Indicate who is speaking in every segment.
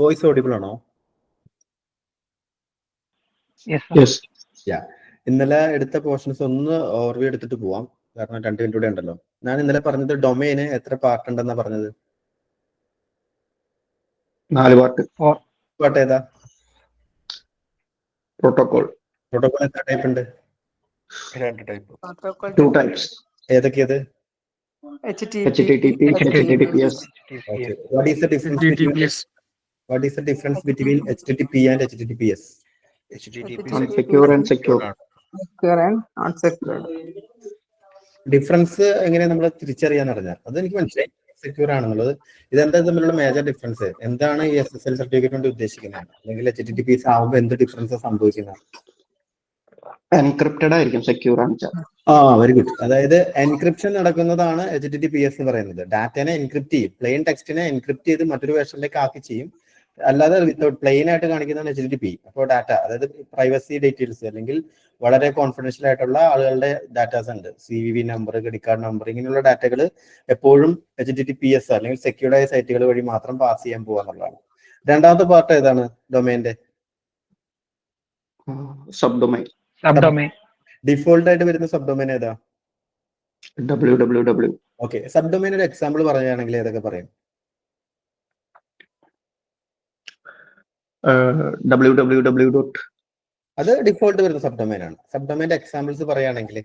Speaker 1: Voice audible ആണോ? ഇന്നലെ എടുത്ത പോർഷൻസ് ഒന്ന് ഓവർവ്യൂ എടുത്തിട്ട് പോവാം, കാരണം 2 മിനിറ്റ് കൂടെ ഉണ്ടല്ലോ. ഞാൻ ഇന്നലെ പറഞ്ഞത് ഡൊമൈന് എത്ര പാർട്ട് ഉണ്ടെന്നാ പറഞ്ഞത്?
Speaker 2: 4 പാർട്ട്.
Speaker 1: പാർട്ട് ഏതാ?
Speaker 2: പ്രോട്ടോകോൾ.
Speaker 1: പ്രോട്ടോകോൾ എത്ര ടൈപ്പ് ഉണ്ട്?
Speaker 3: 2 type.
Speaker 2: 2 types.
Speaker 1: ഏതൊക്കെയത്?
Speaker 2: HTTP, HTTPS.
Speaker 1: Okay. What is the difference between HTTP and HTTPS?
Speaker 3: HTTP
Speaker 2: Unsecure and secure.
Speaker 4: Secure and not secure.
Speaker 1: Difference എങ്ങനെ നമ്മൾ തിരിച്ചറിയാന്ന് പറഞ്ഞാൽ അത് എനിക്ക് മനസ്സിലായി, സെക്യൂർ ആണെന്നുള്ളത്. ഇതെന്താ തമ്മിലുള്ള മേജർ ഡിഫറൻസ്? എന്താണ് ഈ SSL സർട്ടിഫിക്കറ്റ് കൊണ്ട് ഉദ്ദേശിക്കുന്നത്? അല്ലെങ്കിൽ HTTPS ആവുമ്പോൾ എന്ത് ഡിഫറൻസ് സംഭവിക്കുന്നത്?
Speaker 2: എൻക്രിപ്റ്റഡ് ആയിരിക്കും, സെക്യൂർ ആണ്.
Speaker 1: Very good. അതായത് എൻക്രിപ്ഷൻ നടക്കുന്നതാണ് HTTPS എന്ന് പറയുന്നത്. ഡാറ്റനെ എൻക്രിപ്റ്റ് ചെയ്യും, പ്ലെയിൻ ടെക്സ്റ്റിനെ എൻക്രിപ്റ്റ് ചെയ്ത് മറ്റൊരു വേർഷനിലേക്ക് ആക്കി ചെയ്യും. അല്ലാതെ വിത്തൗട്ട് പ്ലെയിൻ ആയിട്ട് കാണിക്കുന്നതാണ് HTTP. അപ്പോൾ ഡാറ്റ, അതായത് പ്രൈവസി ഡീറ്റെയിൽസ് അല്ലെങ്കിൽ വളരെ കോൺഫിഡൻഷ്യൽ ആയിട്ടുള്ള ആളുകളുടെ ഡാറ്റാസ് ഉണ്ട്, CVV number, credit card number, ഇങ്ങനെയുള്ള ഡാറ്റകൾ എപ്പോഴും HTTPS അല്ലെങ്കിൽ സെക്യൂർഡ് ആയ സൈറ്റുകൾ വഴി മാത്രം പാസ് ചെയ്യാൻ പോകാന്നുള്ളതാണ്. രണ്ടാമത്തെ പാർട്ട് ഏതാണ് ഡൊമൈൻ്റെ?
Speaker 2: Sub domain.
Speaker 1: ഡിഫോൾട്ട് ആയിട്ട് വരുന്ന സബ് ഡൊമൈൻ ഏതാ?
Speaker 2: www.
Speaker 1: ഓക്കെ, സബ് ഡൊമൈൻ ഒരു എക്സാമ്പിൾ പറയുകയാണെങ്കിൽ ഏതൊക്കെ പറയും?
Speaker 2: www.
Speaker 1: അത് ഡിഫോൾട്ട് വരുന്ന സബ് ഡൊമൈൻ ആണ്. സബ് ഡൊമൈൻ്റെ എക്സാമ്പിൾസ് പറയുകയാണെങ്കിൽ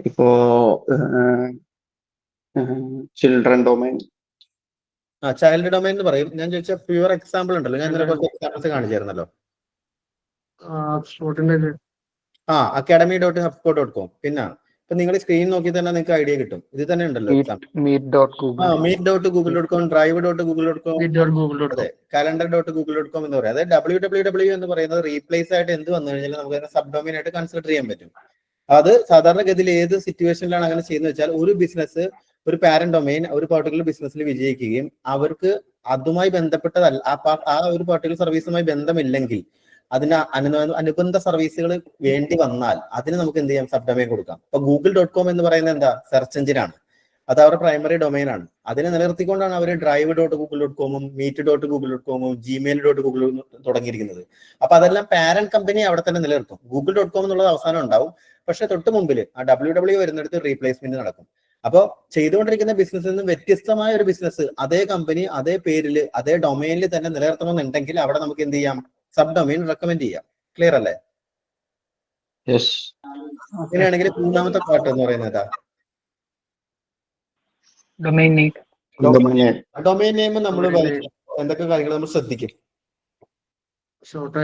Speaker 2: ഇപ്പോ ചിൽഡ്രൻ ഡൊമൈൻ.
Speaker 1: ചൈൽഡ് ഡൊമൈൻ എന്ന് പറയും. ഞാൻ ചോദിച്ച പ്യുവർ എക്സാമ്പിൾ ഉണ്ടല്ലോ, ഞാൻ ഇന്നലെ കുറച്ച് എക്സാമ്പിൾസ് കാണിച്ചായിരുന്നല്ലോ. academy.hubspot.com. പിന്നെ ഇപ്പൊ നിങ്ങൾ സ്ക്രീൻ നോക്കി തന്നെ നിങ്ങൾക്ക് ഐഡിയ കിട്ടും. ഇത് തന്നെ ഉണ്ടല്ലോ meet.google.com, drive.google.com, അതെ, calendar.google.com എന്ന് പറയാം. അതായത് www എന്ന് പറയുന്നത് റീപ്ലേസ് ആയിട്ട് എന്ത് വന്നു കഴിഞ്ഞാൽ നമുക്ക് അതിനെ സബ് ഡൊമൈൻ ആയിട്ട് കൺസിഡർ ചെയ്യാൻ പറ്റും. അത് സാധാരണഗതിയിൽ ഏത് സിറ്റുവേഷനിലാണ് അങ്ങനെ ചെയ്യുന്നത് വെച്ചാൽ, ഒരു ബിസിനസ്, ഒരു പാരന്റ് ഡൊമൈൻ ഒരു പർട്ടിക്കുലർ ബിസിനസ്സിൽ വിജയിക്കുകയും അവർക്ക് അതുമായി ബന്ധപ്പെട്ടതല്ല, ആ ഒരു പർട്ടിക്കുലർ സർവീസുമായി ബന്ധമില്ലെങ്കിൽ അതിന് അനുബന്ധ സർവീസുകൾ വേണ്ടി വന്നാൽ അതിന് നമുക്ക് എന്ത് ചെയ്യാം? സബ് ഡൊമൈൻ കൊടുക്കാം. ഇപ്പൊ google.com എന്ന് പറയുന്നത് എന്താ? സെർച്ച് എഞ്ചിൻ ആണ്. അത് അവരുടെ പ്രൈമറി ഡൊമൈൻ ആണ്. അതിനെ നിലനിർത്തിക്കൊണ്ടാണ് അവർ drive.google.com, meet.google.com, gmail.google തുടങ്ങിയിരിക്കുന്നത്. അപ്പൊ അതെല്ലാം പാരന്റ് കമ്പനി അവിടെ തന്നെ നിലനിർത്തും. google.com എന്നുള്ളത് അവസാനം ഉണ്ടാവും, പക്ഷെ തൊട്ട് മുമ്പിൽ ആ www വരുന്നിടത്ത് റീപ്ലേസ്മെന്റ് നടക്കും. അപ്പോൾ ചെയ്തുകൊണ്ടിരിക്കുന്ന ബിസിനസ്സിൽ നിന്ന് വ്യത്യസ്തമായ ഒരു ബിസിനസ് അതേ കമ്പനി അതേ പേരിൽ അതേ ഡൊമൈനിൽ തന്നെ നിലനിർത്തണമെന്നുണ്ടെങ്കിൽ അവിടെ നമുക്ക് എന്ത് ചെയ്യാം? സബ് ഡൊമൈൻ റെക്കമെൻഡ് ചെയ്യാം. ക്ലിയർ അല്ലേ? അങ്ങനെയാണെങ്കിൽ മൂന്നാമത്തെ പാർട്ട് എന്ന് പറയുന്നത്
Speaker 4: Domain name.
Speaker 1: ഡൊമൈൻ നെയിം നമ്മൾ എന്തൊക്കെ കാര്യങ്ങൾ നമ്മൾ ശ്രദ്ധിക്കും? ഷോർട്ട്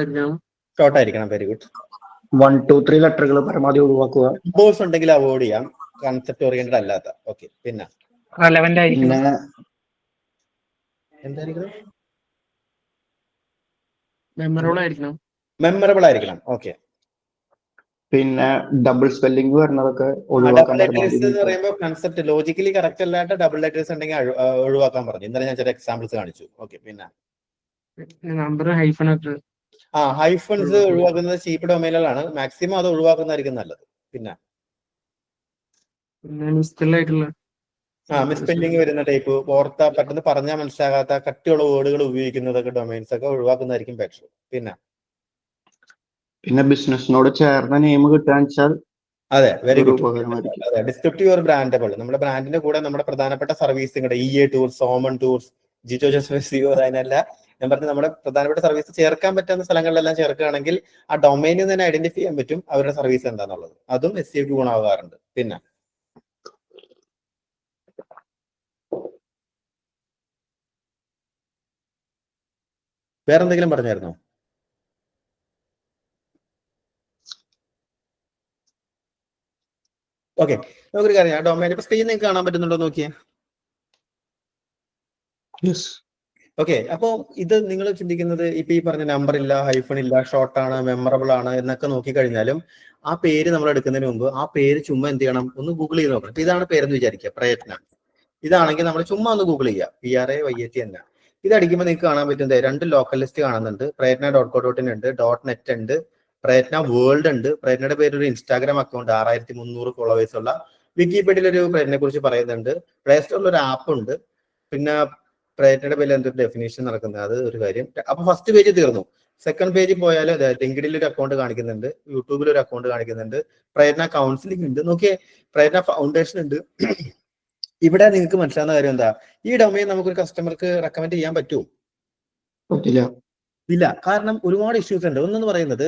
Speaker 1: ആയിരിക്കണം. Very good.
Speaker 2: 1, 2, 3 ലെറ്ററുകൾ പരമാവധി ഒഴിവാക്കുക.
Speaker 1: ബോസ് ഉണ്ടെങ്കിൽ അവോയ്ഡ് ചെയ്യാം, കൺസെപ്റ്റ് ഓറിയന്റഡ് അല്ലാത്ത. ഓക്കെ, പിന്നെ
Speaker 4: Relevant ആയിരിക്കണം.
Speaker 1: എന്തായിരിക്കണം?
Speaker 3: മെമ്മറബിൾ
Speaker 1: ആയിരിക്കണം. ഓക്കെ,
Speaker 2: പിന്നെ ഡബിൾ സ്പെല്ലിംഗ് വരുന്നതൊക്കെ
Speaker 1: ഡബിൾ ലെറ്റേഴ്സ് എന്ന് പറയുമ്പോൾ കൺസെപ്റ്റ് ലോജിക്കലി കറക്റ്റ് അല്ലാത്ത ഡബിൾ ലെറ്റേഴ്സ് ഉണ്ടെങ്കിൽ ഒഴിവാക്കാൻ പറഞ്ഞു. ഇന്നലെ ഞാൻ ചില എക്സാമ്പിൾസ് കാണിച്ചു. ഓക്കെ, പിന്നെ ഹൈഫൺസ് ഒഴിവാക്കുന്നത് ചീപ്പ് ഡൊമൈനുകളാണ്. മാക്സിമം അത് ഒഴിവാക്കുന്നതായിരിക്കും നല്ലത്. പിന്നെ മിസ്പെല്ലിംഗ് വരുന്ന ടൈപ്പ്, ഓർത്ത പെട്ടെന്ന് പറഞ്ഞാൽ മനസ്സിലാകാത്ത കട്ടിയുള്ള വേർഡുകൾ ഉപയോഗിക്കുന്നതൊക്കെ ഡൊമൈൻസ് ഒക്കെ ഒഴിവാക്കുന്നതായിരിക്കും ബെറ്റർ. പിന്നെ
Speaker 2: ബിസിനസിനോട് ചേർന്ന നെയിം കിട്ടാന്ന് വെച്ചാൽ
Speaker 1: അതെ, വെരി ഗുഡ്. അതെ, ഡിസ്ക്രിപ്റ്റീവ് ഓർ ബ്രാൻഡബിൾ. നമ്മുടെ ബ്രാൻഡിന്റെ കൂടെ നമ്മുടെ പ്രധാനപ്പെട്ട സർവീസുകളുടെ EA tours, so many tours, Jito ജസ്ഫെസിയോ, അതിനല്ല ഞാൻ പറഞ്ഞ നമ്മുടെ പ്രധാനപ്പെട്ട സർവീസ് ചേർക്കാൻ പറ്റുന്ന സ്ഥലങ്ങളിലെല്ലാം ചേർക്കുകയാണെങ്കിൽ ആ ഡൊമൈനിൽ തന്നെ ഐഡന്റിഫൈ ചെയ്യാൻ പറ്റും അവരുടെ സർവീസ് എന്താണെന്നുള്ളത്. അതും SEOക്ക് ഗുണമാകാറുണ്ട്. പിന്നെ വേറെന്തെങ്കിലും പറഞ്ഞായിരുന്നോ? ഓക്കെ, നമുക്കൊരു കാര്യം, ഡൊമൈൻ ഇപ്പൊ സ്ക്രീൻ നിങ്ങൾക്ക് കാണാൻ പറ്റുന്നുണ്ടോ നോക്കിയേ? ഓക്കെ, അപ്പൊ ഇത് നിങ്ങൾ ചിന്തിക്കുന്നത് ഇപ്പൊ ഈ പറഞ്ഞ നമ്പർ ഇല്ല, ഹൈഫൺ ഇല്ല, ഷോർട്ട് ആണ്, മെമ്മറബിൾ ആണ് എന്നൊക്കെ നോക്കിക്കഴിഞ്ഞാലും ആ പേര് നമ്മൾ എടുക്കുന്നതിന് മുമ്പ് ആ പേര് ചുമ്മാ എന്ത് ചെയ്യണം? ഒന്ന് ഗൂഗിൾ ചെയ്ത് നോക്കണം. ഇപ്പൊ ഇതാണ് പേരെന്ന് വിചാരിക്കുക, പ്രയത്ന. ഇതാണെങ്കിൽ നമ്മൾ ചുമ്മാ ഒന്ന് ഗൂഗിൾ ചെയ്യുക, PRAYAT തന്നെ. ഇതടിക്കുമ്പോൾ നിങ്ങൾക്ക് കാണാൻ പറ്റുന്നത് 2 ലോക്കൽ ലിസ്റ്റ് കാണുന്നുണ്ട്. പ്രയത്ന.co.in ഉണ്ട്, .net ഉണ്ട്, പ്രയത്ന വേൾഡ് ഉണ്ട്. പ്രയത്നയുടെ പേര് ഒരു ഇൻസ്റ്റാഗ്രാം അക്കൗണ്ട് 6300 ഫോളോവേഴ്സ് ഉള്ള. വിക്കിപീഡിയയിൽ ഒരു പ്രയത്നെ കുറിച്ച് പറയുന്നുണ്ട്. പ്ലേ സ്റ്റോറിൽ ഒരു ആപ്പ് ഉണ്ട്. പിന്നെ പ്രയറിറ്റിയുടെ പേരിൽ എന്തൊരു ഡെഫിനേഷൻ നടക്കുന്നത്, അത് ഒരു കാര്യം. അപ്പൊ ഫസ്റ്റ് പേജ് തീർന്നു. സെക്കൻഡ് പേജിൽ പോയാൽ ലിങ്ക്ഡിനിൽ ഒരു അക്കൗണ്ട് കാണിക്കുന്നുണ്ട്, യൂട്യൂബിൽ ഒരു അക്കൗണ്ട് കാണിക്കുന്നുണ്ട്, പ്രയത്ന കൗൺസിലിംഗ് ഉണ്ട്. നോക്കിയേ, പ്രയത്ന ഫൗണ്ടേഷൻ ഉണ്ട്. ഇവിടെ നിങ്ങൾക്ക് മനസ്സിലാവുന്ന കാര്യം എന്താ, ഈ ഡൊമൈൻ നമുക്കൊരു കസ്റ്റമർക്ക് റെക്കമെൻഡ് ചെയ്യാൻ പറ്റുമോ?
Speaker 2: പറ്റില്ല.
Speaker 1: ഇല്ല. കാരണം ഒരുപാട് ഇഷ്യൂസ് ഉണ്ട്. ഒന്നെന്ന് പറയുന്നത്,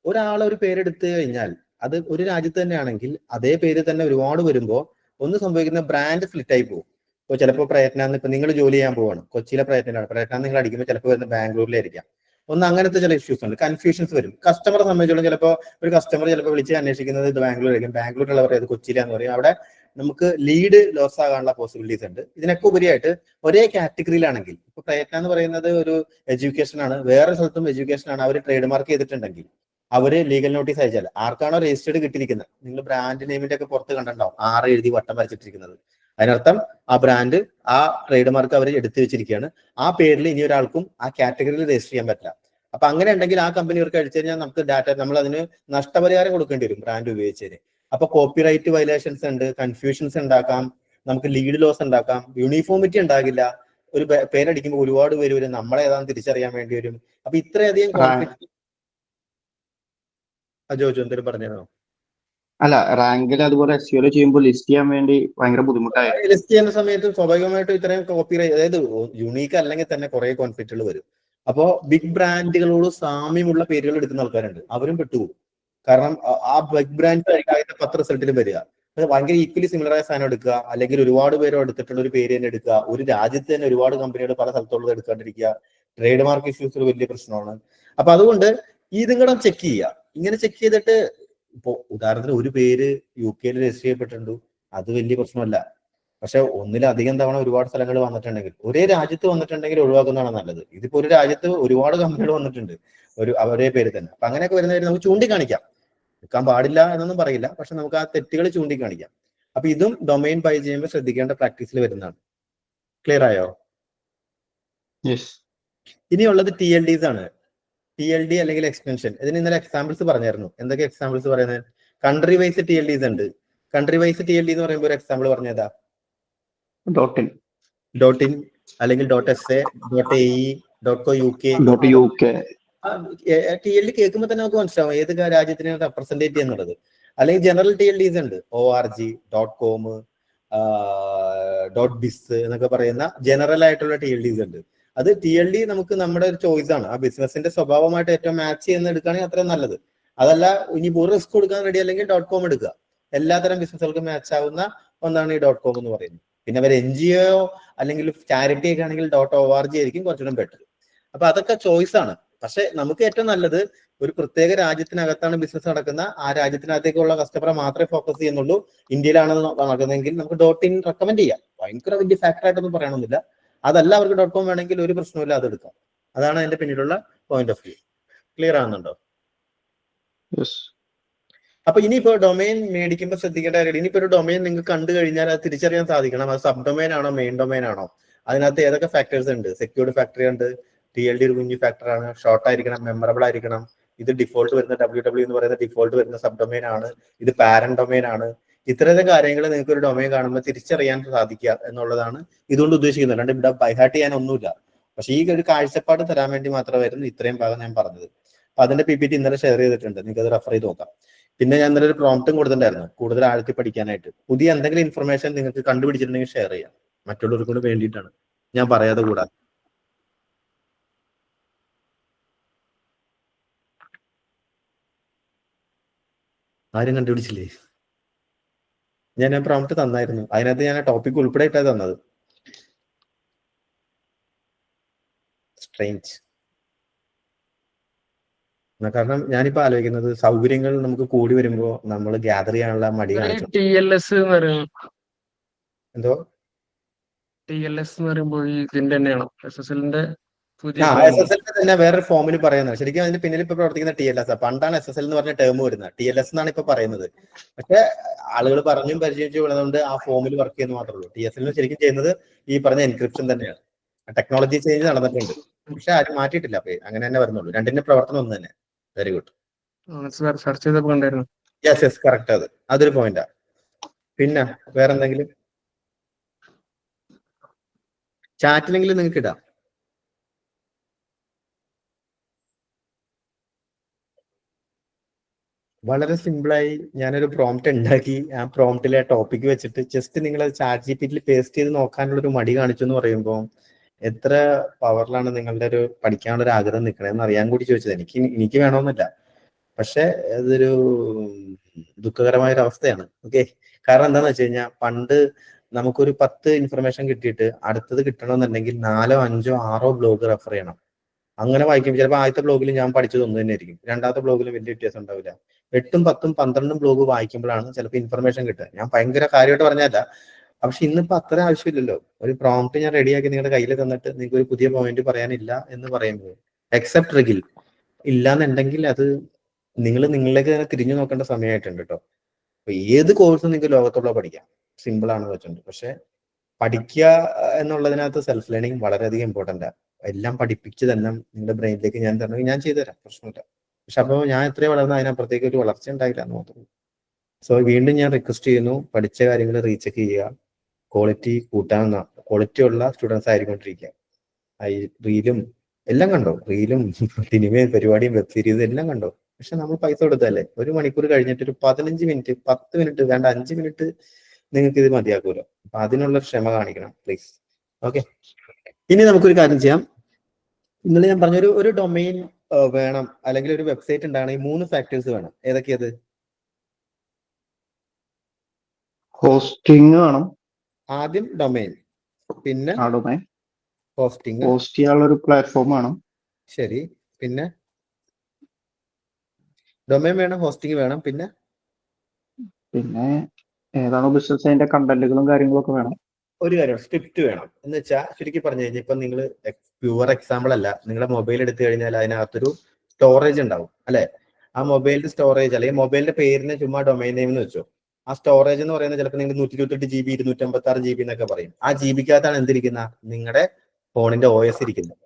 Speaker 1: ഒരാളെ ഒരു പേരെടുത്ത് കഴിഞ്ഞാൽ അത് ഒരു രാജ്യത്ത് തന്നെ ആണെങ്കിൽ അതേ പേര് തന്നെ ഒരുപാട് വരുമ്പോൾ ഒന്ന് സംഭവിക്കുന്ന ബ്രാൻഡ് സ്പ്ലിറ്റ് ആയി പോകും. ഇപ്പോൾ ചിലപ്പോൾ പ്രയത്നം, ഇപ്പൊ നിങ്ങൾ ജോലി ചെയ്യാൻ പോവാണ്, കൊച്ചിയിലെ പ്രയത്നമാണ്, പ്രയത്നം നിങ്ങൾ അടിക്കുമ്പോൾ ചിലപ്പോൾ വരുന്ന ബാംഗ്ലൂരിലായിരിക്കാം. ഒന്ന് അങ്ങനത്തെ ചില ഇഷ്യൂസ് ഉണ്ട്, കൺഫ്യൂഷൻസ് വരും. കസ്റ്റമറെ സംബന്ധിച്ചോളം ചിലപ്പോൾ ഒരു കസ്റ്റമർ ചിലപ്പോൾ വിളിച്ച് അന്വേഷിക്കുന്നത് ഇത് ബാംഗ്ലൂരായിരിക്കും, ബാംഗ്ലൂരിലുള്ളവർ അത് കൊച്ചിയിലാന്ന് പറയും. അവിടെ നമുക്ക് ലീഡ് ലോസ് ആകാനുള്ള പോസിബിലിറ്റീസ് ഉണ്ട്. ഇതിനൊക്കെ ഉപരിയായിട്ട് ഒരേ കാറ്റഗറിയിലാണെങ്കിൽ, ഇപ്പൊ പ്രയത്നം എന്ന് പറയുന്നത് ഒരു എഡ്യൂക്കേഷൻ ആണ്, വേറെ സ്ഥലത്തും എഡ്യൂക്കേഷൻ ആണ്, അവർ ട്രേഡ് മാർക്ക് ചെയ്തിട്ടുണ്ടെങ്കിൽ അവര് ലീഗൽ നോട്ടീസ് അയച്ചാൽ ആർക്കാണോ രജിസ്റ്റേർഡ് കിട്ടിയിരിക്കുന്നത്, നിങ്ങൾ ബ്രാൻഡ് നെയിമിന്റെ ഒക്കെ പുറത്ത് കണ്ടിട്ടുണ്ടാവും 6 എഴുതി വട്ടം വരച്ചിട്ടിരിക്കുന്നത്, അതിനർത്ഥം ആ ബ്രാൻഡ്, ആ ട്രേഡ് മാർക്ക് അവർ എടുത്തു വെച്ചിരിക്കുകയാണ്. ആ പേരിൽ ഇനി ഒരാൾക്കും ആ കാറ്റഗറിയിൽ രജിസ്റ്റർ ചെയ്യാൻ പറ്റില്ല. അപ്പൊ അങ്ങനെ ഉണ്ടെങ്കിൽ ആ കമ്പനി ഇവർക്ക് അടിച്ചു കഴിഞ്ഞാൽ നമുക്ക് ഡാറ്റ, നമ്മൾ അതിന് നഷ്ടപരിഹാരം കൊടുക്കേണ്ടി വരും ബ്രാൻഡ് ഉപയോഗിച്ചതിന്. അപ്പൊ കോപ്പിറൈറ്റ് വയലേഷൻസ് ഉണ്ട്, കൺഫ്യൂഷൻസ് ഉണ്ടാക്കാം, നമുക്ക് ലീഡ് ലോസ് ഉണ്ടാക്കാം, യൂണിഫോമിറ്റി ഉണ്ടാകില്ല. ഒരു പേരടിക്കുമ്പോൾ ഒരുപാട് പേര് വരും, നമ്മളെ ഏതാണെന്ന് തിരിച്ചറിയാൻ വേണ്ടി വരും. അപ്പൊ ഇത്രയധികം കോൺഫ്ലിക്റ്റ്. അജോജോ എന്തെങ്കിലും പറഞ്ഞോ?
Speaker 2: അല്ല, റാങ്കിൽ അതുപോലെ SEO ചെയ്യുമ്പോൾ ലിസ്റ്റ് ചെയ്യാൻ വേണ്ടി ഭയങ്കര ബുദ്ധിമുട്ടായിരുന്നു.
Speaker 1: ലിസ്റ്റ് ചെയ്യുന്ന സമയത്ത് സ്വാഭാവികമായിട്ടും ഇത്രയും കോപ്പിറൈറ്റ്, അതായത് യുണീക്ക് അല്ലെങ്കിൽ തന്നെ കുറെ കോൺഫ്ലിക്റ്റുകൾ വരും. അപ്പോ ബിഗ് ബ്രാൻഡുകളോട് സാമ്യമുള്ള പേരുകൾ എടുക്കുന്ന ആൾക്കാരുണ്ട്, അവരും പെട്ടുപോകും. കാരണം ആ ബിഗ് ബ്രാൻഡ് ആയിരിക്കും 10 റിസൾട്ടിലും വരിക. ഭയങ്കര ഈക്വലി സിമിലർ ആയ സാധനം എടുക്കുക, അല്ലെങ്കിൽ ഒരുപാട് പേരോ എടുത്തിട്ടുള്ള ഒരു പേര് തന്നെ എടുക്കുക, ഒരു രാജ്യത്ത് തന്നെ ഒരുപാട് കമ്പനികൾ പല സ്ഥലത്തുള്ളത് എടുക്കാണ്ടിരിക്കുക. ട്രേഡ് മാർക്ക് ഇഷ്യൂസ് ഒരു വലിയ പ്രശ്നമാണ്. അപ്പൊ അതുകൊണ്ട് ഇതും ചെക്ക് ചെയ്യുക. ഇങ്ങനെ ചെക്ക് ചെയ്തിട്ട്, ഇപ്പോ ഉദാഹരണത്തിന് ഒരു പേര് UK രജിസ്റ്റർ ചെയ്യപ്പെട്ടിട്ടുണ്ട്, അത് വലിയ പ്രശ്നമല്ല. പക്ഷെ ഒന്നിലധികം തവണ ഒരുപാട് സ്ഥലങ്ങൾ വന്നിട്ടുണ്ടെങ്കിൽ, ഒരേ രാജ്യത്ത് വന്നിട്ടുണ്ടെങ്കിൽ ഒഴിവാക്കുന്നതാണ് നല്ലത്. ഇതിപ്പോ ഒരു രാജ്യത്ത് ഒരുപാട് കമ്പനികൾ വന്നിട്ടുണ്ട് ഒരേ പേര് തന്നെ. അപ്പൊ അങ്ങനെയൊക്കെ വരുന്നവര് നമുക്ക് ചൂണ്ടിക്കാണിക്കാം, എടുക്കാൻ പാടില്ല എന്നൊന്നും പറയില്ല, പക്ഷെ നമുക്ക് ആ തെറ്റുകൾ ചൂണ്ടിക്കാണിക്കാം. അപ്പൊ ഇതും ഡൊമൈൻ ബൈ ചെയ്യുമ്പോൾ ശ്രദ്ധിക്കേണ്ട പ്രാക്ടീസിൽ വരുന്നതാണ്. ക്ലിയർ ആയോ? ഇനിയുള്ളത് TLDs ആണ്. TLD അല്ലെങ്കിൽ എക്സ്റ്റൻഷൻ. ഇതിന് ഇന്നലെ എക്സാമ്പിൾസ് പറഞ്ഞായിരുന്നു. എന്തൊക്കെ എക്സാമ്പിൾസ് പറയുന്നത്? കൺട്രി വൈസ് TLDs ഉണ്ട്. കൺട്രി വൈസ് TLD എന്ന് പറയുമ്പോൾ ഒരു എക്സാമ്പിൾ പറഞ്ഞതാ, .in അല്ലെങ്കിൽ .sa, .ae, .co.uk. TLD കേൾക്കുമ്പോൾ തന്നെ നമുക്ക് മനസ്സിലാവും ഏത് രാജ്യത്തിനെ റെപ്രസെന്റേറ്റ് ചെയ്യുന്നുള്ളത്. അല്ലെങ്കിൽ ജനറൽ TLDs ഉണ്ട്, .org, .com, .biz എന്നൊക്കെ പറയുന്ന ജനറൽ ആയിട്ടുള്ള TLDs ഉണ്ട്. അത് TLD നമുക്ക് നമ്മുടെ ഒരു ചോയ്സ് ആണ്, ആ ബിസിനസിന്റെ സ്വഭാവമായിട്ട് ഏറ്റവും മാച്ച് ചെയ്യുന്ന എടുക്കുകയാണെങ്കിൽ അത്രയും നല്ലത്. അതല്ല, ഇനി ഒരു റിസ്ക് കൊടുക്കാൻ റെഡി അല്ലെങ്കിൽ .com എടുക്കുക. എല്ലാത്തരം ബിസിനസ്സുകൾക്കും മാച്ച് ആവുന്ന ഒന്നാണ് ഈ .com എന്ന് പറയുന്നത്. പിന്നെ അവർ NGO അല്ലെങ്കിൽ ചാരിറ്റി ഒക്കെ ആണെങ്കിൽ .org ആയിരിക്കും കുറച്ചുകൂടെ ബെറ്റർ. അപ്പൊ അതൊക്കെ ചോയ്സ് ആണ്. പക്ഷെ നമുക്ക് ഏറ്റവും നല്ലത് ഒരു പ്രത്യേക രാജ്യത്തിനകത്താണ് ബിസിനസ് നടക്കുന്ന, ആ രാജ്യത്തിനകത്തേക്കുള്ള കസ്റ്റമറെ മാത്രമേ ഫോക്കസ് ചെയ്യുന്നുള്ളൂ. ഇന്ത്യയിലാണ് നടക്കുന്നതെങ്കിൽ നമുക്ക് .in റെക്കമെൻഡ് ചെയ്യാം. ഭയങ്കര വലിയ ഫാക്ടർ ആയിട്ടൊന്നും പറയണമെന്നില്ല. അതല്ല, അവർക്ക് .com വേണമെങ്കിൽ ഒരു പ്രശ്നമില്ല, അത് എടുക്കാം. അതാണ് അതിന്റെ പിന്നിലുള്ള പോയിന്റ് ഓഫ് വ്യൂ. ക്ലിയർ ആകുന്നുണ്ടോ? അപ്പൊ ഇനിയിപ്പോ ഡൊമൈൻ മേടിക്കുമ്പോൾ ശ്രദ്ധിക്കേണ്ട കാര്യം, ഇനിയിപ്പോ ഒരു ഡൊമൈൻ നിങ്ങൾക്ക് കണ്ടു കഴിഞ്ഞാൽ അത് തിരിച്ചറിയാൻ സാധിക്കണം, അത് സബ് ഡൊമൈൻ ആണോ മെയിൻ ഡൊമൈൻ ആണോ. അതിനകത്ത് ഏതൊക്കെ ഫാക്ടേഴ്സ് ഉണ്ട്? സെക്യൂർഡ് ഫാക്ടറി ഉണ്ട്, TLD ഒരു കുഞ്ഞു ഫാക്ടർ ആണ്, ഷോർട്ട് ആയിരിക്കണം, മെമ്മറബിൾ ആയിരിക്കണം, ഇത് ഡിഫോൾട്ട് വരുന്ന WW എന്ന് പറയുന്ന ഡിഫോൾട്ട് വരുന്ന സബ് ഡൊമൈൻ ആണ്, ഇത് പാരന്റ് ഡൊമൈൻ ആണ്. ഇത്തരത്തെ കാര്യങ്ങൾ നിങ്ങൾക്ക് ഒരു ഡൊമൈൻ കാണുമ്പോൾ തിരിച്ചറിയാൻ സാധിക്കുക എന്നുള്ളതാണ് ഇതുകൊണ്ട് ഉദ്ദേശിക്കുന്നത്. അല്ലാണ്ട് ഇവിടെ ബൈഹാർട്ട് ചെയ്യാൻ ഒന്നുമില്ല. പക്ഷെ ഈ ഒരു കാഴ്ചപ്പാട് തരാൻ വേണ്ടി മാത്രമായിരുന്നു ഇത്രയും ഭാഗം ഞാൻ പറഞ്ഞത്. അപ്പൊ അതിന്റെ PPT ഇന്നലെ ഷെയർ ചെയ്തിട്ടുണ്ട്, നിങ്ങൾക്ക് അത് റെഫർ ചെയ്ത് നോക്കാം. പിന്നെ ഞാൻ ഇന്നലെ ഒരു പ്രോംപ്റ്റും കൊടുത്തിട്ടുണ്ടായിരുന്നു, കൂടുതൽ ആഴത്തിൽ പഠിക്കാനായിട്ട്. പുതിയ എന്തെങ്കിലും ഇൻഫർമേഷൻ നിങ്ങൾക്ക് കണ്ടുപിടിച്ചിട്ടുണ്ടെങ്കിൽ ഷെയർ ചെയ്യാം, മറ്റുള്ളവർക്ക് കൂടെ വേണ്ടിയിട്ടാണ്, ഞാൻ പറയാതെ കൂടാതെ. ആരും കണ്ടുപിടിച്ചില്ലേ? ഞാൻ പ്രോംപ്റ്റ് തന്നായിരുന്നു, അതിനകത്ത് ഞാൻ ടോപ്പിക് ഉൾപ്പെടെ ഇട്ടാണ് തന്നത്. സ്ട്രേഞ്ച്. കാരണം ഞാനിപ്പോ ആലോചിക്കുന്നത്, സൗകര്യങ്ങൾ നമുക്ക് കൂടി വരുമ്പോ നമ്മൾ ഗ്യാദർ ചെയ്യാനുള്ള മടി കാണിച്ചു. എന്തോ
Speaker 4: TLS എന്ന് പറയുമ്പോൾ ഇതിന്റെ തന്നെയാണോ? SSLന്റെ
Speaker 1: SSL തന്നെ വേറൊരു ഫോമിൽ പറയുന്നത്. ശരിക്കും അതിന്റെ പിന്നിൽ ഇപ്പൊ പ്രവർത്തിക്കുന്ന TLS. പണ്ടാണ് SSL എന്ന് പറഞ്ഞ ടേം വരുന്നത്, TLS എന്നാണ് ഇപ്പൊ പറയുന്നത്. പക്ഷെ ആളുകൾ പറഞ്ഞും പരിചയിച്ചു വിടുന്നതുകൊണ്ട് ആ ഫോമിൽ വർക്ക് ചെയ്യുന്ന മാത്രമേ ഉള്ളൂ. TSL ശരിക്കും ചെയ്യുന്നത് ഈ പറഞ്ഞ എൻക്രിപ്ഷൻ തന്നെയാണ്. ടെക്നോളജി ചേഞ്ച് നടന്നിട്ടുണ്ട്, പക്ഷെ ആരും മാറ്റിയിട്ടില്ല. അപ്പൊ അങ്ങനെ തന്നെ വരുന്നുള്ളൂ. രണ്ടിന്റെ പ്രവർത്തനം ഒന്ന് തന്നെ. Very good. Yes correct. അതൊരു പോയിന്റാ. പിന്നെ വേറെന്തെങ്കിലും? ചാറ്റിലെങ്കിലും നിങ്ങൾക്ക് ഇടാം. വളരെ സിമ്പിളായി ഞാനൊരു പ്രോംപ്റ്റ് ഉണ്ടാക്കി. ആ പ്രോംപ്റ്റിലെ ടോപ്പിക് വെച്ചിട്ട് ജസ്റ്റ് നിങ്ങൾ ചാറ്റ് ജിപിടിയിൽ പേസ്റ്റ് ചെയ്ത് നോക്കാനുള്ള ഒരു മടി കാണിച്ചു എന്ന് പറയുമ്പോൾ എത്ര പവറിലാണ് നിങ്ങളുടെ ഒരു പഠിക്കാനുള്ള ഒരു ആഗ്രഹം നിൽക്കണമെന്ന് അറിയാൻ കൂടി ചോദിച്ചത്. എനിക്ക് വേണമെന്നില്ല, പക്ഷെ അതൊരു ദുഃഖകരമായ ഒരു അവസ്ഥയാണ്. ഓക്കെ, കാരണം എന്താന്ന് വെച്ച് കഴിഞ്ഞാൽ പണ്ട് നമുക്കൊരു 10 ഇൻഫർമേഷൻ കിട്ടിയിട്ട് അടുത്തത് കിട്ടണമെന്നുണ്ടെങ്കിൽ 4, 5, 6 ബ്ലോഗ് റെഫർ ചെയ്യണം. അങ്ങനെ വായിക്കുമ്പോൾ ചിലപ്പോൾ ആദ്യത്തെ ബ്ലോഗിൽ ഞാൻ പഠിച്ചത് ഒന്ന് തന്നെ ആയിരിക്കും, രണ്ടാമത്തെ ബ്ലോഗിൽ വലിയ വ്യത്യാസം ഉണ്ടാവില്ല. 8, 10, 12 ബ്ലോഗ് വായിക്കുമ്പോഴാണ് ചിലപ്പോൾ ഇൻഫർമേഷൻ കിട്ടുക. ഞാൻ ഭയങ്കര കാര്യമായിട്ട് പറഞ്ഞല്ല, പക്ഷെ ഇന്നിപ്പോ അത്ര ആവശ്യമില്ലല്ലോ. ഒരു പ്രോംപ്റ്റ് ഞാൻ റെഡിയാക്കി നിങ്ങളുടെ കയ്യിൽ തന്നിട്ട് നിങ്ങൾക്ക് ഒരു പുതിയ പോയിന്റ് പറയാനില്ല എന്ന് പറയുമ്പോൾ എക്സെപ്റ്റ് റിഗിൽ ഇല്ലാന്നുണ്ടെങ്കിൽ അത് നിങ്ങളിലേക്ക് തന്നെ തിരിഞ്ഞു നോക്കേണ്ട സമയമായിട്ടുണ്ട് കേട്ടോ. അപ്പൊ ഏത് കോഴ്സും നിങ്ങൾക്ക് ലോകത്തുള്ള പഠിക്കാം, സിമ്പിൾ ആണെന്ന് വെച്ചിട്ടുണ്ട്. പക്ഷെ പഠിക്കുക എന്നുള്ളതിനകത്ത് സെൽഫ് ലേണിംഗ് വളരെയധികം ഇമ്പോർട്ടൻ്റ് ആണ്. എല്ലാം പഠിപ്പിച്ച് തന്നെ നിങ്ങളുടെ ബ്രെയിനിലേക്ക് ഞാൻ തരണമെങ്കിൽ ഞാൻ ചെയ്തുതരാം, പ്രശ്നമില്ല. പക്ഷെ അപ്പോൾ ഞാൻ എത്രയും വളർന്ന അതിനപ്പുറത്തേക്ക് ഒരു വളർച്ച ഉണ്ടായില്ല എന്ന് മാത്രമേ. സോ വീണ്ടും ഞാൻ റിക്വസ്റ്റ് ചെയ്യുന്നു, പഠിച്ച കാര്യങ്ങൾ റീചെക്ക് ചെയ്യുക, ക്വാളിറ്റി കൂട്ടാവുന്ന ക്വാളിറ്റി ഉള്ള സ്റ്റുഡൻസ് ആയിക്കൊണ്ടിരിക്കുക. റീലും എല്ലാം കണ്ടോ, റീലും സിനിമയും പരിപാടിയും വെബ് സീരീസും എല്ലാം കണ്ടോ. പക്ഷെ നമ്മൾ പൈസ കൊടുത്തല്ലേ. 1 മണിക്കൂർ കഴിഞ്ഞിട്ട് ഒരു 15 മിനിറ്റ് 10 മിനിറ്റ് വേണ്ട 5 മിനിറ്റ് നിങ്ങൾക്ക് ഇത് മതിയാക്കുമല്ലോ. അപ്പൊ അതിനുള്ള ക്ഷമ കാണിക്കണം പ്ലീസ്. ഓക്കെ, ഇനി നമുക്കൊരു കാര്യം ചെയ്യാം. ഇന്നലെ ഞാൻ പറഞ്ഞ ഒരു ഡൊമൈൻ വേണം അല്ലെങ്കിൽ ഒരു വെബ്സൈറ്റ് ഉണ്ടാകണമെങ്കിൽ 3 ഫാക്ടേഴ്സ് വേണം. ഏതൊക്കെയത്?
Speaker 2: ഹോസ്റ്റിംഗ് വേണം,
Speaker 1: ആദ്യം ഡൊമൈൻ, പിന്നെ
Speaker 2: ഡൊമൈൻ
Speaker 1: ഹോസ്റ്റിംഗ്,
Speaker 2: ഹോസ്റ്റ് ചെയ്യാനുള്ള ഒരു പ്ലാറ്റ്ഫോം വേണം.
Speaker 1: ശരി, പിന്നെ ഡൊമൈൻ വേണം, ഹോസ്റ്റിംഗ് വേണം, പിന്നെ
Speaker 2: ഏതാണോ ബിസിനസ് അതിന്റെ കണ്ടന്റുകളും കാര്യങ്ങളൊക്കെ വേണം.
Speaker 1: ഒരു കാര്യം സ്ക്രിപ്റ്റ് വേണം. എന്ന് വെച്ചാൽ ശരിക്കും പറഞ്ഞു കഴിഞ്ഞാൽ ഇപ്പൊ നിങ്ങൾ പ്യുവർ എക്സാമ്പിൾ അല്ല, നിങ്ങളുടെ മൊബൈൽ എടുത്തു കഴിഞ്ഞാൽ അതിനകത്തൊരു സ്റ്റോറേജ് ഉണ്ടാവും അല്ലെ. ആ മൊബൈലിന്റെ സ്റ്റോറേജ് അല്ലെങ്കിൽ മൊബൈലിന്റെ പേരിന് ചുമ്മാ ഡൊമൈൻ നെയിം എന്ന് വെച്ചോ. ആ സ്റ്റോറേജ് എന്ന് പറയുന്നത് ചിലപ്പോൾ നിങ്ങൾ 128 GB 256 GB എന്നൊക്കെ പറയും. ആ GBക്കകത്താണ് എന്തിരിക്കുന്ന, നിങ്ങളുടെ ഫോണിന്റെ OS ഇരിക്കുന്നത്.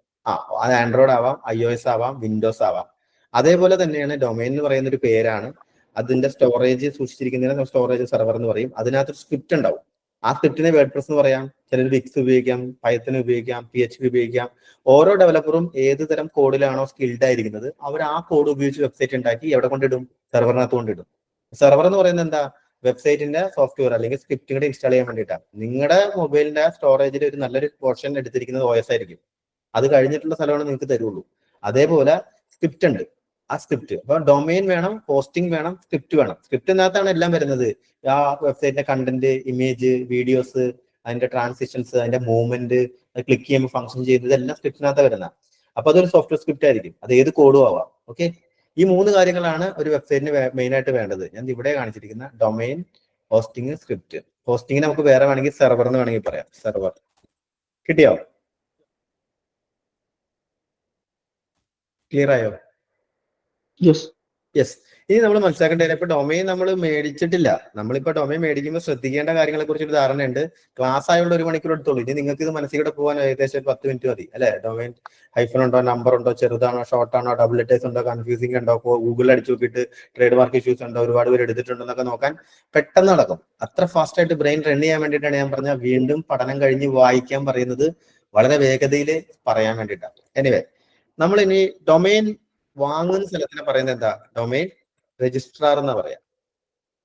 Speaker 1: അത് ആൻഡ്രോയിഡ് ആവാം, iOS ആവാം, വിൻഡോസ് ആവാം. അതേപോലെ തന്നെയാണ് ഡൊമൈൻ എന്ന് പറയുന്ന ഒരു പേരാണ്. അതിന്റെ സ്റ്റോറേജ് സൂക്ഷിച്ചിരിക്കുന്നതിന് സ്റ്റോറേജ് സെർവർ എന്ന് പറയും. അതിനകത്തൊരു സ്ക്രിപ്റ്റ് ഉണ്ടാവും. ആ സ്ക്രിപ്റ്റിനെ വേർഡ്പ്രസ് എന്ന് പറയാം, ചിലർ വിക്സ് ഉപയോഗിക്കാം, പൈത്തൺ ഉപയോഗിക്കാം, PHP ഉപയോഗിക്കാം. ഓരോ ഡെവലപ്പറും ഏത് തരം കോഡിലാണോ സ്കിൽഡ് ആയിരിക്കുന്നത് അവർ ആ കോഡ് ഉപയോഗിച്ച് വെബ്സൈറ്റ് ഉണ്ടാക്കി എവിടെ കൊണ്ടിടും, സെർവറിനകത്ത് കൊണ്ടിടും. സെർവർ എന്ന് പറയുന്നത് എന്താ, വെബ്സൈറ്റിന്റെ സോഫ്റ്റ്വെയർ അല്ലെങ്കിൽ സ്ക്രിപ്റ്റ് കൂടെ ഇൻസ്റ്റാൾ ചെയ്യാൻ വേണ്ടിയിട്ടാണ്. നിങ്ങളുടെ മൊബൈലിന്റെ സ്റ്റോറേജിൽ ഒരു നല്ലൊരു പോർഷൻ എടുത്തിരിക്കുന്നത് OS ആയിരിക്കും. അത് കഴിഞ്ഞിട്ടുള്ള സ്ഥലമാണ് നിങ്ങൾക്ക് തരുള്ളൂ. അതേപോലെ സ്ക്രിപ്റ്റ് ഉണ്ട്, ആ സ്ക്രിപ്റ്റ്. അപ്പൊ ഡൊമൈൻ വേണം, ഹോസ്റ്റിംഗ് വേണം, സ്ക്രിപ്റ്റ് വേണം. സ്ക്രിപ്റ്റിനകത്താണ് എല്ലാം വരുന്നത്. ആ വെബ്സൈറ്റിന്റെ കണ്ടന്റ്, ഇമേജ്, വീഡിയോസ്, അതിന്റെ ട്രാൻസിഷൻസ്, അതിന്റെ മൂവ്മെന്റ്, ക്ലിക്ക് ചെയ്യുമ്പോൾ ഫംഗ്ഷൻ ചെയ്യുന്നത് എല്ലാം സ്ക്രിപ്റ്റിനകത്ത് വരുന്നത്. അപ്പൊ അതൊരു സോഫ്റ്റ്വെയർ സ്ക്രിപ്റ്റ് ആയിരിക്കും. അത് ഏത് കോഡും ആവാം. ഓക്കെ, ഈ 3 കാര്യങ്ങളാണ് ഒരു വെബ്സൈറ്റിന് മെയിൻ ആയിട്ട് വേണ്ടത്. ഞാൻ ഇവിടെ കാണിച്ചിരിക്കുന്ന ഡൊമൈൻ, ഹോസ്റ്റിംഗ്, സ്ക്രിപ്റ്റ്. ഹോസ്റ്റിംഗ് നമുക്ക് വേറെ വേണമെങ്കിൽ സെർവർ എന്ന് വേണമെങ്കിൽ പറയാം. സെർവർ കിട്ടിയോ? ക്ലിയർ ആയോ? യെസ്. ഇനി നമ്മൾ മനസ്സിലാക്കേണ്ടത്, ഇപ്പൊ ഡൊമൈൻ നമ്മൾ മേടിച്ചിട്ടില്ല. നമ്മളിപ്പോ ഡൊമൈൻ മേടിക്കുമ്പോൾ ശ്രദ്ധിക്കേണ്ട കാര്യങ്ങളെ കുറിച്ചൊരു ധാരണയുണ്ട്. ക്ലാസ് ആയുള്ള 1 മണിക്കൂർ എടുത്തോളൂ. ഇനി നിങ്ങൾക്ക് ഇത് മനസ്സിലൂടെ പോകാൻ ഏകദേശം 10 മിനിറ്റ് മതി അല്ലെ. ഡൊമൈൻ ഹൈഫൺ ഉണ്ടോ, നമ്പർ ഉണ്ടോ, ചെറുതാണോ, ഷോർട്ടാണോ, ഡബിൾ ലെറ്റേഴ്സ് ഉണ്ടോ, കൺഫ്യൂസിംഗ് ഉണ്ടോ, ഗൂഗിളിൽ അടിച്ചു നോക്കിയിട്ട് ട്രേഡ് മാർക്ക് ഇഷ്യൂസ് ഉണ്ടോ, ഒരുപാട് പേര് എടുത്തിട്ടുണ്ടോ എന്നൊക്കെ നോക്കാൻ പെട്ടെന്ന് നടക്കും. അത്ര ഫാസ്റ്റ് ആയിട്ട് ബ്രെയിൻ റൺ ചെയ്യാൻ വേണ്ടിയിട്ടാണ് ഞാൻ പറഞ്ഞ വീണ്ടും പഠനം കഴിഞ്ഞ് വായിക്കാൻ പറയുന്നത്, വളരെ വേഗതയിൽ പറയാൻ വേണ്ടിയിട്ടാണ്. എനിവേ, നമ്മൾ ഇനി ഡൊമൈൻ വാങ്ങുന്ന സ്ഥലത്തിന് പറയുന്നത് എന്താ, ഡൊമൈൻ രജിസ്ട്രാർ എന്നാ പറയാം.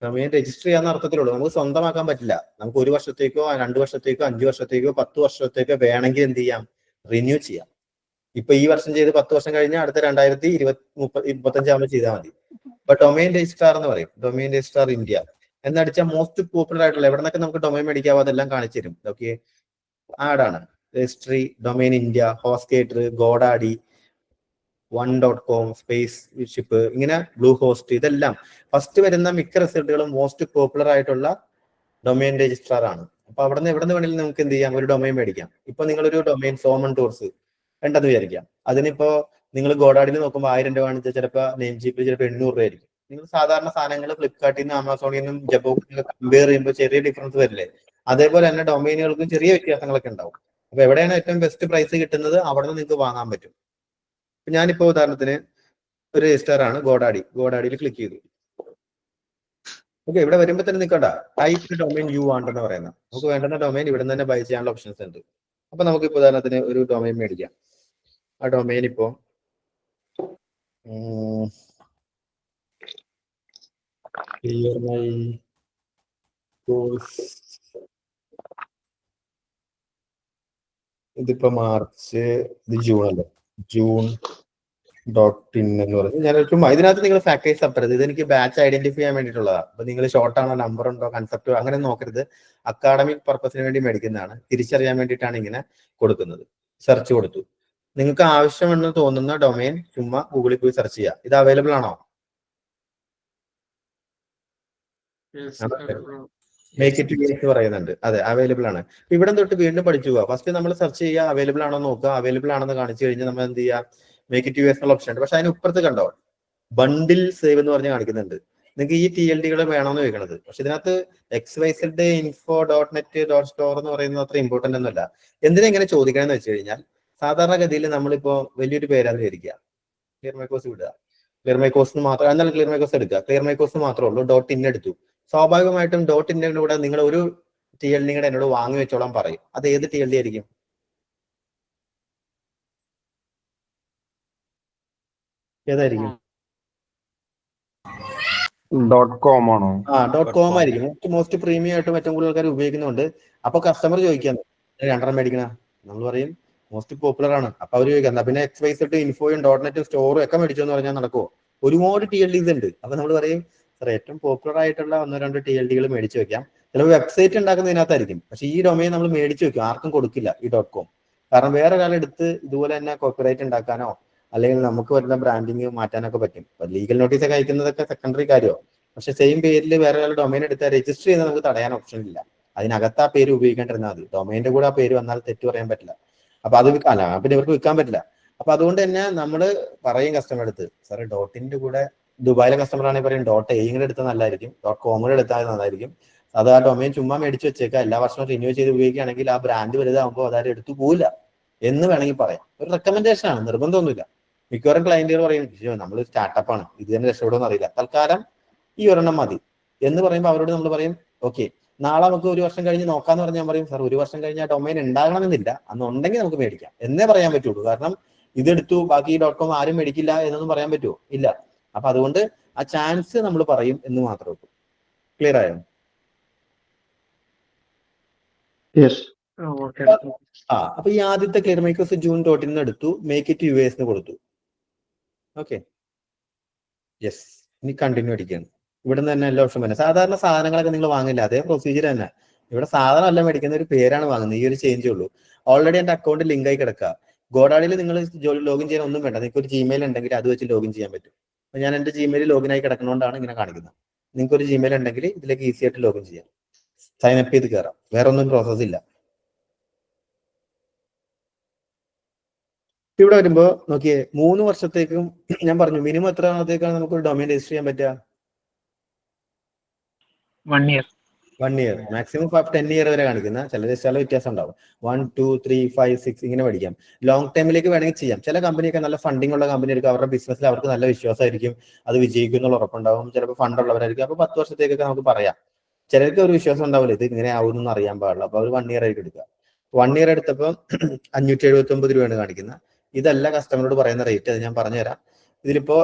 Speaker 1: ഡൊമൈൻ രജിസ്റ്റർ ചെയ്യാവുന്ന അർത്ഥത്തിലുള്ളൂ. നമുക്ക് സ്വന്തമാക്കാൻ പറ്റില്ല. നമുക്ക് 1 വർഷത്തേക്കോ 2 വർഷത്തേക്കോ 5 വർഷത്തേക്കോ 10 വർഷത്തേക്കോ വേണമെങ്കിൽ എന്ത് ചെയ്യാം, റിന്യൂ ചെയ്യാം. ഇപ്പൊ ഈ വർഷം ചെയ്ത് 10 വർഷം കഴിഞ്ഞാൽ അടുത്ത 2035 ആകുമ്പോൾ ചെയ്താൽ മതി. അപ്പൊ ഡൊമൈൻ രജിസ്ട്രാർ എന്ന് പറയും. ഡൊമൈൻ രജിസ്ട്രാർ ഇന്ത്യ എന്നടിച്ചാൽ മോസ്റ്റ് പോപ്പുലർ ആയിട്ടുള്ള എവിടെ നിന്നൊക്കെ നമുക്ക് ഡൊമൈൻ മേടിക്കാവോ അതെല്ലാം കാണിച്ചു തരും. ഓക്കെ, ആടാണ് registry, domain India, HostGator, GoDaddy, 1.com, Spaceship, ഇങ്ങനെ ബ്ലൂ ഹോസ്റ്റ്, ഇതെല്ലാം ഫസ്റ്റ് വരുന്ന മിക്ക റിസൾട്ടുകളും മോസ്റ്റ് പോപ്പുലർ ആയിട്ടുള്ള ഡൊമൈൻ രജിസ്ട്രാർ ആണ്. അപ്പൊ എവിടെ നിന്ന് വേണമെങ്കിലും നമുക്ക് എന്ത് ചെയ്യാം, ഒരു ഡൊമൈൻ മേടിക്കാം. ഇപ്പൊ നിങ്ങളൊരു ഡൊമൈൻ സോമൺ ടൂർസ് ഉണ്ടെന്ന് വിചാരിക്കാം. അതിനിപ്പോ നിങ്ങൾ ഗോഡാഡിൽ നോക്കുമ്പോൾ 1000 രൂപ കാണിച്ചാൽ ചിലപ്പോൾ നെയിം ജീപ്പിൽ ചിലപ്പോൾ 800 രൂപ ആയിരിക്കും. നിങ്ങൾ സാധാരണ സാധനങ്ങൾ ഫ്ലിപ്കാർട്ടിൽ നിന്ന്, ആമസോണിൽ നിന്നും, ജബോക്കിൽ കമ്പയർ ചെയ്യുമ്പോൾ ചെറിയ ഡിഫറൻസ് വരില്ലേ. അതേപോലെ തന്നെ ഡൊമൈനുകൾക്കും ചെറിയ വ്യത്യാസങ്ങളൊക്കെ ഉണ്ടാവും. അപ്പൊ എവിടെയാണ് ഏറ്റവും ബെസ്റ്റ് പ്രൈസ് കിട്ടുന്നത് അവിടെ നിന്ന് നിങ്ങൾക്ക് വാങ്ങാൻ പറ്റും. ഞാനിപ്പോ ഉദാഹരണത്തിന് ഒരു രജിസ്റ്റർ ആണ് ഗോഡാഡിയിൽ ക്ലിക്ക് ചെയ്തു. ഓക്കെ, ഇവിടെ വരുമ്പോൾ തന്നെ നിൽക്കണ്ട, ടൈപ്പ് ഡൊമൈൻ യു വാണ്ടെന്ന് പറയുന്നത്. നമുക്ക് വേണ്ടുന്ന ഡൊമൈൻ ഇവിടെ നിന്ന് തന്നെ ബൈ ചെയ്യാനുള്ള ഓപ്ഷൻസ് ഉണ്ട്. അപ്പൊ നമുക്ക് ഇപ്പൊ ഉദാഹരണത്തിന് ഒരു ഡൊമൈൻ മേടിക്കാം. ആ ഡൊമൈൻ ഇപ്പോ ക്ലിയർ മൈ കോഴ്സ്, ഇതിപ്പോ മാർച്ച്, ഇത് ജൂൺ അല്ലേ, June.in എന്ന് പറഞ്ഞ് ഞാൻ ചുമ്മാ ഇതിനകത്ത് നിങ്ങൾ ഫാക്ടേഴ്സ് തപ്പരുത്. ഇത് എനിക്ക് ബാച്ച് ഐഡന്റിഫൈ ചെയ്യാൻ വേണ്ടിയിട്ടുള്ളതാണ്. അപ്പൊ നിങ്ങൾ ഷോർട്ട് ആണോ, നമ്പർ ഉണ്ടോ, കൺസെപ്റ്റോ അങ്ങനെ നോക്കരുത്. അക്കാഡമിക് പർപ്പസിന് വേണ്ടി മേടിക്കുന്നതാണ്. തിരിച്ചറിയാൻ വേണ്ടിയിട്ടാണ് ഇങ്ങനെ കൊടുക്കുന്നത്. സെർച്ച് കൊടുത്തു, നിങ്ങൾക്ക് ആവശ്യമെന്ന് തോന്നുന്ന ഡൊമൈൻ ചുമ്മാ ഗൂഗിളിൽ പോയി സെർച്ച് ചെയ്യുക. ഇത് അവൈലബിൾ ആണോ? മേക്ക് ഇറ്റ് യൂസ് പറയുന്നുണ്ട്. അതെ, അവൈലബിൾ ആണ്. ഇവിടെ തൊട്ട് വീണ്ടും പഠിച്ചു പോവാ. ഫസ്റ്റ് നമ്മൾ സെർച്ച് ചെയ്യുക, അവൈലബിൾ ആണോ നോക്കുക. അവൈലബിൾ ആണെന്ന് കാണിച്ചു കഴിഞ്ഞാൽ നമ്മൾ എന്ത് ചെയ്യുക, മേക്ക് ഇറ്റ് യൂസ് എന്നുള്ള ഓപ്ഷൻ ഉണ്ട്. പക്ഷെ അതിന് ഇപ്പുറത്ത് കണ്ടോ ബണ്ടിൽ സേവ് എന്ന് പറഞ്ഞ് കാണിക്കുന്നുണ്ട്. നിങ്ങൾക്ക് ഈ TLD വേണമെന്ന് ചോദിക്കണത്. പക്ഷെ ഇതിനകത്ത് XYZ info.net.store എന്ന് പറയുന്നത് അത്ര ഇമ്പോർട്ടന്റ് ഒന്നുമല്ല. എന്തിനാ ഇങ്ങനെ ചോദിക്കണമെന്ന് വെച്ച് കഴിഞ്ഞാൽ, സാധാരണഗതിയിൽ നമ്മളിപ്പോ വലിയൊരു പേരാന്ന് വിചാരിക്കുക, ക്ലിയർ മൈ കോഴ്സ് വിടുക, ക്ലിയർ മൈ കോഴ്സ് മാത്രം, എന്നാലും ക്ലിയർ മൈ കോഴ്സ് എടുക്കുക, ക്ലിയർ മൈ കോഴ്സ് മാത്രമേ ഉള്ളൂ, .in എടുത്തു. സ്വാഭാവികമായിട്ടും .in കൂടെ നിങ്ങൾ ഒരു TLD എന്നോട് വാങ്ങി വെച്ചോളാൻ പറയും. അത് ഏത് TLD ആയിരിക്കും? ഏതായിരിക്കും?
Speaker 2: .com ആണോ?
Speaker 1: .com ആയിരിക്കും. മോസ്റ്റ് പ്രീമിയം ആയിട്ടും ഏറ്റവും കൂടുതൽ ആൾക്കാർ ഉപയോഗിക്കുന്നുണ്ട്. അപ്പൊ കസ്റ്റമർ ചോദിക്കാൻ 2 മേടിക്കണ, നമ്മൾ പറയും മോസ്റ്റ് പോപ്പുലർ ആണ്. അപ്പൊ അവർ ചോദിക്കാം പിന്നെ XYZ ഇൻഫോയും .net സ്റ്റോറും ഒക്കെ മേടിച്ചോന്ന് പറഞ്ഞാൽ നടക്കുമോ? ഒരുപാട് TLDs ഉണ്ട്. അപ്പൊ നമ്മൾ പറയും സാർ ഏറ്റവും പോപ്പുലർ ആയിട്ടുള്ള 1-2 TLD മേടിച്ചു വെക്കാം. ചിലപ്പോൾ വെബ്സൈറ്റ് ഉണ്ടാക്കുന്നതിനകത്തായിരിക്കും. പക്ഷെ ഈ ഡൊമൈൻ നമ്മൾ മേടിച്ചു വെക്കും, ആർക്കും കൊടുക്കില്ല ഈ .com. കാരണം വേറെ ഒരാൾ എടുത്ത് ഇതുപോലെ തന്നെ കോപ്പിറൈറ്റ് ഉണ്ടാക്കാനോ അല്ലെങ്കിൽ നമുക്ക് വരുന്ന ബ്രാൻഡിങ് മാറ്റാനൊക്കെ പറ്റും. ലീഗൽ നോട്ടീസ് ഒക്കെ അയക്കുന്നതൊക്കെ സെക്കൻഡറി കാര്യമോ. പക്ഷെ സെയിം പേരിൽ വേറെ ഒരാൾ ഡൊമൈൻ എടുത്താൽ രജിസ്റ്റർ ചെയ്യുന്നത് നമുക്ക് തടയാൻ ഓപ്ഷൻ ഇല്ല. അതിനകത്ത് ആ പേര് ഉപയോഗിക്കേണ്ടിരുന്നാൽ മതി. ഡൊമൈൻ്റെ കൂടെ ആ പേര് വന്നാൽ തെറ്റ് പറയാൻ പറ്റില്ല. അപ്പൊ അത് വിൽക്കാല്ല, പിന്നെ ഇവർക്ക് വിൽക്കാൻ പറ്റില്ല. അപ്പൊ അതുകൊണ്ട് തന്നെ നമ്മൾ പറയും കസ്റ്റമർ എടുത്ത്, സാറ് .ന്റെ കൂടെ ദുബായിലെ കസ്റ്റമർ ആണെങ്കിൽ പറയും .a എടുത്താൽ നല്ലതായിരിക്കും, .com എടുത്താൽ നല്ലതായിരിക്കും. അത് ആ ഡൊമൈൻ ചുമ്മാ മേടിച്ച് വെച്ചേക്കാം, എല്ലാ വർഷവും റിന്യൂ ചെയ്ത് ഉപയോഗിക്കുകയാണെങ്കിൽ ആ ബ്രാൻഡ് വലുതാകുമ്പോൾ അതാരും എടുത്തു പോവില്ല എന്ന് വേണമെങ്കിൽ പറയാം. ഒരു റെക്കമെൻഡേഷൻ ആണ്, നിർബന്ധമൊന്നുമില്ല. മിക്കവാറും ക്ലയന്റുകൾ പറയും നമ്മൾ സ്റ്റാർട്ടപ്പ് ആണ്, ഇത് തന്നെ രക്ഷപ്പെടുമെന്ന് അറിയില്ല, തൽക്കാലം ഈ ഒരെണ്ണം മതി എന്ന് പറയുമ്പോൾ അവരോട് നമ്മൾ പറയും ഓക്കെ, നാളെ നമുക്ക് 1 വർഷം കഴിഞ്ഞ് നോക്കാന്ന് പറഞ്ഞാൽ ഞാൻ പറയും സാർ 1 വർഷം കഴിഞ്ഞ് ആ ഡൊമൈൻ ഉണ്ടാകണമെന്നില്ല, അന്ന് ഉണ്ടെങ്കിൽ നമുക്ക് മേടിക്കാം എന്നേ പറയാൻ പറ്റുള്ളൂ. കാരണം ഇതെടുത്തു ബാക്കി .com ആരും മേടിക്കില്ല എന്നൊന്നും പറയാൻ പറ്റുമോ? ഇല്ല. അപ്പൊ അതുകൊണ്ട് ആ ചാൻസ് നമ്മൾ പറയും എന്ന് മാത്രമേ ഉള്ളൂ. ക്ലിയർ ആയോ? അപ്പൊ ഈ ആദ്യത്തെ ക്ലിയർ മൈ കോഴ്സ് June.in എടുത്തു, മേക്ക് ഇറ്റ് US കൊടുത്തു. Okay, yes. ഇനി കണ്ടിന്യൂ അടിക്കുകയാണ്. ഇവിടെ നിന്ന് തന്നെ എല്ലാ ഓപ്ഷൻ തന്നെ. സാധാരണ സാധനങ്ങളൊക്കെ നിങ്ങൾ വാങ്ങില്ല, അതേ പ്രൊസീജിയർ തന്നെ. ഇവിടെ സാധനം അല്ല മേടിക്കുന്ന, ഒരു പേരാണ് വാങ്ങുന്നത്. ഈ ഒരു ചേഞ്ചേ ഉള്ളൂ. ഓൾറെഡി എന്റെ അക്കൗണ്ട് ലിങ്ക് ആയി കിടക്കുക. ഗോഡാഡിയിൽ നിങ്ങൾ ലോഗിൻ ചെയ്യാൻ ഒന്നും വേണ്ട. നിങ്ങൾക്ക് ഒരു Gmail ഉണ്ടെങ്കിൽ അത് വെച്ച് ലോഗിൻ ചെയ്യാൻ പറ്റും. അപ്പൊ ഞാൻ എന്റെ Gmail ലോഗിൻ ആയി കിടക്കുന്നതുകൊണ്ടാണ് ഇങ്ങനെ കാണിക്കുന്നത്. നിങ്ങൾക്ക് ഒരു Gmail ഉണ്ടെങ്കിൽ ഇതിലേക്ക് ഈസി ആയിട്ട് ലോഗിൻ ചെയ്യാം, സൈൻ അപ്പ് ചെയ്ത് കയറാം. വേറെ ഒന്നും പ്രോസസ് ഇല്ല. ഇവിടെ വരുമ്പോ നോക്കിയേ, 3 വർഷത്തേക്കും ഞാൻ പറഞ്ഞു മിനിമം എത്ര നാളത്തേക്കാണ് നമുക്ക് ഒരു ഡൊമൈൻ രജിസ്റ്റർ ചെയ്യാൻ പറ്റുക?
Speaker 4: 1 year.
Speaker 1: 1 year, മാക്സിമം 10 year വരെ കാണിക്കുന്ന. ചില സ്ഥല വ്യത്യാസം ഉണ്ടാവും. 1, 2, 3, 5, 6 ഇങ്ങനെ പഠിക്കാം. ലോങ് ടൈമിലേക്ക് വേണമെങ്കിൽ ചെയ്യാം. ചില കമ്പനിയൊക്കെ നല്ല ഫണ്ടിങ് ഉള്ള കമ്പനി ആയിരിക്കും, അവരുടെ ബിസിനസ്സിൽ അവർക്ക് നല്ല വിശ്വാസമായിരിക്കും, അത് വിജയിക്കും എന്നുള്ള ഉറപ്പുണ്ടാവും. ചിലപ്പോൾ ഫണ്ട് ഉള്ളവരായിരിക്കും. അപ്പൊ 10 വർഷത്തേക്കൊക്കെ നമുക്ക് പറയാം. ചിലർക്ക് ഒരു വിശ്വാസം ഉണ്ടാവില്ല, ഇത് ഇങ്ങനെ ആവുമെന്നൊന്നും അറിയാൻ പാടില്ല. അപ്പൊ അവർ 1 year ആയിട്ട് എടുക്കുക. 1 year എടുത്തപ്പോൾ 579 രൂപയാണ് കാണിക്കുന്നത്. ഇതല്ല കസ്റ്റമറോട് പറയുന്ന റേറ്റ്, അത് ഞാൻ പറഞ്ഞുതരാം. ഇതിലിപ്പോ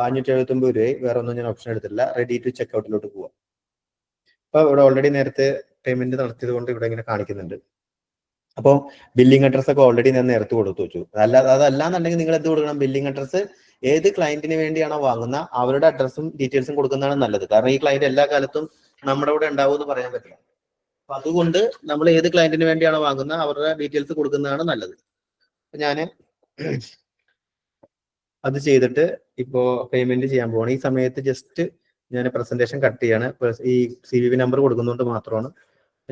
Speaker 1: 579 രൂപയായി. വേറെ ഒന്നും ഞാൻ ഓപ്ഷൻ എടുത്തില്ല. റെഡി ടു ചെക്ക് ഔട്ടിലോട്ട് പോവാം. അപ്പൊ ഇവിടെ ഓൾറെഡി നേരത്തെ പേയ്മെന്റ് നടത്തിയത് കൊണ്ട് ഇവിടെ ഇങ്ങനെ കാണിക്കുന്നുണ്ട്. അപ്പോൾ ബില്ലിംഗ് അഡ്രസ് ഒക്കെ ഓൾറെഡി ഞാൻ നേരത്തെ കൊടുത്തു വെച്ചു. അതല്ലാന്നുണ്ടെങ്കിൽ നിങ്ങൾ എന്ത് കൊടുക്കണം, ബില്ലിംഗ് അഡ്രസ് ഏത് ക്ലയന്റിന് വേണ്ടിയാണോ വാങ്ങുന്ന അവരുടെ അഡ്രസ്സും ഡീറ്റെയിൽസും കൊടുക്കുന്നതാണ് നല്ലത്. കാരണം ഈ ക്ലയന്റ് എല്ലാ കാലത്തും നമ്മുടെ കൂടെ ഉണ്ടാവും എന്ന് പറയാൻ പറ്റില്ല. അപ്പൊ അതുകൊണ്ട് നമ്മൾ ഏത് ക്ലയന്റിന് വേണ്ടിയാണോ വാങ്ങുന്ന അവരുടെ ഡീറ്റെയിൽസ് കൊടുക്കുന്നതാണ് നല്ലത്. ഞാൻ അത് ചെയ്തിട്ട് ഇപ്പോ പേയ്മെന്റ് ചെയ്യാൻ പോവാണ്. ഈ സമയത്ത് ജസ്റ്റ് ഞാൻ പ്രസന്റേഷൻ കട്ട് ചെയ്യാണ്. ഈ CVV നമ്പർ കൊടുക്കുന്നതുകൊണ്ട് മാത്രമാണ്.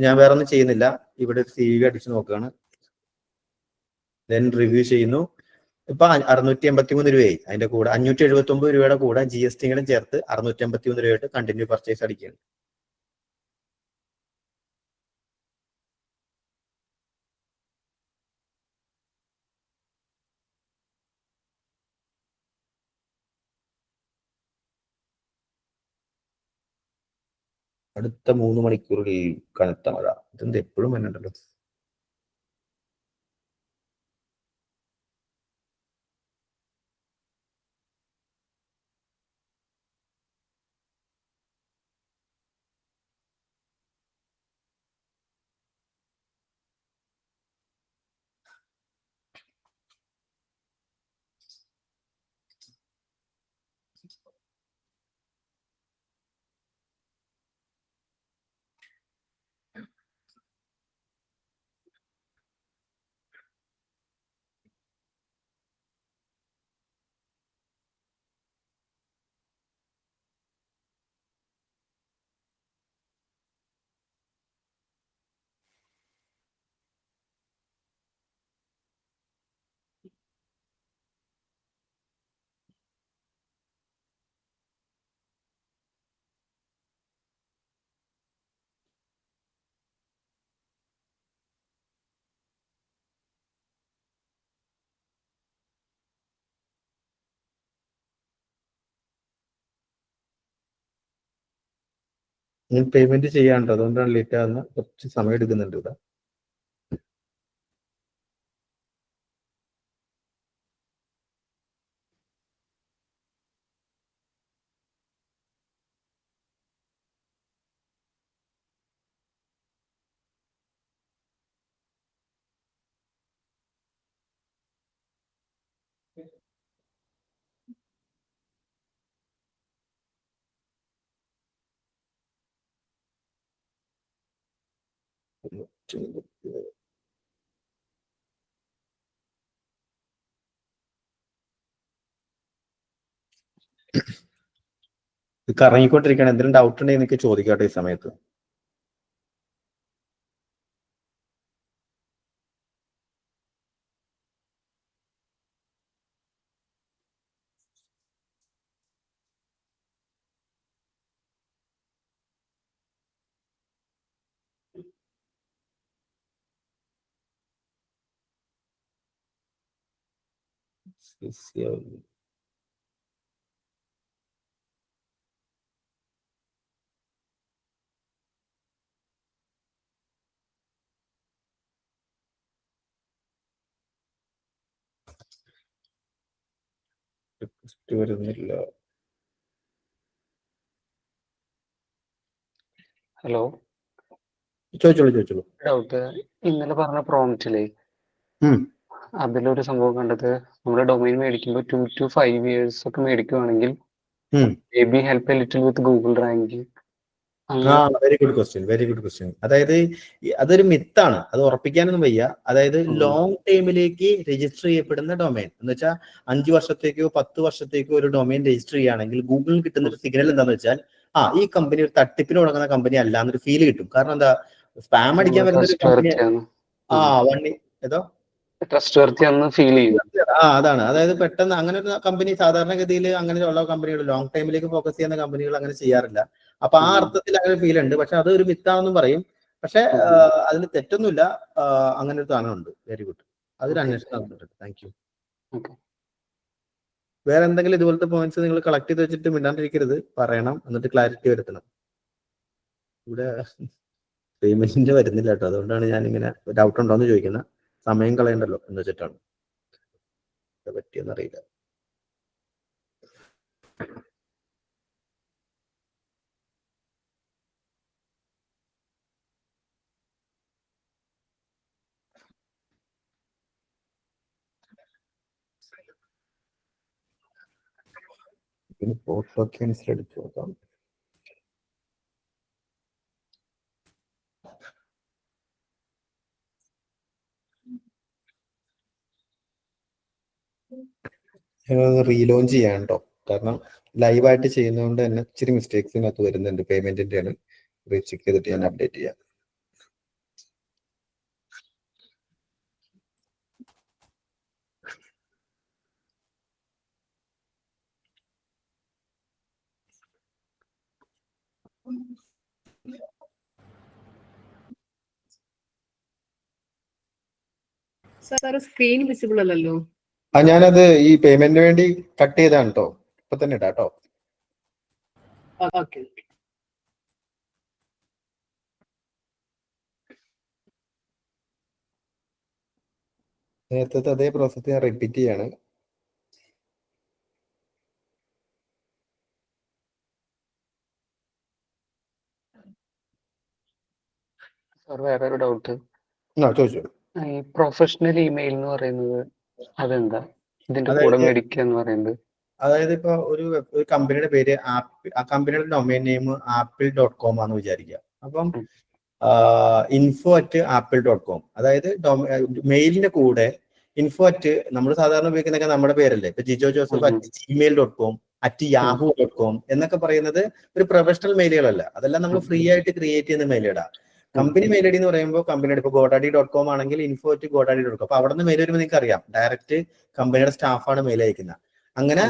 Speaker 1: ഞാൻ വേറെ ഒന്നും ചെയ്യുന്നില്ല. ഇവിടെ CVV അടിച്ചു നോക്കുകയാണ്, ദെൻ റിവ്യൂ ചെയ്യുന്നു. ഇപ്പൊ 683 രൂപയായി. അതിന്റെ കൂടെ 579 രൂപയുടെ കൂടെ GST ചേർത്ത് 683 രൂപയായിട്ട് കണ്ടിന്യൂ പർച്ചേസ് അടിക്കുകയാണ്. അടുത്ത 3 മണിക്കൂറിൽ കനത്ത മഴ. ഇതെന്ത് എപ്പോഴും വന്നിട്ടുണ്ടല്ലോ. ഞാൻ പേയ്മെന്റ് ചെയ്യാനുണ്ട്, അതുകൊണ്ടാണ് ലേറ്റ് ആകുന്ന. കുറച്ച് സമയം എടുക്കുന്നുണ്ട് ഇവിടെ. ഇത് കറങ്ങിക്കൊണ്ടിരിക്കുകയാണ്. എന്തെങ്കിലും ഡൗട്ട് ഉണ്ടെങ്കിൽ എനിക്ക് ചോദിക്കാട്ടെ ഈ സമയത്ത്. വരുന്നില്ല.
Speaker 5: ഹലോ,
Speaker 1: ചോദിച്ചോളൂ.
Speaker 5: ഡൗട്ട്. ഇന്നലെ പറഞ്ഞ പ്രോംപ്റ്റിലെ
Speaker 1: ഉം.
Speaker 5: അതിലൊരു സംഭവം കണ്ടത്, നമ്മുടെ ഡൊമൈൻ മേടിക്കുമ്പോൾ 2 to 5 years ഒക്കെ മേടിക്കുവാണെങ്കിൽ
Speaker 1: ഉം.
Speaker 5: May be help A little with Google ranking.
Speaker 1: Very good question. അതായത് അതൊരു മിത്താണ്, അത് ഉറപ്പിക്കാനൊന്നും വയ്യ. അതായത് ലോങ് ടൈമിലേക്ക് രജിസ്റ്റർ ചെയ്യപ്പെടുന്ന ഡൊമൈൻ എന്ന് വെച്ചാൽ 5 വർഷത്തേക്കോ 10 വർഷത്തേക്കോ ഒരു ഡൊമൈൻ രജിസ്റ്റർ ചെയ്യുകയാണെങ്കിൽ ഗൂഗിളിൽ കിട്ടുന്ന ഒരു സിഗ്നൽ എന്താന്ന് വെച്ചാൽ ഈ കമ്പനി ഒരു തട്ടിപ്പിന് തുടങ്ങുന്ന കമ്പനി അല്ല എന്നൊരു ഫീൽ കിട്ടും. കാരണം എന്താ, സ്പാം അടിക്കാൻ വരുന്ന ഒരു കമ്പനി. ഏതോ
Speaker 5: ട്രസ്റ്റ് വർത്തി ആണെന്ന് ഫീൽ ചെയ്യും.
Speaker 1: അതാണ്. അതായത് പെട്ടെന്ന് അങ്ങനെ ഒരു കമ്പനി സാധാരണഗതിയിൽ അങ്ങനെയുള്ള കമ്പനികൾ, ലോങ് ടൈമിലേക്ക് ഫോക്കസ് ചെയ്യുന്ന കമ്പനികൾ അങ്ങനെ ചെയ്യാറില്ല. അപ്പൊ ആ അർത്ഥത്തിൽ അങ്ങനെ ഫീൽ ഉണ്ട്. പക്ഷെ അത് ഒരു മിത്താണെന്നും പറയും. പക്ഷെ അതിന് തെറ്റൊന്നുമില്ല. അങ്ങനെ ഒരു സാധനമുണ്ട്. Very good. അതൊരു അന്വേഷണം നടന്നിട്ടുണ്ട്. Thank you. വേറെ എന്തെങ്കിലും ഇതുപോലത്തെ പോയിന്റ്സ് നിങ്ങൾ കളക്ട് ചെയ്ത് വെച്ചിട്ട് മിണ്ടാണ്ടിരിക്കരുത്, പറയണം. എന്നിട്ട് ക്ലാരിറ്റി വരുത്തണം. ഇവിടെ പേയ്മെന്റിന്റെ വരുന്നില്ല കേട്ടോ, അതുകൊണ്ടാണ് ഞാൻ ഇങ്ങനെ ഡൗട്ട് ഉണ്ടോന്ന് ചോദിക്കുന്നത്. സമയം കളയണ്ടല്ലോ എന്ന് വെച്ചിട്ടാണ്. പറ്റിയെന്നറിയില്ല. ഫോട്ടോ ക്യാൻസൽ അടിച്ചു നോക്കാം. റീലോഞ്ച് ചെയ്യാൻ കേട്ടോ, കാരണം ലൈവായിട്ട് ചെയ്യുന്നതുകൊണ്ട് തന്നെ ഇച്ചിരി മിസ്റ്റേക്സ് ഇതിനകത്ത് വരുന്നുണ്ട്. പേയ്മെന്റിന്റെ ആണ്. ചെക്ക് ചെയ്തിട്ട് ഞാൻ അപ്ഡേറ്റ് ചെയ്യാം.
Speaker 6: സ്ക്രീൻ വിസിബിൾ അല്ലല്ലോ.
Speaker 1: ഞാനത് ഈ പേയ്മെന്റിന് വേണ്ടി കട്ട് ചെയ്താണ് കേട്ടോ. ഇപ്പൊ തന്നെ ഇടാം കേട്ടോ.
Speaker 6: ഓക്കെ.
Speaker 1: നേരത്തെ അതേ പ്രോസസ് ഞാൻ റിപ്പീറ്റ് ചെയ്യാണ്.
Speaker 5: വേറൊരു ഡൗട്ട്.
Speaker 1: ചോദിച്ചു.
Speaker 5: ഈ പ്രൊഫഷണൽ ഇമെയിൽ എന്ന് പറയുന്നത് അതെന്താ, ഇതിന്റെ കൂടെ മേടിക്കുക എന്ന് പറയുന്നത്?
Speaker 1: അതായത് ഇപ്പൊ ഒരു കമ്പനിയുടെ പേര് ആ കമ്പനിയുടെ ഡൊമൈൻ നെയിം apple.com ആണെന്ന് വിചാരിക്കുക. അപ്പം info@apple.com, അതായത് മെയിലിന്റെ കൂടെ info@ നമ്മൾ സാധാരണ ഉപയോഗിക്കുന്നതൊക്കെ നമ്മുടെ പേരല്ലേ. ഇപ്പൊ ജിജോ ജോസഫ് @gmail.com @yahoo.com എന്നൊക്കെ പറയുന്നത് ഒരു പ്രൊഫഷണൽ മെയിലുകളല്ല. അതെല്ലാം നമ്മൾ ഫ്രീ ആയിട്ട് ക്രിയേറ്റ് ചെയ്യുന്ന മെയിലിടാം. കമ്പനി മെയിൽ ഐ ഡി എന്ന് പറയുമ്പോൾ കമ്പനിയുടെ ഇപ്പൊ godaddy.com ആണെങ്കിൽ info@godaddy.com. അപ്പൊ അവിടെ നിന്ന് മെയിൽ വരുമ്പോൾ നിങ്ങൾക്ക് അറിയാം, ഡയറക്റ്റ് കമ്പനിയുടെ സ്റ്റാഫാണ് മെയിൽ അയക്കുന്നത്. അങ്ങനെ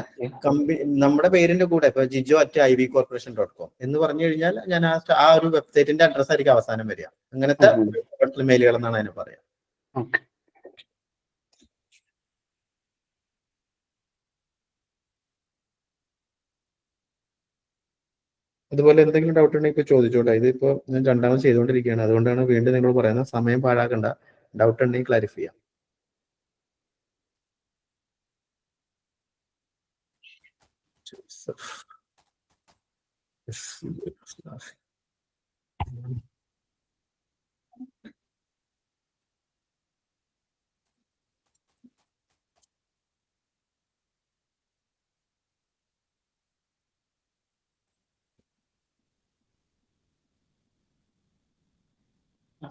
Speaker 1: നമ്മുടെ പേരിന്റെ കൂടെ ഇപ്പൊ jijo@ivcorporation.com എന്ന് പറഞ്ഞു കഴിഞ്ഞാൽ ഞാൻ ആ ഒരു വെബ്സൈറ്റിന്റെ അഡ്രസ് ആയിരിക്കും അവസാനം വരിക. അങ്ങനത്തെ മെയിലുകൾ എന്നാണ് അതിന് പറയാം. അതുപോലെ എന്തെങ്കിലും ഡൗട്ട് ഉണ്ടെങ്കിൽ ഇപ്പൊ ചോദിച്ചോട്ടെ. ഇതിപ്പോ ഞാൻ രണ്ടാമത് ചെയ്തുകൊണ്ടിരിക്കുകയാണ്, അതുകൊണ്ടാണ് വീണ്ടും നിങ്ങൾ പറയുന്നത്. സമയം പാഴാക്കണ്ട, ഡൗട്ട് ഉണ്ടെങ്കിൽ ക്ലാരിഫൈ ചെയ്യാം.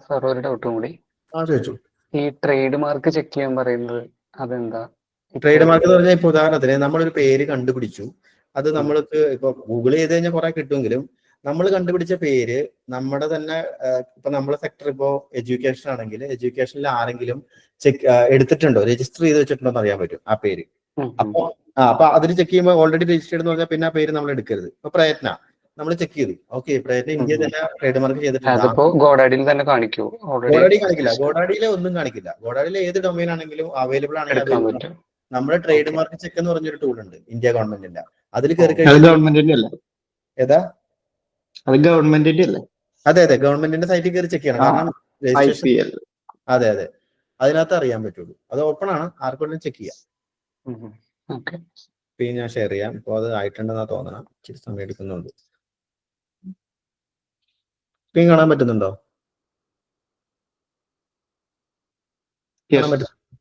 Speaker 5: സാർ ഒരു ഡൗട്ടും കൂടി.
Speaker 1: ചോദിച്ചു.
Speaker 5: ഈ ട്രേഡ് മാർക്ക് ചെക്ക് ചെയ്യാൻ പറയുന്നത് അതെന്താ?
Speaker 1: ട്രേഡ് മാർക്ക് എന്ന് പറഞ്ഞാൽ ഇപ്പൊ ഉദാഹരണത്തിന് നമ്മളൊരു പേര് കണ്ടുപിടിച്ചു, അത് നമ്മൾക്ക് ഇപ്പൊ ഗൂഗിൾ ചെയ്ത് കഴിഞ്ഞാൽ കുറെ കിട്ടുമെങ്കിലും നമ്മൾ കണ്ടുപിടിച്ച പേര് നമ്മുടെ തന്നെ ഇപ്പൊ നമ്മളെ സെക്ടർ ഇപ്പോ എഡ്യൂക്കേഷൻ ആണെങ്കിൽ എഡ്യൂക്കേഷനിൽ ആരെങ്കിലും എടുത്തിട്ടുണ്ടോ, രജിസ്റ്റർ ചെയ്ത് വെച്ചിട്ടുണ്ടോ എന്ന് അറിയാൻ പറ്റും ആ പേര്. അപ്പൊ അതിന് ചെക്ക് ചെയ്യുമ്പോൾ ഓൾറെഡി രജിസ്റ്റർ എന്ന് പറഞ്ഞാൽ പിന്നെ ആ പേര് നമ്മൾ എടുക്കരുത്. ഇപ്പൊ പ്രയത്ന നമ്മൾ ചെക്ക് ചെയ്തു, ഓക്കെ പ്രയത്ന ഇന്ത്യ തന്നെ ട്രേഡ് മാർക്ക് ചെയ്തിട്ടുണ്ട്.
Speaker 5: ഗോഡാഡിയിൽ തന്നെ കാണിക്കൂ?
Speaker 1: ഗോഡാഡി കാണിക്കില്ല, ഗോഡാഡിയിലെ ഒന്നും കാണിക്കില്ല. ഗോഡാഡിയിലെ ഏത് ഡൊമൈൻ ആണെങ്കിലും അവൈലബിൾ ആണെങ്കിൽ നമ്മുടെ ട്രേഡ് മാർക്ക് ചെക്ക് എന്ന് പറഞ്ഞൊരു ടൂൾ ഉണ്ട് ഇന്ത്യ ഗവൺമെന്റിന്റെ, അതിൽ കയറി കഴിഞ്ഞാൽ ഏതാ
Speaker 2: അത് ഗവൺമെന്റിന്റെ അല്ലേ?
Speaker 1: അതെ അതെ, ഗവൺമെന്റിന്റെ സൈറ്റിൽ കയറി ചെക്ക് ചെയ്യണം. കാരണം രജിസ്ട്രേഷൻ അതെ അതെ അതിനകത്ത് അറിയാൻ പറ്റുള്ളൂ. അത് ഓപ്പൺ ആണ്, ആർക്കും ചെക്ക് ചെയ്യാം. പിന്നെ ഞാൻ ഷെയർ ചെയ്യാം. ഇപ്പൊ അത് ആയിട്ടുണ്ടെന്നാ തോന്നണം, ഇച്ചിരി സമയം എടുക്കുന്നുണ്ട്. സ്ക്രീൻ കാണാൻ പറ്റുന്നുണ്ടോ?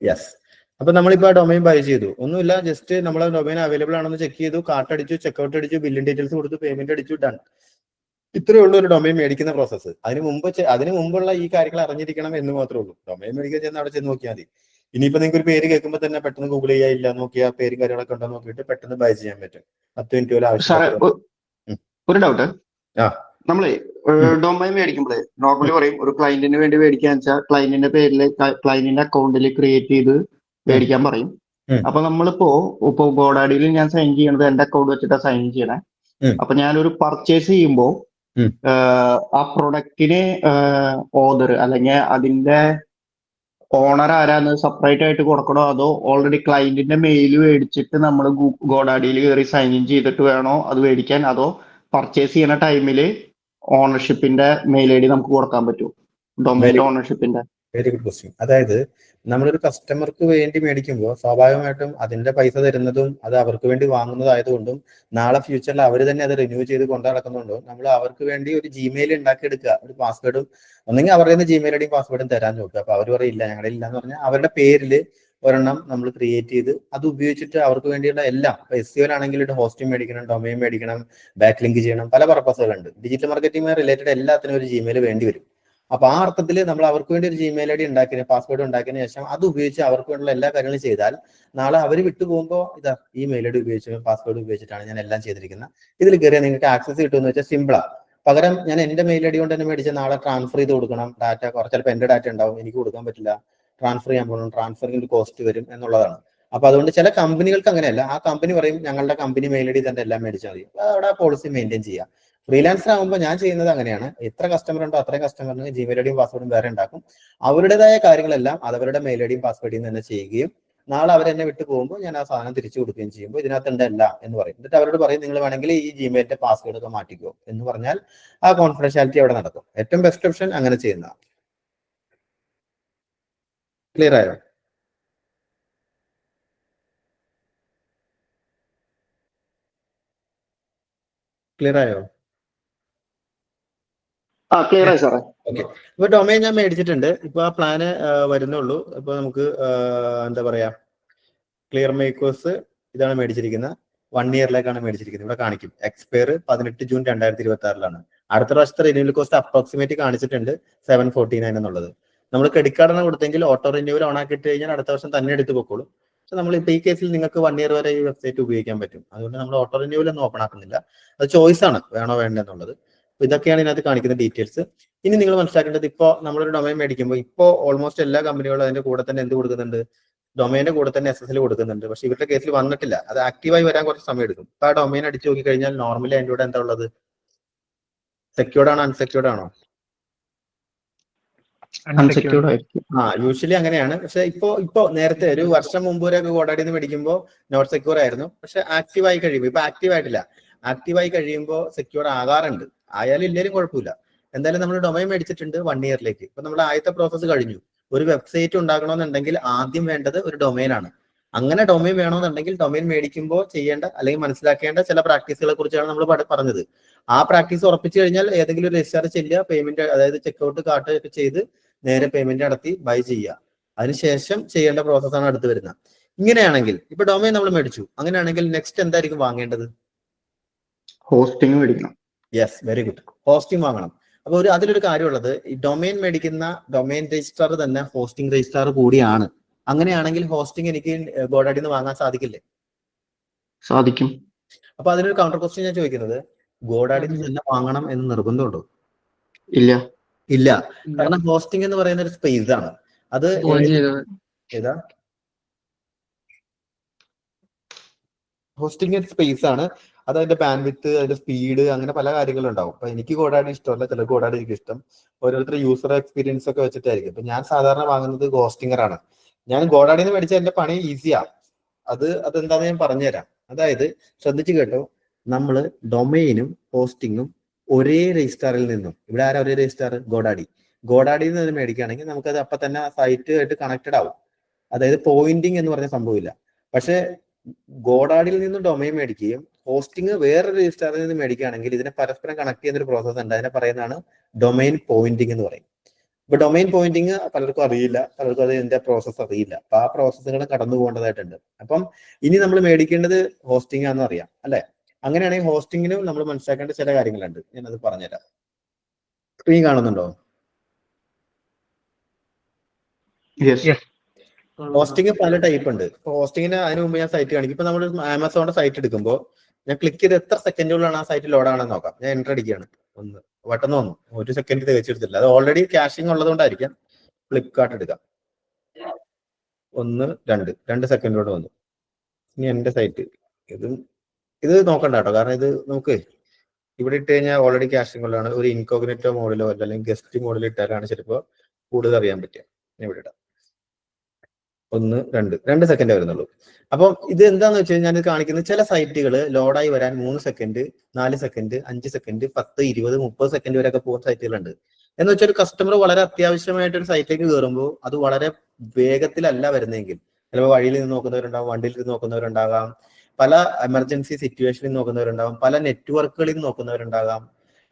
Speaker 1: യെസ്. അപ്പൊ നമ്മളിപ്പോ ഡൊമൈൻ ബൈ ചെയ്തു, ഒന്നുമില്ല, ജസ്റ്റ് നമ്മളെ ഡൊമൈൻ അവൈലബിൾ ആണെന്ന് ചെക്ക് ചെയ്തു, കാർട്ട് അടിച്ചു, ചെക്ക്ഔട്ട് അടിച്ചു, ബില്ലിംഗ് ഡീറ്റെയിൽസ് കൊടുത്തു, പേയ്മെന്റ് അടിച്ചു, ഡൺ. ഇത്രയേ ഉള്ളൂ ഒരു ഡൊമൈൻ മേടിക്കുന്ന പ്രോസസ്സ്. അതിന് മുമ്പുള്ള ഈ കാര്യങ്ങൾ അറിഞ്ഞിരിക്കണം എന്ന് മാത്രമേ ഉള്ളൂ. ഡൊമൈൻ മേടിക്കാൻ ചെന്ന് അവിടെ ചെന്ന് നോക്കിയാൽ മതി. ഇനിയിപ്പോ നിങ്ങൾക്ക് ഒരു പേര് കേൾക്കുമ്പോൾ തന്നെ പെട്ടെന്ന് ഗൂഗിൾ ചെയ്യാനില്ല, നോക്കിയാൽ പേരും കാര്യങ്ങളൊക്കെ ഉണ്ടോ നോക്കിയിട്ട് പെട്ടെന്ന് ബൈ ചെയ്യാൻ പറ്റും. 10 മിനിറ്റ് പോലെ ആവശ്യം.
Speaker 2: ഒരു ഡൗട്ട്, നമ്മളെ ഡൊമൈൻ മേടിക്കുമ്പോഴേ നോർമലി പറയും ഒരു ക്ലയന്റിന് വേണ്ടി മേടിക്കാന്ന് വെച്ചാൽ ക്ലയന്റിന്റെ പേരിൽ ക്ലയന്റിന്റെ അക്കൗണ്ടിൽ ക്രിയേറ്റ് ചെയ്ത് മേടിക്കാൻ പറയും. അപ്പൊ നമ്മളിപ്പോ ഗോഡാഡിയിൽ ഞാൻ സൈൻ ചെയ്യണത് എന്റെ അക്കൗണ്ട് വെച്ചിട്ടാണ് സൈൻ ചെയ്യണേ. അപ്പൊ ഞാനൊരു പർച്ചേസ് ചെയ്യുമ്പോ ആ പ്രൊഡക്റ്റിന് ഓർഡർ അല്ലെങ്കിൽ അതിന്റെ ഓണർ ആരാന്ന് സെപ്പറേറ്റ് ആയിട്ട് കൊടുക്കണോ, അതോ ഓൾറെഡി ക്ലയന്റിന്റെ മെയിൽ മേടിച്ചിട്ട് നമ്മൾ ഗോഡാഡിയിൽ കയറി സൈൻ ഇൻ ചെയ്തിട്ട് വേണോ അത് മേടിക്കാൻ, അതോ പർച്ചേസ് ചെയ്യുന്ന ടൈമില് ഓണർഷിപ്പിന്റെ മെയിൽ ഐ ഡി നമുക്ക് കൊടുക്കാൻ പറ്റുമോ? ഡൊമൈൻ ഓണർഷിപ്പിന്റെ.
Speaker 1: Very good question. അതായത് നമ്മളൊരു കസ്റ്റമർക്ക് വേണ്ടി മേടിക്കുമ്പോൾ സ്വാഭാവികമായിട്ടും അതിന്റെ പൈസ തരുന്നതും അത് അവർക്ക് വേണ്ടി വാങ്ങുന്നതായതുകൊണ്ടും നാളെ ഫ്യൂച്ചറിൽ അവർ തന്നെ അത് റിന്യൂ ചെയ്ത് കൊണ്ടു നടക്കുന്നുണ്ടോ നമ്മൾ അവർക്ക് വേണ്ടി ഒരു ജിമെയിൽ ഉണ്ടാക്കിയെടുക്കുക, ഒരു പാസ്വേഡും ഒന്നെങ്കിൽ അവരുടെ ജിമെയിൽ ഐഡിയും പാസ്വേഡും തരാൻ നോക്കുക. അപ്പൊ അവർ പറയില്ല ഞങ്ങളുടെ ഇല്ല എന്ന് പറഞ്ഞാൽ അവരുടെ പേരിൽ ഒരെണ്ണം നമ്മൾ ക്രിയേറ്റ് ചെയ്ത് അത് ഉപയോഗിച്ചിട്ട് അവർക്ക് വേണ്ടിയുള്ള എല്ലാം, ഇപ്പൊ SEO ആണെങ്കിൽ ഹോസ്റ്റിംഗ് മേടിക്കണം, ഡൊമൈൻ മേടിക്കണം, ബാക്ക് ലിങ്ക് ചെയ്യണം, പല പർപ്പസുകളുണ്ട്. ഡിജിറ്റൽ മാർക്കറ്റിംഗ് റിലേറ്റഡ് എല്ലാത്തിനും ഒരു ജിമെയിൽ വേണ്ടി വരും. അപ്പൊ ആ അർത്ഥത്തിൽ നമ്മൾ അവർക്ക് വേണ്ടി ഒരു ജിമെയിൽ ഐ ഡി ഉണ്ടാക്കിയ പാസ്വേഡ് ഉണ്ടാക്കിയതിനു ശേഷം അത് ഉപയോഗിച്ച് അവർക്ക് വേണ്ടിയുള്ള എല്ലാ കാര്യങ്ങളും ചെയ്താൽ നാളെ അവർ വിട്ടുപോകുമ്പോൾ ഇതാ ഈ മെയിൽ ഐ ഡി ഉപയോഗിച്ച് പാസ്വേഡ് ഉപയോഗിച്ചിട്ടാണ് ഞാൻ എല്ലാം ചെയ്തിരിക്കുന്നത്, ഇതിൽ കയറിയാൽ നിങ്ങൾക്ക് ആക്സസ് കിട്ടുമെന്ന് വെച്ചാൽ സിമ്പിളാ. പകരം ഞാൻ എന്റെ മെയിൽ ഐ ഡി കൊണ്ട് തന്നെ മേടിച്ച നാളെ ട്രാൻസ്ഫർ ചെയ്ത് കൊടുക്കണം, ഡാറ്റ ചിലപ്പോൾ എന്റെ ഡാറ്റ ഉണ്ടാവും, എനിക്ക് കൊടുക്കാൻ പറ്റില്ല, ട്രാൻസ്ഫർ ചെയ്യാൻ പോകണം, ട്രാൻസ്ഫറിന് കോസ്റ്റ് വരും എന്നുള്ളതാണ്. അപ്പൊ അതുകൊണ്ട് ചില കമ്പനികൾക്ക് അങ്ങനെയല്ല, ആ കമ്പനി പറയും ഞങ്ങളുടെ കമ്പനി മെയിൽ ഐ ഡി തന്നെ എല്ലാം മേടിച്ചാൽ മതി, അവിടെ പോളിസി മെയിൻറ്റെയിൻ ചെയ്യാം. ഫ്രീലാൻസർ ആകുമ്പോൾ ഞാൻ ചെയ്യുന്നത് അങ്ങനെയാണ്, എത്ര കസ്റ്റമർ ഉണ്ടോ അത്രയും കസ്റ്റമറിന് ജിമെയിൽ ഐ ഡിയും പാസ്വേഡും വേറെ ഉണ്ടാക്കും, അവരുടേതായ കാര്യങ്ങളെല്ലാം അത് അവരുടെ മെയിൽ ഐ ഡിയും പാസ്വേഡിൽ തന്നെ ചെയ്യുകയും നാളെ അവരെന്നെ വിട്ടു പോകുമ്പോൾ ഞാൻ ആ സാധനം തിരിച്ചു കൊടുക്കുകയും ചെയ്യുമ്പോൾ ഇതിനകത്ത് ഉണ്ടല്ല എന്ന് പറയും. എന്നിട്ട് അവരോട് പറയും നിങ്ങൾ വേണമെങ്കിൽ ഈ ജിമെയിലിന്റെ പാസ്വേഡ് ഒക്കെ മാറ്റിക്കോ എന്ന് പറഞ്ഞാൽ ആ കോൺഫിഡൻഷ്യാലിറ്റി അവിടെ നടക്കും. ഏറ്റവും ബെസ്റ്റ് ഓപ്ഷൻ അങ്ങനെ ചെയ്യുന്നതാണ്. ക്ലിയർ ആയോ? ക്ലിയർ ആയോ?
Speaker 2: ക്ലിയർ ആയി സാറേ.
Speaker 1: ഓക്കെ. ഇപ്പൊ ഡൊമൈൻ ഞാൻ മേടിച്ചിട്ടുണ്ട്, ഇപ്പൊ ആ പ്ലാന് വരുന്നുള്ളൂ. ഇപ്പൊ നമുക്ക് എന്താ പറയാ, ക്ലിയർ മേക്കേഴ്സ് ഇതാണ് മേടിച്ചിരിക്കുന്നത്, 1 ഇയറിലേക്കാണ് മേടിച്ചിരിക്കുന്നത്. ഇവിടെ കാണിക്കും എക്സ്പയർ 18 ജൂൺ 2026 അടുത്ത പ്രാവശ്യത്തെ റിന്യൂവൽ കോസ്റ്റ് അപ്രോക്സിമേറ്റ് കാണിച്ചിട്ടുണ്ട് 749 എന്നുള്ളത്. നമ്മൾ ക്രെഡിറ്റ് കാർഡാണ് കൊടുത്തെങ്കിൽ ഓട്ടോ റിന്യൂവൽ ഓൺ ആക്കിയിട്ട് കഴിഞ്ഞാൽ അടുത്ത വർഷം തന്നെ എടുത്ത് പൊക്കോളും. പക്ഷെ നമ്മൾ ഇപ്പൊ ഈ കേസിൽ നിങ്ങൾക്ക് 1 ഇയർ വരെ ഈ വെബ്സൈറ്റ് ഉപയോഗിക്കാൻ പറ്റും. അതുകൊണ്ട് നമ്മൾ ഓട്ടോ റിന്യൂവൽ ഒന്നും ഓപ്പൺ ആക്കുന്നില്ല, അത് ചോയ്സ് ആണ് വേണോ വേണ്ടെന്നുള്ളത്. അപ്പൊ ഇതൊക്കെയാണ് ഇതിനകത്ത് കാണിക്കുന്ന ഡീറ്റെയിൽസ്. ഇനി നിങ്ങൾ മനസ്സിലാക്കേണ്ടത്, ഇപ്പോൾ നമ്മളൊരു ഡൊമൈൻ മേടിക്കുമ്പോൾ ഇപ്പോൾ ഓൾമോസ്റ്റ് എല്ലാ കമ്പനികളും അതിന്റെ കൂടെ തന്നെ എന്ത് കൊടുക്കുന്നുണ്ട്, ഡൊമൈന്റെ കൂടെ തന്നെ SSL കൊടുക്കുന്നുണ്ട്. പക്ഷെ ഇവരുടെ കേസിൽ വന്നിട്ടില്ല, അത് ആക്റ്റീവായി വരാൻ കുറച്ച് സമയം എടുക്കും. ഇപ്പൊ ആ ഡൊമൈൻ അടിച്ചു നോക്കി കഴിഞ്ഞാൽ നോർമലി അതിന്റെ കൂടെ എന്താ ഉള്ളത്, സെക്യൂർഡ് ആണോ അൺസെക്യൂർഡ് ആണോ? യൂഷ്വലി അങ്ങനെയാണ്. പക്ഷെ ഇപ്പോ നേരത്തെ ഒരു വർഷം മുമ്പ് വരെ ഗോഡാഡിന്ന് മേടിക്കുമ്പോൾ നോട്ട് സെക്യൂർ ആയിരുന്നു, പക്ഷെ ആക്റ്റീവ് ആയി കഴിയുമ്പോൾ ഇപ്പൊ ആക്റ്റീവ് ആയിട്ടില്ല. ആക്റ്റീവായി കഴിയുമ്പോൾ സെക്യൂർ ആകാറുണ്ട്. ആയാലും ഇല്ലെങ്കിലും കുഴപ്പമില്ല. എന്തായാലും നമ്മൾ ഡൊമൈൻ മേടിച്ചിട്ടുണ്ട് 1 ഇയറിലേക്ക്. ഇപ്പൊ നമ്മുടെ ആദ്യത്തെ പ്രോസസ്സ് കഴിഞ്ഞു. ഒരു വെബ്സൈറ്റ് ഉണ്ടാക്കണമെന്നുണ്ടെങ്കിൽ ആദ്യം വേണ്ടത് ഒരു ഡൊമൈൻ ആണ്. അങ്ങനെ ഡൊമൈൻ വേണമെന്നുണ്ടെങ്കിൽ ഡൊമൈൻ മേടിക്കുമ്പോൾ ചെയ്യേണ്ട അല്ലെങ്കിൽ മനസ്സിലാക്കേണ്ട ചില പ്രാക്ടീസുകളെ കുറിച്ചാണ് നമ്മൾ പറഞ്ഞത്. ആ പ്രാക്ടീസ് ഉറപ്പിച്ചു കഴിഞ്ഞാൽ ഏതെങ്കിലും ഒരു രജിസ്ട്രാർ ചെല്ലുക, പേയ്മെന്റ് അതായത് ചെക്ക്ഔട്ട് കാർട്ട് ഒക്കെ ചെയ്ത് നേരെ പേയ്മെന്റ് നടത്തി ബൈ ചെയ്യുക. അതിനുശേഷം ചെയ്യേണ്ട പ്രോസസ്സാണ് അടുത്ത് വരുന്നത്. ഇങ്ങനെയാണെങ്കിൽ ഇപ്പൊ ഡൊമൈൻ നമ്മൾ മേടിച്ചു, അങ്ങനെയാണെങ്കിൽ നെക്സ്റ്റ് എന്തായിരിക്കും വാങ്ങേണ്ടത്?
Speaker 2: ഹോസ്റ്റിംഗ് മേടിക്കണം.
Speaker 1: Yes, very good. ഹോസ്റ്റിംഗ് വാങ്ങണം. അപ്പൊ അതിലൊരു കാര്യമുള്ളത്, ഈ ഡൊമൈൻ മേടിക്കുന്ന ഡൊമൈൻ രജിസ്ട്രാർ തന്നെ ഹോസ്റ്റിംഗ് രജിസ്ട്രാർ കൂടിയാണ്. അങ്ങനെയാണെങ്കിൽ ഹോസ്റ്റിംഗ് എനിക്ക് ഗോഡാഡിയിൽ നിന്ന് വാങ്ങാൻ സാധിക്കില്ലേ?
Speaker 2: സാധിക്കും.
Speaker 1: അപ്പൊ അതിനൊരു കൗണ്ടർ ക്വസ്റ്റ്യൻ ഞാൻ ചോദിക്കുന്നത്, ഗോഡാഡിയിൽ നിന്ന് തന്നെ വാങ്ങണം എന്ന് നിർബന്ധമുണ്ടോ?
Speaker 2: ഇല്ല.
Speaker 1: ഇല്ല. കാരണം ഹോസ്റ്റിംഗ് എന്ന് പറയുന്ന ഒരു സ്പേസ് ആണ്. അത് ഏതാ? ഹോസ്റ്റിംഗ് ഒരു സ്പേസ് ആണ്. അത് അതിന്റെ ബാൻഡ്വിഡ്ത്ത്, അതിന്റെ സ്പീഡ്, അങ്ങനെ പല കാര്യങ്ങളും ഉണ്ടാവും. അപ്പൊ എനിക്ക് ഗോഡാഡി ഇഷ്ടമല്ല, ചില ഗോഡാഡി എനിക്ക് ഇഷ്ടം. ഓരോരുത്തരുടെ യൂസർ എക്സ്പീരിയൻസ് ഒക്കെ വെച്ചിട്ടായിരിക്കും. ഇപ്പൊ ഞാൻ സാധാരണ വാങ്ങുന്നത് ഹോസ്റ്റിംഗർ ആണ്. ഞാൻ ഗോഡാഡിന്ന് മേടിച്ച എന്റെ പണി ഈസിയാ. അതെന്താന്ന് ഞാൻ പറഞ്ഞുതരാം. അതായത് ശ്രദ്ധിച്ചു കേട്ടോ, നമ്മള് ഡൊമൈനും ഹോസ്റ്റിങ്ങും ഒരേ രജിസ്ട്രാറിൽ നിന്നും, ഇവിടെ ആരാ ഒരേ രജിസ്ട്രാർ? ഗോഡാഡിയിൽ നിന്ന് മേടിക്കുകയാണെങ്കിൽ നമുക്കത് അപ്പൊ തന്നെ സൈറ്റ് ആയിട്ട് കണക്റ്റഡ് ആവും. അതായത് പോയിന്റിങ് എന്ന് പറഞ്ഞ സംഭവമില്ല. പക്ഷെ ഗോഡാഡിയിൽ നിന്ന് ഡൊമൈൻ മേടിക്കുകയും ഹോസ്റ്റിംഗ് വേറൊരു രജിസ്ട്രാറിൽ നിന്ന് മേടിക്കുകയാണെങ്കിൽ ഇതിനെ പരസ്പരം കണക്ട് ചെയ്യുന്ന ഒരു പ്രോസസ് ഉണ്ട്. അതിനെ പറയുന്നതാണ് ഡൊമൈൻ പോയിന്റിംഗ് എന്ന് പറയും. ഇപ്പൊ ഡൊമൈൻ പോയിന്റിംഗ് പലർക്കും അറിയില്ല, പലർക്കും അതിന്റെ പ്രോസസ്സ് അറിയില്ല. അപ്പൊ ആ പ്രോസസ്സുകൾ കടന്നു പോകേണ്ടതായിട്ടുണ്ട്. അപ്പം ഇനി നമ്മൾ മേടിക്കേണ്ടത് ഹോസ്റ്റിംഗ് ആണെന്ന് അറിയാം അല്ലെ? അങ്ങനെയാണെങ്കിൽ ഹോസ്റ്റിംഗിന് നമ്മൾ മനസ്സിലാക്കേണ്ട ചില കാര്യങ്ങളുണ്ട്. ഞാനത് പറഞ്ഞുതരാം. സ്ക്രീൻ കാണുന്നുണ്ടോ? ഹോസ്റ്റിംഗ് പല ടൈപ്പ് ഉണ്ട്. ഇപ്പൊ ഹോസ്റ്റിംഗിന് അതിന് മുമ്പ് ഞാൻ സൈറ്റ് കാണിക്കും. ഇപ്പൊ നമ്മൾ ആമസോണിന്റെ സൈറ്റ് എടുക്കുമ്പോൾ ഞാൻ ക്ലിക്ക് ചെയ്ത് എത്ര സെക്കൻഡുകളാണ് ആ സൈറ്റ് ലോഡ് ആണെന്ന് നോക്കാം. ഞാൻ എൻ്റർ അടിക്കുകയാണ്. പെട്ടെന്ന് വന്നു, 1 സെക്കൻഡ് തികച്ചെടുത്തില്ല. അത് ഓൾറെഡി ക്യാഷിംഗ് ഉള്ളത് കൊണ്ടായിരിക്കാം. ഫ്ലിപ്കാർട്ട് എടുക്കാം. 1, 2 സെക്കൻഡോട് വന്നു. ഇനി എന്റെ സൈറ്റ് ഇത് നോക്കണ്ട കേട്ടോ, കാരണം ഇത് നമുക്ക് ഇവിടെ ഇട്ട് കഴിഞ്ഞാൽ ഓൾറെഡി ക്യാഷിംഗ് ഉള്ളതാണ്. ഒരു ഇൻകോഗ്നിറ്റോ മോഡിലോ അല്ലെങ്കിൽ ഗസ്റ്റ് മോഡിലോ ഇട്ടാലാണ് ചിലപ്പോൾ കൂടുതൽ അറിയാൻ പറ്റുക. ഇവിടെ ഇടാം. 1, 2 സെക്കൻഡ് വരുന്നുള്ളൂ. അപ്പം ഇത് എന്താന്ന് വെച്ച് കഴിഞ്ഞാൽ ഞാൻ കാണിക്കുന്നത് ചില സൈറ്റുകൾ ലോഡായി വരാൻ 3 സെക്കൻഡ്, 4 സെക്കൻഡ്, 5 സെക്കൻഡ്, 10, 20, 30 സെക്കൻഡ് വരെയൊക്കെ പോകുന്ന സൈറ്റുകളുണ്ട്. എന്ന് വെച്ചാൽ ഒരു കസ്റ്റമർ വളരെ അത്യാവശ്യമായിട്ട് ഒരു സൈറ്റിലേക്ക് കയറുമ്പോൾ അത് വളരെ വേഗത്തിലല്ല വരുന്നതെങ്കിൽ, ചിലപ്പോൾ വഴിയിൽ നിന്ന് നോക്കുന്നവരുണ്ടാവും, വണ്ടിയിൽ നിന്ന് നോക്കുന്നവരുണ്ടാകാം, പല എമർജൻസി സിറ്റുവേഷനിൽ നോക്കുന്നവരുണ്ടാകും, പല നെറ്റ്വർക്കുകളിൽ നോക്കുന്നവരുണ്ടാകാം.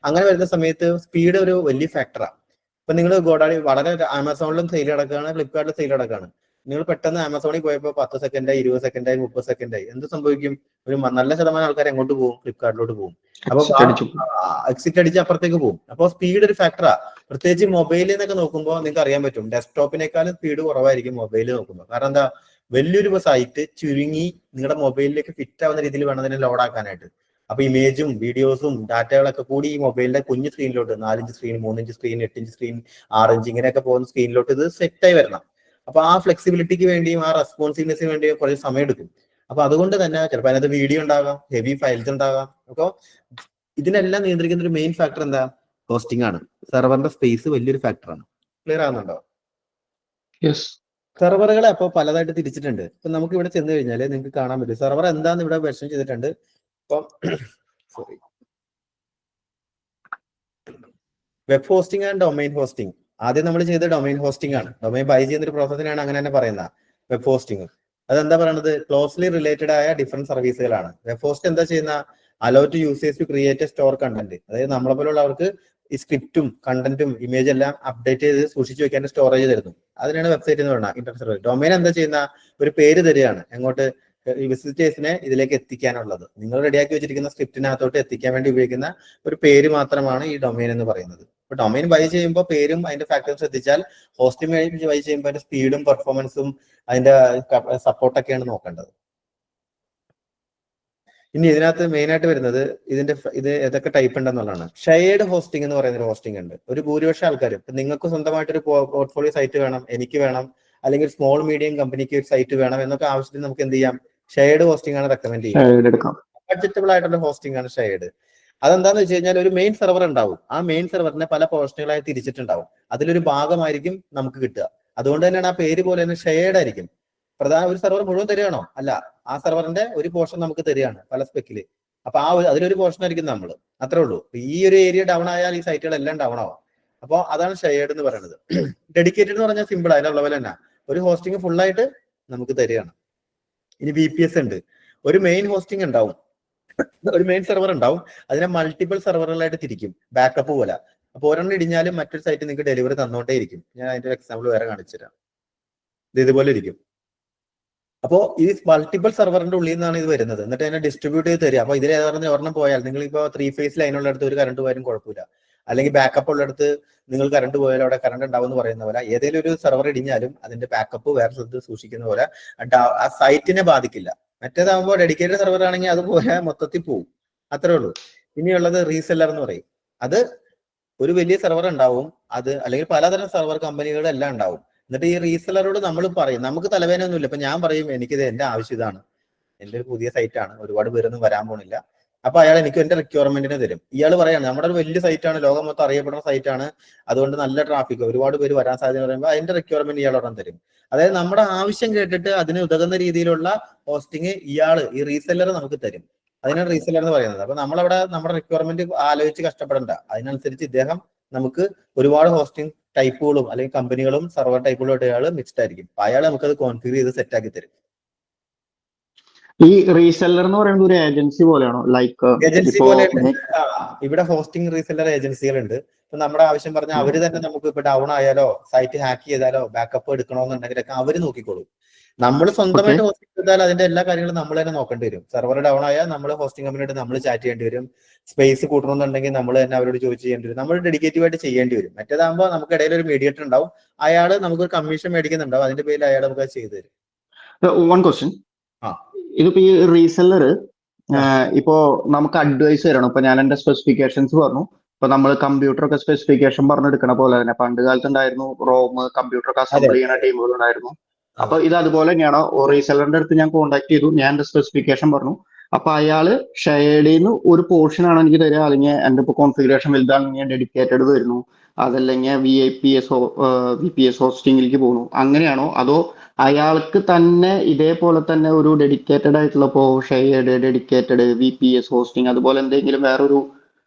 Speaker 1: അങ്ങനെ വരുന്ന സമയത്ത് സ്പീഡ് ഒരു വലിയ ഫാക്ടറാണ്. ഇപ്പൊ നിങ്ങൾ ഗോഡാഡി വളരെ ആമസോണിലും സെയിൽ നടക്കുകയാണ്, ഫ്ലിപ്കാർട്ടിലും സെയിൽ നടക്കുകയാണ്. നിങ്ങൾ പെട്ടെന്ന് ആമസോണിൽ പോയപ്പോൾ 10 സെക്കൻഡായി, 20 സെക്കൻഡായി, 30 സെക്കൻഡായി. എന്ത് സംഭവിക്കും? ഒരു നല്ല ശതമാനം ആൾക്കാർ എങ്ങോട്ട് പോകും? ഫ്ലിപ്കാർട്ടിലോട്ട് പോകും. അപ്പൊ എക്സിറ്റ് അടിച്ച് അപ്പുറത്തേക്ക് പോകും. അപ്പോൾ സ്പീഡ് ഒരു ഫാക്ടറാ. പ്രത്യേകിച്ച് മൊബൈലിൽ നിന്നൊക്കെ നോക്കുമ്പോൾ നിങ്ങൾക്ക് അറിയാൻ പറ്റും, ഡെസ്ക്ടോപ്പിനേക്കാളും സ്പീഡ് കുറവായിരിക്കും മൊബൈലിൽ നോക്കുമ്പോൾ. കാരണം എന്താ? വലിയൊരു സൈറ്റ് ചുരുങ്ങി നിങ്ങളുടെ മൊബൈലിലേക്ക് ഫിറ്റ് ആവുന്ന രീതിയിൽ വേണം അതിനെ ലോഡ് ആക്കാനായിട്ട്. അപ്പൊ ഇമേജും വീഡിയോസും ഡാറ്റകളൊക്കെ കൂടി ഈ മൊബൈലിന്റെ കുഞ്ഞു സ്ക്രീനിലോട്ട്, 4 inch screen, 3 inch screen, 8 inch screen, 6 inch ഇങ്ങനെയൊക്കെ പോകുന്ന സ്ക്രീനിലോട്ട് ഇത് സെറ്റായി വരണം. അപ്പൊ ആ ഫ്ലെക്സിബിലിറ്റിക്ക് വേണ്ടിയും ആ റെസ്പോൺസീവ്നെസ്സിന് വേണ്ടിയും കുറച്ച് സമയം എടുക്കും. അപ്പൊ അതുകൊണ്ട് തന്നെ ചിലപ്പോൾ അതിനകത്ത് വീഡിയോ ഉണ്ടാകാം, ഹെവി ഫയൽസ് ഉണ്ടാകാം. അപ്പോൾ ഇതിനെല്ലാം നിയന്ത്രിക്കുന്ന ഒരു മെയിൻ ഫാക്ടർ എന്താ? ഹോസ്റ്റിംഗ് ആണ്. സെർവറിന്റെ സ്പേസ് വലിയൊരു ഫാക്ടറാണ്. ക്ലിയർ ആകുന്നുണ്ടോ? സെർവറുകളെ അപ്പോൾ പലതായിട്ട് തിരിച്ചിട്ടുണ്ട്. ഇപ്പൊ നമുക്ക് ഇവിടെ ചെന്ന് കഴിഞ്ഞാൽ നിങ്ങൾക്ക് കാണാൻ പറ്റും സെർവർ എന്താന്ന് ഇവിടെ മെൻഷൻ ചെയ്തിട്ടുണ്ട്. ഇപ്പം sorry, web hosting and domain hosting. ആദ്യം നമ്മൾ ചെയ്ത ഡൊമൈൻ ഹോസ്റ്റിംഗ് ആണ്. ഡൊമൈൻ ബൈ ചെയ്യുന്ന ഒരു പ്രോസസ്സിനാണ് അങ്ങനെ തന്നെ പറയുന്നത് വെബ് ഹോസ്റ്റിംഗ്. അതെന്താ പറയുന്നത്? ക്ലോസ്ലി റിലേറ്റഡ് ആയ ഡിഫറെന്റ് സർവീസുകളാണ്. വെബ് ഹോസ്റ്റ് എന്താ ചെയ്യുന്ന? Allow to users to create store content. അതായത് നമ്മളെ പോലുള്ളവർക്ക് ഈ സ്ക്രിപ്റ്റും കണ്ടന്റും ഇമേജ് എല്ലാം അപ്ഡേറ്റ് ചെയ്ത് സൂക്ഷിച്ചു വെക്കാൻ സ്റ്റോറേജ് തരുന്നു. അതിനാണ് വെബ്സൈറ്റ് എന്ന് പറയുന്നത്, ഇന്റർനെറ്റ് സർവീസ്. ഡൊമൈൻ എന്താ ചെയ്യുന്ന? ഒരു പേര് തരികയാണ്. എങ്ങോട്ട്? ഈ വിസിറ്റേഴ്സിനെ ഇതിലേക്ക് എത്തിക്കാനുള്ളത്. നിങ്ങൾ റെഡിയാക്കി വെച്ചിരിക്കുന്ന സ്ക്രിപ്റ്റിനകത്തോട്ട് എത്തിക്കാൻ വേണ്ടി ഉപയോഗിക്കുന്ന ഒരു പേര് മാത്രമാണ് ഈ ഡൊമൈൻ എന്ന് പറയുന്നത്. ഇപ്പൊ ഡൊമൈൻ ബൈ ചെയ്യുമ്പോൾ പേരും അതിന്റെ ഫാക്ടറും ശ്രദ്ധിച്ചാൽ, ഹോസ്റ്റിംഗ് ബൈ ചെയ്യുമ്പോൾ അതിന്റെ സ്പീഡും പെർഫോമൻസും അതിന്റെ സപ്പോർട്ടൊക്കെയാണ് നോക്കേണ്ടത്. ഇനി ഇതിനകത്ത് മെയിൻ ആയിട്ട് വരുന്നത് ഇത് ഏതൊക്കെ ടൈപ്പ് ഉണ്ടെന്നുള്ളതാണ്. ഷെയർഡ് ഹോസ്റ്റിംഗ് എന്ന് പറയുന്ന ഒരു ഹോസ്റ്റിംഗ് ഉണ്ട്. ഒരു ഭൂരിപക്ഷം ആൾക്കാർ, ഇപ്പൊ നിങ്ങൾക്ക് സ്വന്തമായിട്ടൊരു പോർട്ട്ഫോളിയോ സൈറ്റ് വേണം, എനിക്ക് വേണം, അല്ലെങ്കിൽ സ്മോൾ മീഡിയം കമ്പനിക്ക് ഒരു സൈറ്റ് വേണം എന്നൊക്കെ ആവശ്യത്തിന് നമുക്ക് എന്ത് ചെയ്യാം? ഷെയർഡ് ഹോസ്റ്റിംഗ് ആണ് റെക്കമെൻഡ് ചെയ്യുന്നത്. ബഡ്ജറ്റബിൾ ആയിട്ടുള്ള ഹോസ്റ്റിംഗ് ആണ് ഷെയർഡ്. അതെന്താന്ന് വെച്ച് കഴിഞ്ഞാൽ ഒരു മെയിൻ സെർവർ ഉണ്ടാവും. ആ മെയിൻ സെർവറിനെ പല പോർഷനുകളായി തിരിച്ചിട്ടുണ്ടാവും. അതിലൊരു ഭാഗമായിരിക്കും നമുക്ക് കിട്ടുക. അതുകൊണ്ട് തന്നെയാണ് ആ പേര് പോലെ തന്നെ ഷെയർഡ് ആയിരിക്കും. പ്രധാന ഒരു സെർവർ മുഴുവൻ തരികയാണോ? അല്ല, ആ സെർവറിന്റെ ഒരു പോർഷൻ നമുക്ക് തരികയാണ് പല സ്പെക്കില്. അപ്പൊ അതിലൊരു പോർഷൻ ആയിരിക്കും നമ്മൾ, അത്രേ ഉള്ളൂ. ഈ ഒരു ഏരിയ ഡൗൺ ആയാൽ ഈ സൈറ്റുകളെല്ലാം ഡൗൺ ആവും. അപ്പോൾ അതാണ് ഷെയർഡ് എന്ന് പറയുന്നത്. ഡെഡിക്കേറ്റഡ് എന്ന് പറഞ്ഞാൽ സിമ്പിൾ, അതിനുള്ള പോലെ തന്നെ ഒരു ഹോസ്റ്റിംഗ് ഫുൾ ആയിട്ട് നമുക്ക് തരികയാണ്. ഇനി VPS ഉണ്ട്, ഒരു മെയിൻ ഹോസ്റ്റിംഗ് ഉണ്ടാവും, ഒരു മെയിൻ സെർവർ ഉണ്ടാവും, അതിനെ മൾട്ടിപ്പിൾ സെർവറുകളായിട്ട് തിരിക്കും, ബാക്കപ്പ് പോലെ. അപ്പൊ ഒരെണ്ണം ഇടിഞ്ഞാലും മറ്റൊരു സൈറ്റ് നിങ്ങൾക്ക് ഡെലിവറി തന്നോണ്ടേ ഇരിക്കും. ഞാൻ അതിന്റെ ഒരു എക്സാമ്പിൾ വേറെ കാണിച്ചു തരാം. ഇത് ഇതുപോലെ ഇരിക്കും. അപ്പോ ഈ മൾട്ടിപ്പിൾ സെർവറിന്റെ ഉള്ളിൽ നിന്നാണ് ഇത് വരുന്നത്. എന്നിട്ട് അതിനെ ഡിസ്ട്രിബ്യൂട്ട് ചെയ്ത് തരിക. അപ്പൊ ഇതിൽ ഒരെണ്ണം പോയാൽ നിങ്ങൾ ഇപ്പോൾ 3 ഫേസ് ലൈനുള്ള അടുത്ത് ഒരു കറണ്ട് പോയാലും കുഴപ്പമില്ല, അല്ലെങ്കിൽ ബാക്കപ്പ് ഉള്ളിടത്ത് നിങ്ങൾ കറണ്ട് പോയാലും അവിടെ കറണ്ട് ഉണ്ടാവും എന്ന് പറയുന്ന പോലെ ഏതെങ്കിലും ഒരു സെർവർ ഇടിഞ്ഞാലും അതിന്റെ ബാക്കപ്പ് വേറെ സ്ഥലത്ത് സൂക്ഷിക്കുന്ന പോലെ ആ സൈറ്റിനെ ബാധിക്കില്ല. മറ്റേതാകുമ്പോൾ ഡെഡിക്കേറ്റഡ് സെർവർ ആണെങ്കിൽ അത് പോയാൽ മൊത്തത്തിൽ പോവും, അത്രേ ഉള്ളൂ. ഇനിയുള്ളത് റീസെല്ലർ എന്ന് പറയും. അത് ഒരു വലിയ സെർവർ ഉണ്ടാവും, അത് അല്ലെങ്കിൽ പലതരം സെർവർ കമ്പനികളെല്ലാം ഉണ്ടാവും. എന്നിട്ട് ഈ റീസെല്ലറോട് നമ്മൾ പറയും, നമുക്ക് തലവേദനയൊന്നുമില്ല. ഇപ്പൊ ഞാൻ പറയും എനിക്കിത് എന്റെ ആവശ്യം ഇതാണ്, എന്റെ ഒരു പുതിയ സൈറ്റാണ്, ഒരുപാട് പേരൊന്നും വരാൻ പോണില്ല. അപ്പൊ അയാൾ എനിക്ക് എന്റെ റിക്വയർമെന്റിന് തരും. ഇയാൾ പറയാണ് നമ്മുടെ ഒരു വലിയ സൈറ്റാണ്, ലോകം മൊത്തം അറിയപ്പെടുന്ന സൈറ്റാണ്, അതുകൊണ്ട് നല്ല ട്രാഫിക്, ഒരുപാട് പേര് വരാൻ സാധ്യത പറയുമ്പോൾ അതിന്റെ റിക്വയർമെന്റ് ഇയാൾ ഉടൻ തരും. അതായത് നമ്മുടെ ആവശ്യം കേട്ടിട്ട് അതിന് ഉതകുന്ന രീതിയിലുള്ള ഹോസ്റ്റിംഗ് ഈ റീസെല്ലർ നമുക്ക് തരും. അതിനാണ് റീസെല്ലർ എന്ന് പറയുന്നത്. അപ്പൊ നമ്മളവിടെ നമ്മുടെ റിക്വയർമെന്റ് ആലോചിച്ച് കഷ്ടപ്പെടണ്ട, അതിനനുസരിച്ച് ഇദ്ദേഹം നമുക്ക് ഒരുപാട് ഹോസ്റ്റിംഗ് ടൈപ്പുകളും അല്ലെങ്കിൽ കമ്പനികളും സെർവർ ടൈപ്പുകളും ആയിട്ട് അയാൾ മിക്സ്ഡ് ആയിരിക്കും. അപ്പൊ അയാൾ നമുക്കത് കോൺഫിഗർ ചെയ്ത് സെറ്റ് ആക്കി തരും.
Speaker 2: ഈ റീസെല്ലർ എന്ന് പറയുന്നത് ഒരു ഏജൻസി പോലെയാണോ? ലൈക്ക്
Speaker 1: ഏജൻസി പോലെ ഇവിടെ ഹോസ്റ്റിംഗ് റീസെല്ലർ ഏജൻസികളുണ്ട്. ഇപ്പൊ നമ്മുടെ ആവശ്യം പറഞ്ഞാൽ അവര് തന്നെ നമുക്ക് ഇപ്പൊ ഡൗൺ ആയാലോ സൈറ്റ് ഹാക്ക് ചെയ്താലോ ബാക്കപ്പ് എടുക്കണമെന്നുണ്ടെങ്കിലൊക്കെ അവര് നോക്കിക്കോളും. നമ്മൾ സ്വന്തമായിട്ട് ഹോസ്റ്റിംഗ് ചെയ്താൽ അതിന്റെ എല്ലാ കാര്യങ്ങളും നമ്മൾ തന്നെ നോക്കേണ്ടി വരും. സെർവർ ഡൗൺ ആയാൽ നമ്മൾ ഹോസ്റ്റിംഗ് കമ്പനിയായിട്ട് നമ്മൾ ചാറ്റ് ചെയ്യേണ്ടി വരും. സ്പേസ് കൂട്ടണമെന്നുണ്ടെങ്കിൽ നമ്മൾ തന്നെ അവരോട് ചോദിച്ച് ചെയ്യേണ്ടി വരും. നമ്മൾ ഡെഡിക്കേറ്റീവ് ആയിട്ട് ചെയ്യേണ്ടി വരും. മറ്റേതാകുമ്പോൾ നമുക്ക് ഇടയിൽ ഒരു മീഡിയേറ്റർ ഉണ്ടാവും, അയാൾ നമുക്ക് കമ്മീഷൻ മേടിക്കുന്നുണ്ടാവും, അതിന്റെ പേരിൽ അയാൾ നമുക്ക് അത് ചെയ്തു തരും.
Speaker 2: വൺ ക്വസ്റ്റ്യൻ, ഇതിപ്പോ ഈ റീസെല്ലർ ഇപ്പോ നമുക്ക് അഡ്വൈസ് തരണം. ഇപ്പൊ ഞാൻ എന്റെ സ്പെസിഫിക്കേഷൻസ് പറഞ്ഞു. ഇപ്പൊ നമ്മൾ കമ്പ്യൂട്ടർ ഒക്കെ സ്പെസിഫിക്കേഷൻ പറഞ്ഞെടുക്കണ പോലെ തന്നെ പണ്ട് കാലത്ത് ഉണ്ടായിരുന്നു റോം കമ്പ്യൂട്ടർ ഒക്കെ അസംബിൾ ചെയ്യുന്ന ടീമുകൾ ഉണ്ടായിരുന്നു. അപ്പൊ ഇത് അതുപോലെ തന്നെയാണോ? റീസെല്ലറിന്റെ അടുത്ത് ഞാൻ കോൺടാക്ട് ചെയ്തു, ഞാൻ എന്റെ സ്പെസിഫിക്കേഷൻ പറഞ്ഞു. അപ്പൊ അയാള് ഷെയർഡിന്ന് ഒരു പോർഷൻ ആണ് എനിക്ക് തരിക, അല്ലെങ്കിൽ എന്റെ ഇപ്പൊ കോൺഫിഗറേഷൻ വലുതാണെങ്കിൽ ഡെഡിക്കേറ്റഡ് വരുന്നു, അതല്ലെങ്കിൽ VPS ഹോസ്റ്റിംഗിലേക്ക് പോകുന്നു, അങ്ങനെയാണോ? അതോ അയാൾക്ക് തന്നെ ഇതേപോലെ തന്നെ ഒരു ഡെഡിക്കേറ്റഡ് ആയിട്ടുള്ള ഇപ്പോ ഷെയർഡ്, ഡെഡിക്കേറ്റഡ്, VPS ഹോസ്റ്റിംഗ് അതുപോലെ എന്തെങ്കിലും വേറൊരു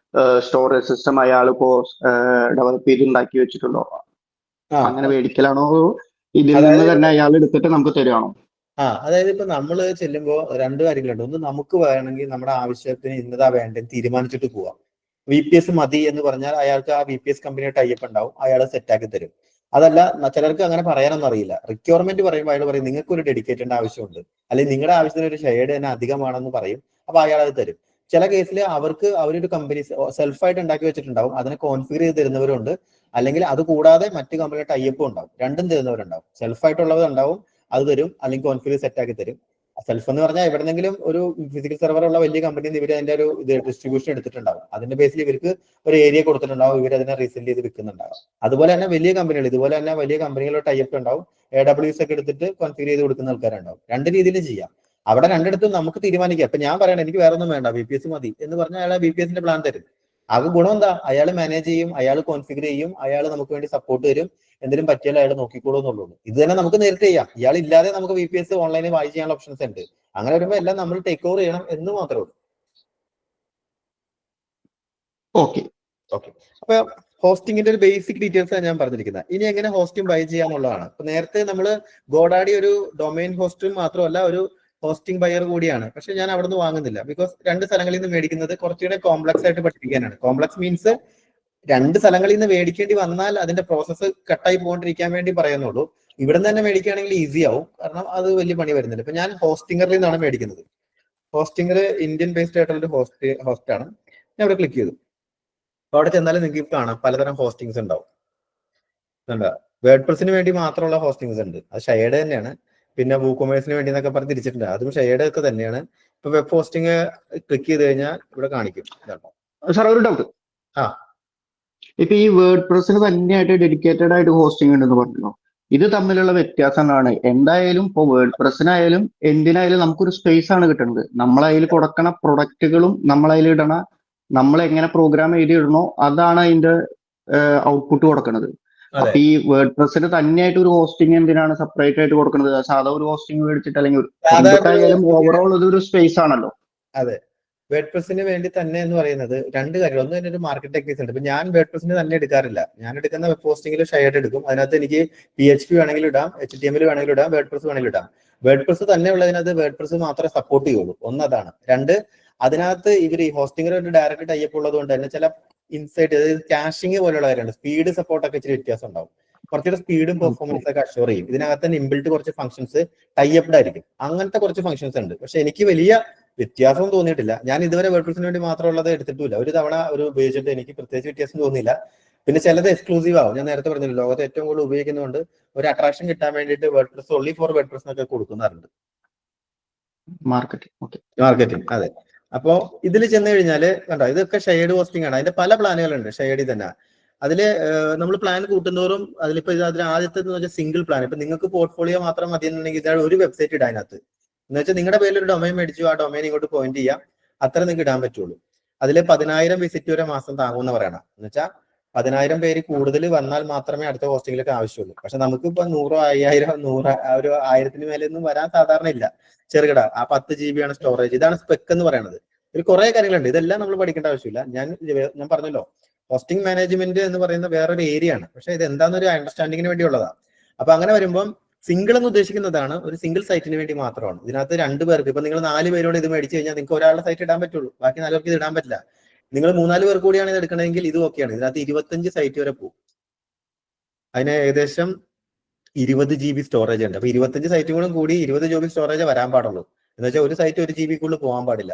Speaker 2: സ്റ്റോറേജ് സിസ്റ്റം അയാൾ ഇപ്പോ ഡെവലപ്പ് ചെയ്ത് ഉണ്ടാക്കി വെച്ചിട്ടുണ്ടോ? അങ്ങനെ മേടിക്കലാണോ? ഇതിൽ നിന്ന് തന്നെ അയാൾ എടുത്തിട്ട് നമുക്ക് തരുവാണോ?
Speaker 1: അതായത് ഇപ്പൊ നമ്മൾ ചെല്ലുമ്പോൾ രണ്ട് കാര്യങ്ങളുണ്ട്. ഒന്ന്, നമുക്ക് വേണമെങ്കിൽ നമ്മുടെ ആവശ്യത്തിന് ഇന്നതാ വേണ്ടത് തീരുമാനിച്ചിട്ട് പോവാം. VPS മതി എന്ന് പറഞ്ഞാൽ അയാൾക്ക് ആ VPS കമ്പനി ടൈപ്പ് ഉണ്ടാവും, അയാൾ സെറ്റാക്കി തരും. അതല്ല, ചിലർക്ക് അങ്ങനെ പറയാനൊന്നും അറിയില്ല. റിക്വയർമെന്റ് പറയുമ്പോൾ അയാൾ പറയും നിങ്ങൾക്ക് ഒരു ഡെഡിക്കേറ്റഡ് ആവശ്യമുണ്ട്, അല്ലെങ്കിൽ നിങ്ങളുടെ ആവശ്യത്തിന് ഒരു ഷെയർഡ് തന്നെ അധികമാണെന്ന് പറയും. അപ്പൊ അയാൾ അത് തരും. ചില കേസിൽ അവരൊരു കമ്പനി സെൽഫായിട്ട് ഉണ്ടാക്കി വെച്ചിട്ടുണ്ടാവും, അതിനെ കോൺഫിഗർ ചെയ്ത് തരുന്നവരുണ്ട്, അല്ലെങ്കിൽ അത് കൂടാതെ മറ്റു കമ്പനിയുടെ ടൈപ്പും ഉണ്ടാവും, രണ്ടും തരുന്നവരുണ്ടാവും. സെൽഫായിട്ടുള്ളവരുണ്ടാവും, അത് തരും, അല്ലെങ്കിൽ കോൺഫിഗർ സെറ്റ് ആക്കി തരും. സെൽഫ് എന്ന് പറഞ്ഞാൽ എവിടെന്നെങ്കിലും ഒരു ഫിസിക്കൽ സെർവർ ഉള്ള വലിയ കമ്പനിയിൽ ഇവർ അതിന്റെ ഒരു ഡിസ്ട്രിബ്യൂഷൻ എടുത്തിട്ടുണ്ടാവും, അതിന്റെ ബേസിൽ ഇവർക്ക് ഒരു ഏരിയ കൊടുത്തിട്ടുണ്ടാവും, ഇവർ അതിനെ റീസെന്റ് ചെയ്ത് വിൽക്കുന്നുണ്ടാവും. അതുപോലെ തന്നെ വലിയ കമ്പനികൾ, ഇതുപോലെ തന്നെ വലിയ കമ്പനികളുടെ ടൈപ്പ് ഉണ്ടാവും, AWS ഒക്കെ എടുത്തിട്ട് കോൺഫിഗർ ചെയ്ത് കൊടുക്കുന്ന ആൾക്കാരുണ്ടാവും. രണ്ട് രീതിയിലും ചെയ്യാം. അവിടെ രണ്ടിടത്തും നമുക്ക് തീരുമാനിക്കാം. ഇപ്പൊ ഞാൻ പറയണം എനിക്ക് വേറെ ഒന്നും വേണ്ട, VPS മതി എന്ന് പറഞ്ഞാൽ അയാൾ VPSന്റെ പ്ലാൻ തരും. അത് ഗുണം എന്താ? അയാൾ മാനേജ് ചെയ്യും, അയാൾ കോൺഫിഗർ ചെയ്യും, അയാൾ നമുക്ക് വേണ്ടി സപ്പോർട്ട് തരും, എന്തെങ്കിലും പറ്റിയാലും അയാൾ നോക്കിക്കോളൂ എന്നുള്ളൂ. ഇത് തന്നെ നമുക്ക് നേരിട്ട് ചെയ്യാം. ഇയാൾ ഇല്ലാതെ നമുക്ക് VPS ഓൺലൈനിൽ വായിച്ച് ചെയ്യാനുള്ള ഓപ്ഷൻസ് ഉണ്ട്. അങ്ങനെ വരുമ്പോൾ എല്ലാം നമ്മൾ ടേക്ക് ഓവർ ചെയ്യണം എന്ന് മാത്രമേ ഉള്ളൂ.
Speaker 2: ഓക്കെ.
Speaker 1: അപ്പൊ ഹോസ്റ്റിംഗിന്റെ ഒരു ബേസിക് ഡീറ്റെയിൽസ് ആണ് ഞാൻ പറഞ്ഞിരിക്കുന്നത്. ഇനി എങ്ങനെ ഹോസ്റ്റിംഗ് ബൈ ചെയ്യാന്നുള്ളതാണ്. അപ്പൊ നേരത്തെ നമ്മൾ ഗോഡാഡി ഒരു ഡൊമൈൻ ഹോസ്റ്റും മാത്രമല്ല ഒരു ഹോസ്റ്റിംഗ് ബയർ കൂടിയാണ്. പക്ഷെ ഞാൻ അവിടെ നിന്ന് വാങ്ങുന്നില്ല, ബിക്കോസ് രണ്ട് സ്ഥലങ്ങളിൽ നിന്ന് മേടിക്കുന്നത് കുറച്ചുകൂടെ കോംപ്ലക്സ് ആയിട്ട് പഠിപ്പിക്കാനാണ്. കോംപ്ലക്സ് മീൻസ് രണ്ട് സ്ഥലങ്ങളിൽ നിന്ന് മേടിക്കേണ്ടി വന്നാൽ അതിന്റെ പ്രോസസ്സ് കട്ടായി പോകാണ്ടിരിക്കാൻ വേണ്ടി പറയുന്നുള്ളൂ. ഇവിടെ നിന്ന് തന്നെ മേടിക്കുകയാണെങ്കിൽ ഈസി ആവും, കാരണം അത് വലിയ പണി വരുന്നില്ല. ഇപ്പൊ ഞാൻ ഹോസ്റ്റിംഗറിൽ നിന്നാണ് മേടിക്കുന്നത്. ഹോസ്റ്റിംഗർ ഇന്ത്യൻ ബേസ്ഡ് ആയിട്ടുള്ള ഹോസ്റ്റാണ്. ഞാൻ ഇവിടെ ക്ലിക്ക് ചെയ്തു. അപ്പൊ അവിടെ ചെന്നാലും നിങ്ങൾക്ക് കാണാം പലതരം ഹോസ്റ്റിംഗ്സ് ഉണ്ടാവും. വേർഡ്പ്രസിന് വേണ്ടി മാത്രമുള്ള ഹോസ്റ്റിംഗ്സ് ഉണ്ട്, അത് ഷെയർഡ് തന്നെയാണ്. പിന്നെ WooCommerce വേണ്ടി എന്നൊക്കെ പറഞ്ഞ് തിരിച്ചിട്ടുണ്ട്, അതും ഷെയർഡ് ഒക്കെ തന്നെയാണ്. ഇപ്പൊ വെബ് ഹോസ്റ്റിംഗ് ക്ലിക്ക് ചെയ്ത് കഴിഞ്ഞാൽ ഇവിടെ കാണിക്കും.
Speaker 2: സാർ ഒരു ഡൗട്ട്, ഇപ്പൊ ഈ വേർഡ്പ്രസിന് തന്നെയായിട്ട് ഡെഡിക്കേറ്റഡ് ആയിട്ട് ഹോസ്റ്റിംഗ് ഉണ്ടെന്ന് പറഞ്ഞല്ലോ, ഇത് തമ്മിലുള്ള വ്യത്യാസം എന്താണ്? എന്തായാലും ഇപ്പൊ വേർഡ്പ്രസിനായാലും എന്തിനായാലും നമുക്കൊരു സ്പേസ് ആണ് കിട്ടുന്നത്. നമ്മളതിൽ കൊടുക്കണ പ്രൊഡക്റ്റുകളും നമ്മളതിൽ ഇടണ, നമ്മൾ എങ്ങനെ പ്രോഗ്രാം എഴുതി ഇടണോ അതാണ് അതിന്റെ ഔട്ട്പുട്ട് കൊടുക്കുന്നത്. അപ്പൊ ഈ വേർഡ്പ്രസിന് തന്നെയായിട്ട് ഒരു ഹോസ്റ്റിംഗ് എന്തിനാണ് സെപ്പറേറ്റ് ആയിട്ട് കൊടുക്കുന്നത്? സാധാ ഒരു ഹോസ്റ്റിംഗ് മേടിച്ചിട്ട് അല്ലെങ്കിൽ എന്തായാലും ഓവറോൾ ഇതൊരു സ്പേസ് ആണല്ലോ.
Speaker 1: അതെ, വേർഡ് പ്രസിന് വേണ്ടി തന്നെ എന്ന് പറയുന്നത് രണ്ട് കാര്യങ്ങൾ. ഒന്ന് തന്നെ ഒരു മാർക്കറ്റ് ടെക്നിക്സ് ഉണ്ട്. ഇപ്പൊ ഞാൻ വേർഡ് പ്രസിന് തന്നെ എടുക്കാറില്ല. ഞാൻ എടുക്കുന്ന വെബ് പോസ്റ്റിംഗിൽ ഷെയർഡ് എടുക്കും. അതിനകത്ത് എനിക്ക് PHP വേണമെങ്കിലും ഇടാം, HTML വേണമെങ്കിലും ഇടാം, വേർഡ് പ്രസ് വേണമെങ്കിലും ഇടാം. വേർഡ് പ്രസ് തന്നെ ഉള്ളതിനകത്ത് വേർഡ് പ്രസ് മാത്രമേ സപ്പോർട്ട് ചെയ്യുള്ളൂ. ഒന്നതാണ്. രണ്ട്, അതിനകത്ത് ഇവർ ഈ ഹോസ്റ്റിംഗിന് ഡയറക്റ്റ് ടൈപ്പ് ഉള്ളത് കൊണ്ട് തന്നെ ചില ഇൻസൈറ്റ്, അതായത് കാഷിംഗ് പോലുള്ള കാര്യമുണ്ട്, സ്പീഡ് സപ്പോർട്ടൊക്കെ ഇച്ചിരി വ്യത്യാസം ഉണ്ടാവും. കുറച്ചുകൂടെ സ്പീഡും പെർഫോമൻസ് ഒക്കെ അഷ്യൂർ ചെയ്യും. ഇതിനകത്ത് തന്നെ ഇൻബിൽറ്റ് കുറച്ച് ഫംഗ്ഷൻസ് ടൈപ്ഡ് ആയിരിക്കും. അങ്ങനത്തെ കുറച്ച് ഫംഗ്ഷൻസ് ഉണ്ട്. പക്ഷെ എനിക്ക് വലിയ വ്യത്യാസം തോന്നിയിട്ടില്ല. ഞാൻ ഇതുവരെ വേർഡ്പ്രസിന് വേണ്ടി മാത്രമുള്ളത് എടുത്തിട്ടില്ല. ഒരു തവണ ഒരു ഉപയോഗിച്ചിട്ട് എനിക്ക് പ്രത്യേകിച്ച് വ്യത്യാസം തോന്നിയില്ല. പിന്നെ ചിലത് എക്സ്ക്ലൂസീവ് ആവും. ഞാൻ നേരത്തെ പറഞ്ഞില്ല, ലോകത്ത് ഏറ്റവും കൂടുതൽ ഉപയോഗിക്കുന്നതുകൊണ്ട് ഒരു അട്രാക്ഷൻ കിട്ടാൻ വേണ്ടിയിട്ട് വേർഡ്പ്രസ് ഓൺലി ഫോർ വേർഡ്പ്രസ് എന്നൊക്കെ കൊടുക്കുന്നുണ്ട്. മാർക്കറ്റിംഗ്, അതെ. അപ്പോ ഇതിൽ ചെന്ന് കഴിഞ്ഞാല് കണ്ടോ, ഇതൊക്കെ ഷെയർഡ് ഹോസ്റ്റിംഗ് ആണ്. അതിന്റെ പല പ്ലാനുകളുണ്ട് ഷെയർഡിൽ തന്നെ. അതില് നമ്മൾ പ്ലാൻ കൂട്ടുന്നതോറും അതിലിപ്പോ അതിൽ ആദ്യത്തെ എന്ന് വെച്ചാൽ സിംഗിൾ പ്ലാൻ. ഇപ്പൊ നിങ്ങൾക്ക് പോർട്ട്ഫോളിയോ മാത്രം മതി എന്നുണ്ടെങ്കിൽ ഇതാണ് ഒരു വെബ്സൈറ്റ് ഇടാൻ അതിനകത്ത്. എന്ന് വെച്ചാൽ നിങ്ങളുടെ പേരിൽ ഒരു ഡൊമൈൻ മേടിച്ചു, ആ ഡൊമൈൻ ഇങ്ങോട്ട് പോയിന്റ് ചെയ്യാം, അത്ര നിങ്ങൾക്ക് ഇടാൻ പറ്റുള്ളൂ. അതിൽ 10,000 വിസിറ്റ് വരെ മാസം താങ്ങുമെന്ന് പറയണം. എന്ന് വെച്ചാൽ 10,000 പേര് കൂടുതൽ വന്നാൽ മാത്രമേ അടുത്ത ഹോസ്റ്റിംഗിലേക്ക് ആവശ്യമുള്ളൂ. പക്ഷെ നമുക്കിപ്പോ 100, 5000, 100, ഒരു 1000 മേലൊന്നും വരാൻ സാധാരണ ഇല്ല. ചെറുകിട ആ 10 GB ആണ് സ്റ്റോറേജ്. ഇതാണ് സ്പെക്ക് എന്ന് പറയുന്നത്. ഇതിൽ കുറെ കാര്യങ്ങളുണ്ട്. ഇതെല്ലാം നമ്മൾ പഠിക്കേണ്ട ആവശ്യമില്ല. ഞാൻ പറഞ്ഞല്ലോ, ഹോസ്റ്റിംഗ് മാനേജ്മെന്റ് എന്ന് പറയുന്ന വേറൊരു ഏരിയ ആണ്. പക്ഷെ ഇത് എന്താണെന്നൊരു അണ്ടർസ്റ്റാൻഡിങ്ങിന് വേണ്ടിയുള്ളതാണ്. അപ്പൊ അങ്ങനെ വരുമ്പോൾ സിംഗിൾ എന്ന് ഉദ്ദേശിക്കുന്നതാണ് ഒരു സിംഗിൾ സൈറ്റിന് വേണ്ടി മാത്രമാണ്. ഇതിനകത്ത് 2 പേർക്ക്, ഇപ്പൊ നിങ്ങൾ 4 പേരോട് ഇത് മേടിച്ചു കഴിഞ്ഞാൽ നിങ്ങൾക്ക് ഒരാളുടെ സൈറ്റ് ഇടാൻ പറ്റുള്ളൂ, ബാക്കി 4 പേർക്ക് ഇത് ഇടാൻ പറ്റില്ല. നിങ്ങൾ 3-4 പേർ കൂടിയാണ് ഇത് എടുക്കണമെങ്കിൽ ഇത് ഓക്കെയാണ്. ഇതിനകത്ത് 25 സൈറ്റ് വരെ പോകും. അതിന് ഏകദേശം 20 GB സ്റ്റോറേജ് ഉണ്ട്. അപ്പൊ 25 സൈറ്റുകളും കൂടി 20 GB സ്റ്റോറേജ് വരാൻ പാടുള്ളൂ. എന്ന് വെച്ചാൽ ഒരു സൈറ്റ് 1 GB പോകാൻ പാടില്ല.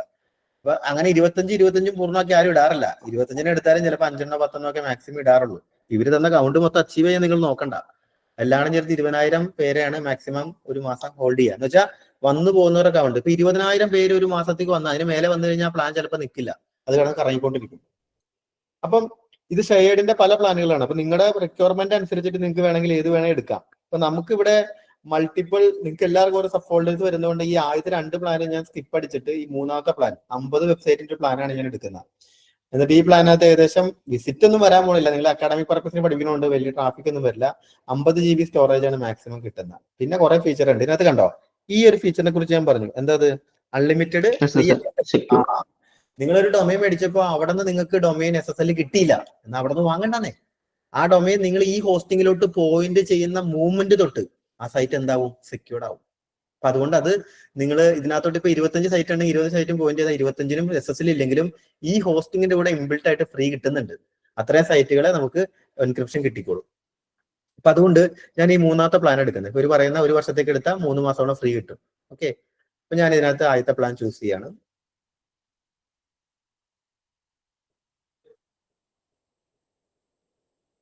Speaker 1: അപ്പൊ അങ്ങനെ 25 പൂർണ്ണമാക്കി ആരും ഇടാറില്ല. 25 എടുത്താലും ചിലപ്പോൾ 5 10 ഒക്കെ മാക്സിമം ഇടാറുള്ളൂ. ഇവര് തന്ന കൗണ്ട് മൊത്തം അച്ചീവ് ചെയ്യാൻ നിങ്ങൾ നോക്കണ്ട. എല്ലാം ചേർത്ത് 20,000 പേരെയാണ് മാക്സിമം ഒരു മാസം ഹോൾഡ് ചെയ്യുക. എന്ന് വെച്ചാൽ വന്നു പോകുന്നവരുടെ കൗണ്ട്. ഇപ്പൊ 20,000 പേര് ഒരു മാസത്തേക്ക് വന്നാൽ അതിന് മേലെ വന്നു കഴിഞ്ഞാൽ പ്ലാൻ ചിലപ്പോൾ നിൽക്കില്ല, അത് കിടന്ന് കറങ്ങിക്കൊണ്ടിരിക്കും. അപ്പം ഇത് ഷെയർഡിന്റെ പല പ്ലാനുകളാണ്. അപ്പൊ നിങ്ങളുടെ റിക്വയർമെന്റ് അനുസരിച്ചിട്ട് നിങ്ങൾക്ക് വേണമെങ്കിൽ ഏത് വേണമെങ്കിൽ എടുക്കാം. അപ്പൊ നമുക്ക് ഇവിടെ മൾട്ടിപ്പിൾ, നിങ്ങൾക്ക് എല്ലാവർക്കും ഒരു സബ് ഫോൾഡേഴ്സ് വരുന്നതുകൊണ്ട് ഈ ആദ്യത്തെ 2 പ്ലാൻ ഞാൻ സ്കിപ്പ് അടിച്ചിട്ട് ഈ മൂന്നാമത്തെ പ്ലാൻ 50 വെബ്സൈറ്റിന്റെ പ്ലാനാണ് ഞാൻ എടുക്കുന്നത്. എന്നിട്ട് ഈ പ്ലാനകത്ത് ഏകദേശം വിസിറ്റ് ഒന്നും വരാൻ പോണില്ല. നിങ്ങൾ അക്കാഡമിക് പർപ്പസിന് പഠിക്കുന്നതുകൊണ്ട് വലിയ ട്രാഫിക് ഒന്നും വരില്ല. 50 GB സ്റ്റോറേജ് ആണ് മാക്സിമം കിട്ടുന്നത്. പിന്നെ കുറെ ഫീച്ചർ ഉണ്ട് ഇതിനകത്ത്. കണ്ടോ, ഈ ഒരു ഫീച്ചറിനെ കുറിച്ച് ഞാൻ പറഞ്ഞു. എന്താ അത്? അൺലിമിറ്റഡ്. നിങ്ങളൊരു ഡൊമൈൻ മേടിച്ചപ്പോൾ അവിടെ നിന്ന് നിങ്ങൾക്ക് ഡൊമൈൻ SSL കിട്ടിയില്ല എന്നാൽ അവിടെ നിന്ന് വാങ്ങണ്ടെന്നേ. ആ ഡൊമൈൻ നിങ്ങൾ ഈ ഹോസ്റ്റിംഗിലോട്ട് പോയിന്റ് ചെയ്യുന്ന മൂവ്മെന്റ് തൊട്ട് ആ സൈറ്റ് എന്താവും? സെക്യൂർഡ് ആവും. അപ്പൊ അതുകൊണ്ട് അത് നിങ്ങൾ ഇതിനകത്തോട്ട് ഇപ്പൊ 25 സൈറ്റ് ആണെങ്കിൽ 20 സൈറ്റും പോയിന്റ് ചെയ്താൽ 25നും SSL ഇല്ലെങ്കിലും ഈ ഹോസ്റ്റിംഗിന്റെ കൂടെ ഇൻബിൽട്ട് ആയിട്ട് ഫ്രീ കിട്ടുന്നുണ്ട്. അത്രയും സൈറ്റുകളെ നമുക്ക് എൻക്രിപ്ഷൻ കിട്ടിക്കോളും. അപ്പൊ അതുകൊണ്ട് ഞാൻ ഈ മൂന്നാമത്തെ പ്ലാൻ എടുക്കുന്നത്. ഇപ്പൊ പറയുന്ന 1 വർഷത്തേക്ക് എടുത്താൽ 3 മാസത്തോളം ഫ്രീ കിട്ടും. ഓക്കെ, അപ്പൊ ഞാൻ ഇതിനകത്ത് ആദ്യത്തെ പ്ലാൻ ചൂസ് ചെയ്യാണ്.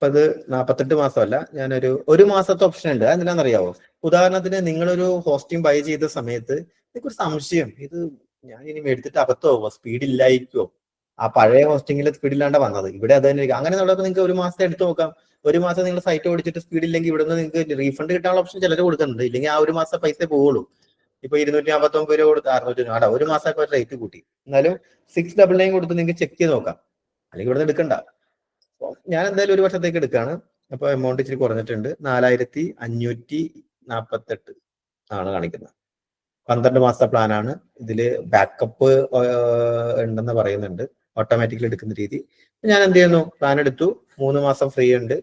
Speaker 1: അപ്പൊ അത് 48 മാസമല്ല, ഞാനൊരു 1 മാസത്തെ ഓപ്ഷൻ ഉണ്ട്. അതെന്തിനാണെന്നറിയാവോ? ഉദാഹരണത്തിന് നിങ്ങളൊരു ഹോസ്റ്റിംഗ് ബൈ ചെയ്ത സമയത്ത് നിങ്ങൾക്കൊരു സംശയം, ഇത് ഞാൻ ഇനി എടുത്തിട്ട് അബദ്ധമാവോ, സ്പീഡ് ഇല്ലായിരിക്കുമോ, ആ പഴയ ഹോസ്റ്റിംഗിൽ സ്പീഡ് ഇല്ലാണ്ട് വന്നത് ഇവിടെ അത് തന്നെ അങ്ങനെ എന്നുള്ളത് നിങ്ങൾക്ക് 1 മാസത്തെ എടുത്ത് നോക്കാം. 1 മാസം നിങ്ങൾ സൈറ്റ് ഓടിച്ചിട്ട് സ്പീഡ് ഇല്ലെങ്കിൽ ഇവിടെ നിന്ന് നിങ്ങൾക്ക് റീഫണ്ട് കിട്ടാനുള്ള ഓപ്ഷൻ ചിലർ കൊടുക്കുന്നുണ്ട്. ഇല്ലെങ്കിൽ ആ 1 മാസം പൈസ പോവുള്ളൂ. ഇപ്പൊ 259 രൂപ കൊടുത്ത് 600 1 മാസമൊക്കെ റേറ്റ് കൂട്ടി. എന്നാലും 699 കൊടുത്ത് നിങ്ങൾക്ക് ചെക്ക് ചെയ്ത് നോക്കാം, അല്ലെങ്കിൽ ഇവിടെ നിന്ന് എടുക്കണ്ട. ഞാൻ എന്തായാലും 1 വർഷത്തേക്ക് എടുക്കുകയാണ്. അപ്പൊ എമൗണ്ട് ഇച്ചിരി കുറഞ്ഞിട്ടുണ്ട്. 4,548 ആണ് കാണിക്കുന്നത്. 12 മാസത്തെ പ്ലാനാണ്. ഇതില് ബാക്കപ്പ് ഉണ്ടെന്ന് പറയുന്നുണ്ട്, ഓട്ടോമാറ്റിക്കലി എടുക്കുന്ന രീതി. ഞാൻ എന്ത് ചെയ്യുന്നു, പ്ലാൻ എടുത്തു. 3 മാസം ഫ്രീ ഉണ്ട്.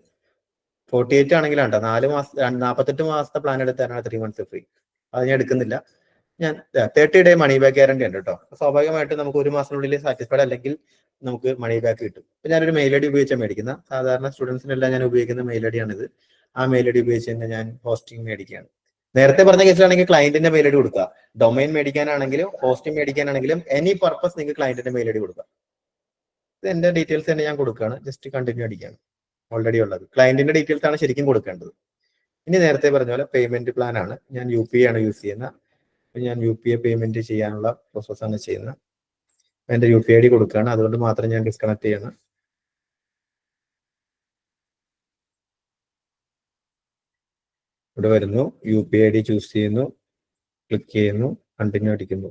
Speaker 1: 48 ആണെങ്കിലാണ് 48 മാസത്തെ പ്ലാൻ എടുത്താനാണ് 3 months ഫ്രീ. അത് ഞാൻ എടുക്കുന്നില്ല. ഞാൻ 30 ഡേ മണി ബാക്ക് ഗ്യാരണ്ടി ഉണ്ട് കേട്ടോ. സ്വാഭാവികമായിട്ടും നമുക്ക് 1 മാസത്തിനുള്ളിൽ സാറ്റിസ്ഫൈഡ് അല്ലെങ്കിൽ നമുക്ക് മണി ബാക്ക് കിട്ടും. ഇപ്പൊ ഞാനൊരു മെയിൽ ഐ ഡി ഉപയോഗിച്ചാൽ മേടിക്കുന്ന, സാധാരണ സ്റ്റുഡൻസിനെല്ലാം ഞാൻ ഉപയോഗിക്കുന്ന മെയിൽ ഐ ഡി ആണിത്. ആ മെയിൽ ഐ ഡി ഉപയോഗിച്ച് തന്നെ ഞാൻ ഹോസ്റ്റിംഗ് മേടിക്കുകയാണ്. നേരത്തെ പറഞ്ഞ കേസിലാണെങ്കിൽ ക്ലയന്റിന്റെ മെയിൽ ഐ ഡി കൊടുക്കുക. ഡൊമൈൻ മേടിക്കാനാണെങ്കിലും ഹോസ്റ്റിംഗ് മേടിക്കാനാണെങ്കിലും എനി പർപ്പസ് നിങ്ങൾക്ക് ക്ലയന്റിന്റെ മെയിൽ ഐ ഡി കൊടുക്കുക. ഇത് എന്റെ ഡീറ്റെയിൽസ് തന്നെ ഞാൻ കൊടുക്കുകയാണ്. ജസ്റ്റ് കണ്ടിന്യൂ അടിക്കുകയാണ്. ഓൾറെഡി ഉള്ളത് ക്ലയന്റിന്റെ ഡീറ്റെയിൽസ് ആണ് ശരിക്കും കൊടുക്കേണ്ടത്. ഇനി നേരത്തെ പറഞ്ഞ പോലെ പേയ്മെന്റ് പ്ലാൻ ആണ്. ഞാൻ UPI ആണ് യൂസ് ചെയ്യുന്നത്. ഞാൻ UPI പേയ്മെന്റ് ചെയ്യാനുള്ള പ്രോസസ്സാണ് ചെയ്യുന്നത്. എന്റെ UPI ID കൊടുക്കുകയാണ്. അതുകൊണ്ട് മാത്രം ഞാൻ ഡിസ്കണക്ട് ചെയ്യണം. ഇവിടെ വരുന്നു, UPI ID ചൂസ് ചെയ്യുന്നു, ക്ലിക്ക് ചെയ്യുന്നു, കണ്ടിന്യൂ അടിക്കുന്നു.